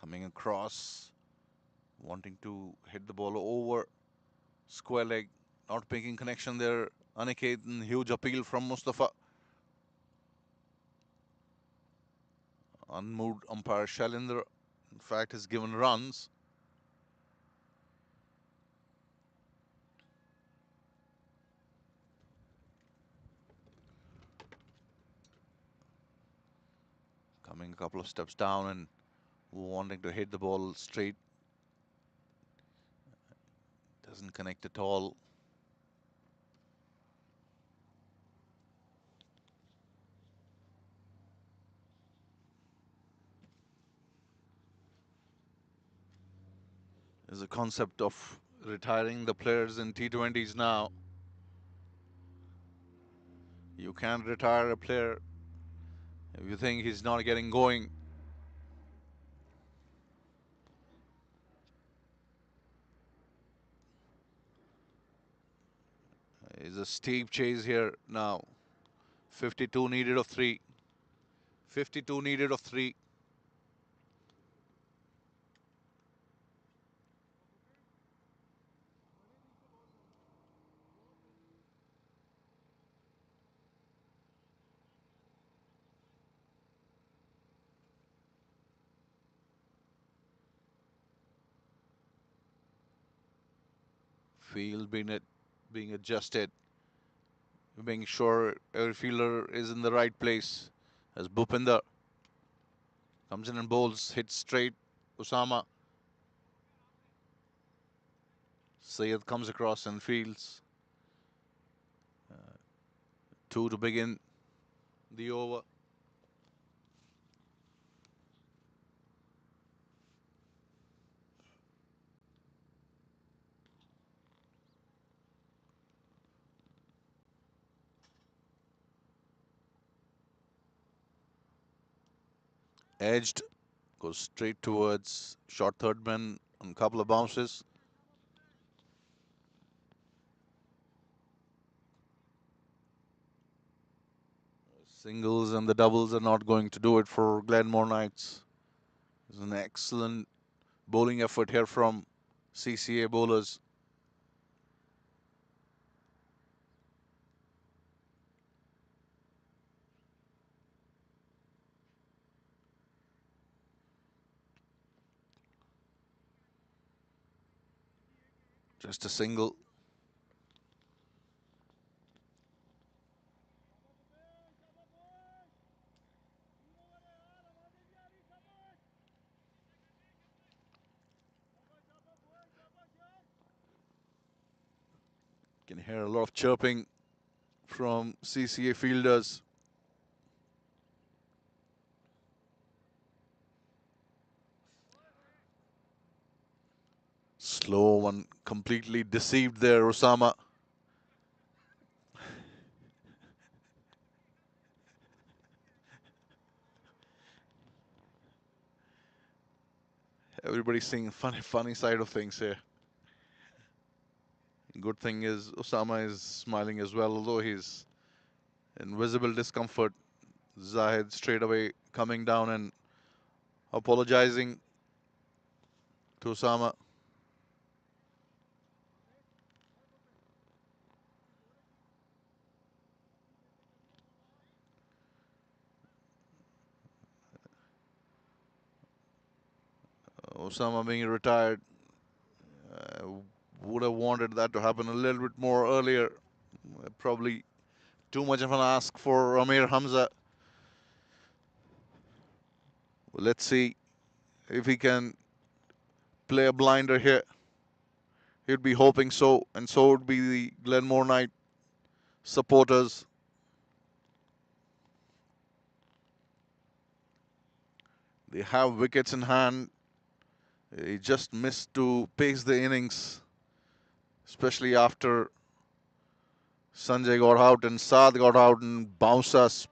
Coming across, wanting to hit the ball over. Square leg, not making connection there. Aniket, huge appeal from Mustafa. Unmoved umpire Shailendra, in fact, has given runs. Coming a couple of steps down and wanting to hit the ball straight. Doesn't connect at all. There's a concept of retiring the players in T20s now. You can't retire a player if you think he's not getting going. It's a steep chase here now. 52 needed of 3. 52 needed of 3. Field being adjusted, making sure every fielder is in the right place. As Bhupinder comes in and bowls, hits straight. Usama. Sayed comes across and fields. 2 to begin the over. Edged, goes straight towards short third man on a couple of bounces. Singles and the doubles are not going to do it for Glenmore Knights. It's an excellent bowling effort here from CCA bowlers. Just a single. Can hear a lot of chirping from CCA fielders. Slow one, completely deceived there, Osama. Everybody's seeing funny side of things here. Good thing is Osama is smiling as well, although he's in visible discomfort. Zahid straight away coming down and apologizing to Osama. Osama being retired, uh, would have wanted that to happen a little bit more earlier. Probably too much of an ask for Amir Hamza. Let's see if he can play a blinder here. He'd be hoping so, and so would be the Glenmore Knight supporters. They have wickets in hand. He just missed to pace the innings, especially after Sanjay got out and Saad got out and bounced us.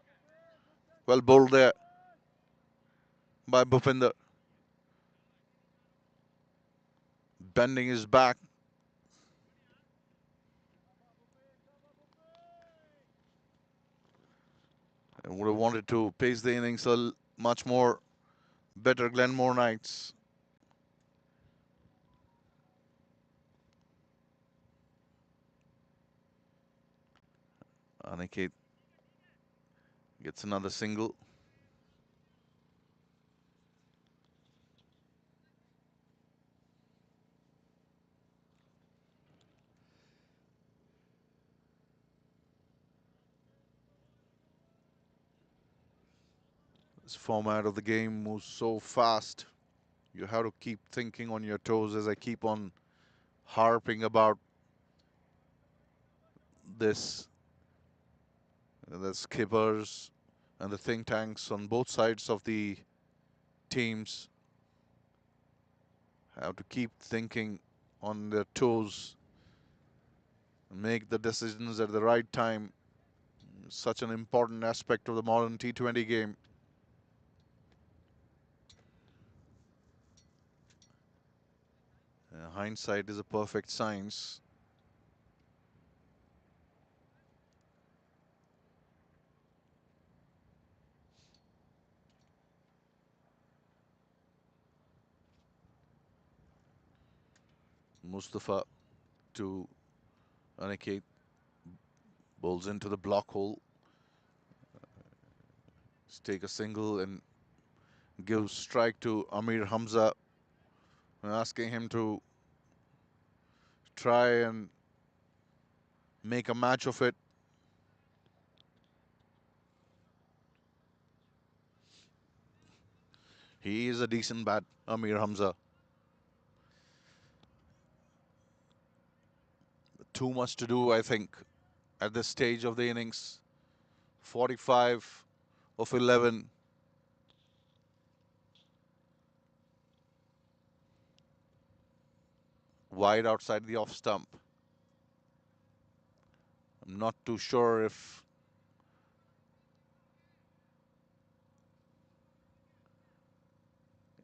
Well bowled there by Bhupinder. Bending his back. And would have wanted to pace the innings a much more better Glenmore Knights. Aniket gets another single. This format of the game moves so fast. You have to keep thinking on your toes, as I keep on harping about this. The skippers and the think tanks on both sides of the teams have to keep thinking on their toes and make the decisions at the right time. Such an important aspect of the modern T20 game. Hindsight is a perfect science. Mustafa to Aniket, bowls into the block hole. Let's take a single and give strike to Amir Hamza, asking him to try and make a match of it. He is a decent bat, Amir Hamza. Too much to do, I think, at this stage of the innings. 45 of 11. Wide outside the off stump. I'm not too sure if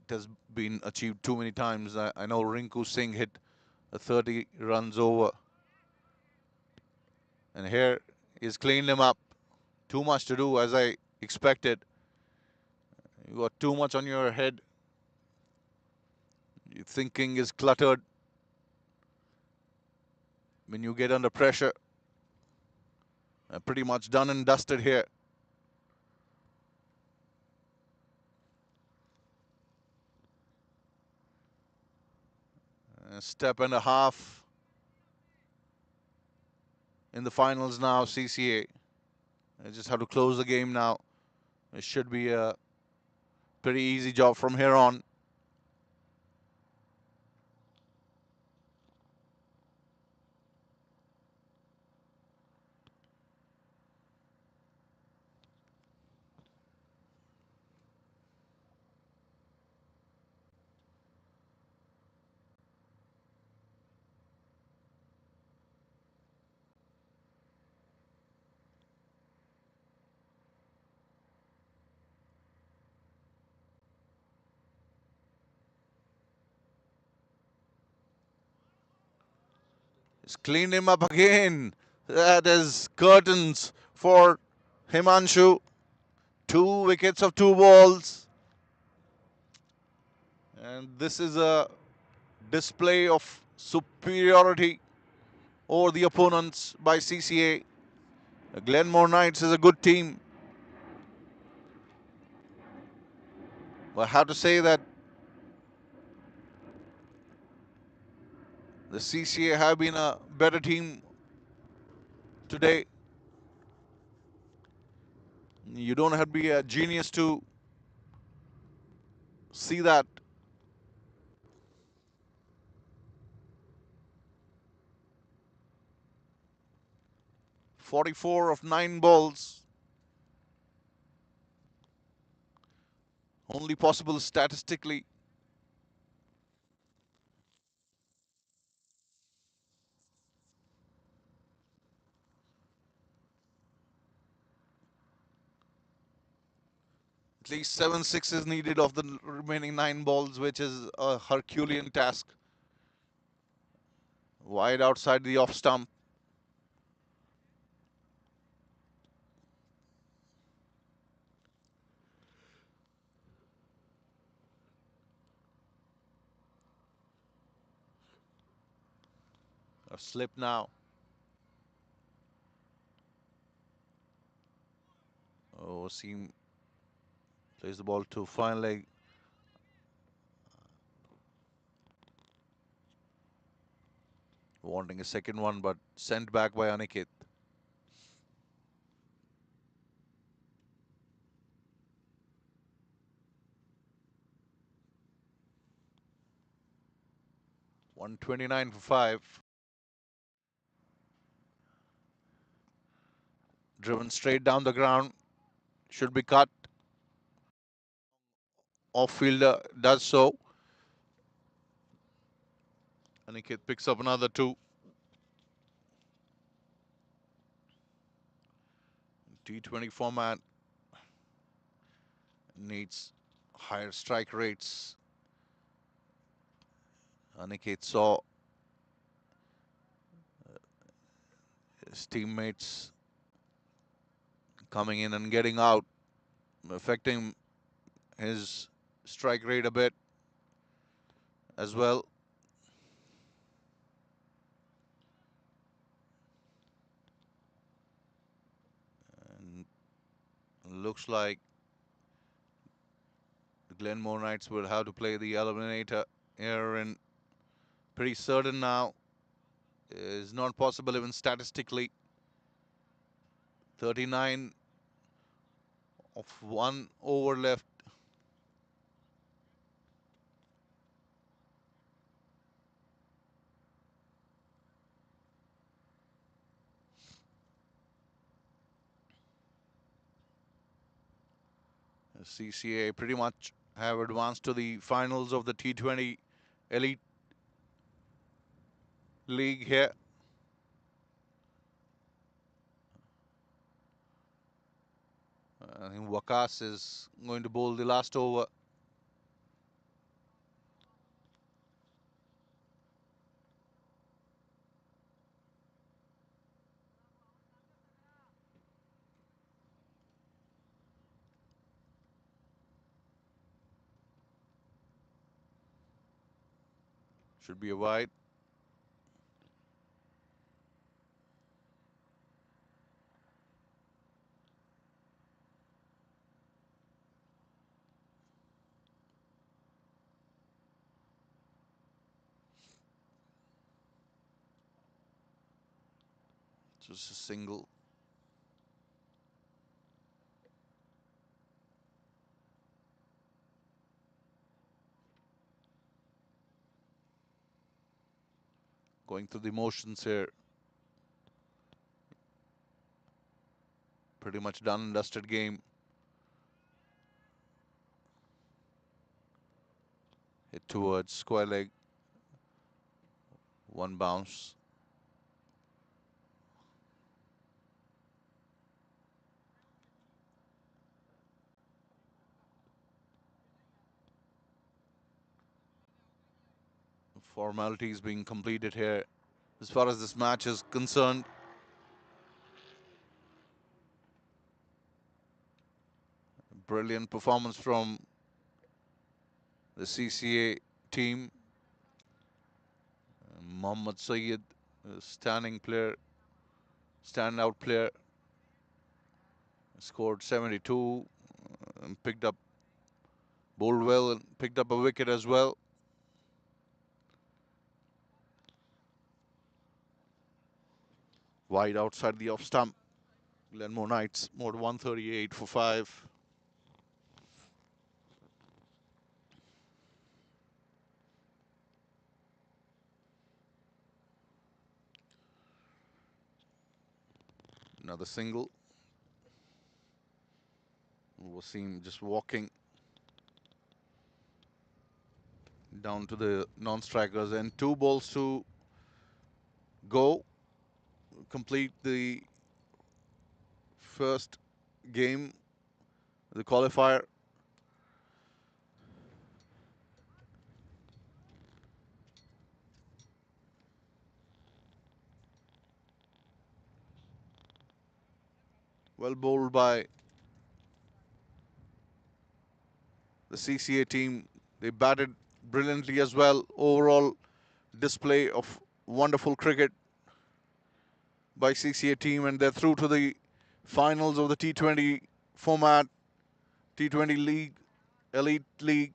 it has been achieved too many times. I know Rinku Singh hit a 30 runs over. And here he's cleaned him up. Too much to do, as I expected. You got too much on your head. Your thinking is cluttered. When you get under pressure, pretty much done and dusted here. A step and a half in the finals now, CCA. I just have to close the game now. It should be a pretty easy job from here on. It's cleaned him up again. That is curtains for Himanshu. 2 wickets of 2 balls. And this is a display of superiority over the opponents by CCA. The Glenmore Knights is a good team. I have to say that the CCA have been a better team today. You don't have to be a genius to see that. 44 of 9 balls. Only possible statistically. At least 7 sixes needed of the remaining 9 balls, which is a Herculean task. Wide outside the off stump. A slip now. Oh, Seam plays the ball to fine leg. Wanting a second one, but sent back by Aniket. $129 for 5. Driven straight down the ground. Should be cut. Off-fielder does so. Aniket picks up another 2. T20 format needs higher strike rates. Aniket saw his teammates coming in and getting out, affecting his strike rate a bit as well. And looks like the Glenmore Knights will have to play the eliminator here, and pretty certain now is not possible even statistically. 39 of 1 over left. CCA pretty much have advanced to the finals of the T20 Elite League here. I think Wakas is going to bowl the last over. Should be a wide. Just a single. Going through the motions here. Pretty much done and dusted game. Hit towards square leg. 1 bounce. Formalities being completed here as far as this match is concerned. Brilliant performance from the CCA team. Mohammad Sayyid, a standout player, scored 72 and bowled well and picked up a wicket as well. Wide outside the off stump. Glenmore Knights mode 138 for 5. Another single. Wasim just walking down to the non-strikers, and 2 balls to go. Complete the first game, the qualifier. Well bowled by the CCA team. They batted brilliantly as well. Overall display of wonderful cricket by CCA team, and they're through to the finals of the T20 format, T20 League, Elite League.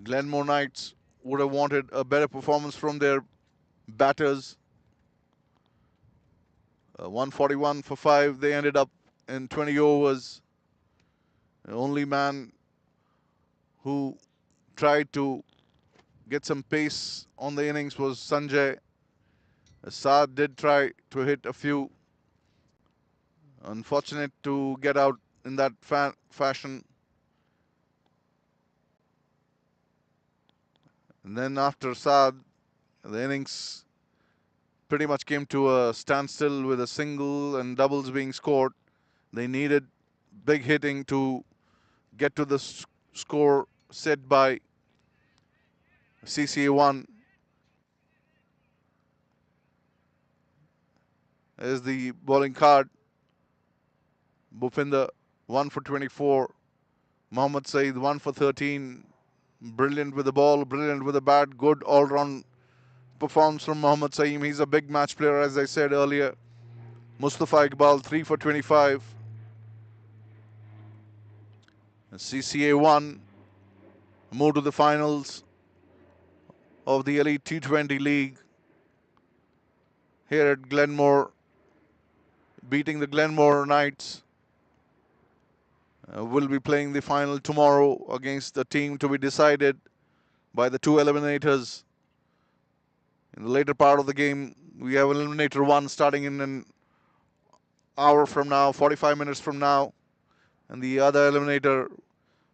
Glenmore Knights would have wanted a better performance from their batters. 141 for 5. They ended up in 20 overs. The only man who tried to get some pace on the innings was Sanjay. Saad did try to hit a few. Unfortunate to get out in that fashion. And then after Saad, the innings pretty much came to a standstill with a single and doubles being scored. They needed big hitting to get to the score set by CCA 1. As the bowling card, Bhupinder 1 for 24, Mohammad Saeed 1 for 13. Brilliant with the ball, brilliant with the bat, good all-round performance from Mohammad Saeem. He's a big match player, as I said earlier. Mustafa Iqbal 3 for 25. And CCA 1 moved to the finals of the Elite T20 League here at Glenmore, beating the Glenmore Knights. Will be playing the final tomorrow against the team to be decided by the 2 eliminators. In the later part of the game, we have eliminator 1 starting in an hour from now, 45 minutes from now, and the other eliminator,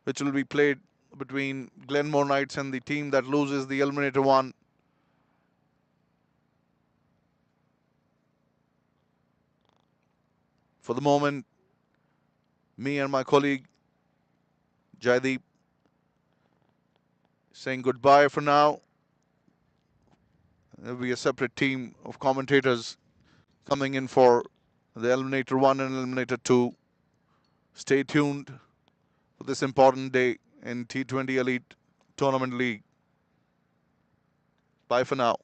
which will be played between Glenmore Knights and the team that loses the eliminator 1. For the moment, me and my colleague Jaideep saying goodbye for now. There will be a separate team of commentators coming in for the eliminator 1 and eliminator 2. Stay tuned for this important day in T20 Elite Tournament League. Bye for now.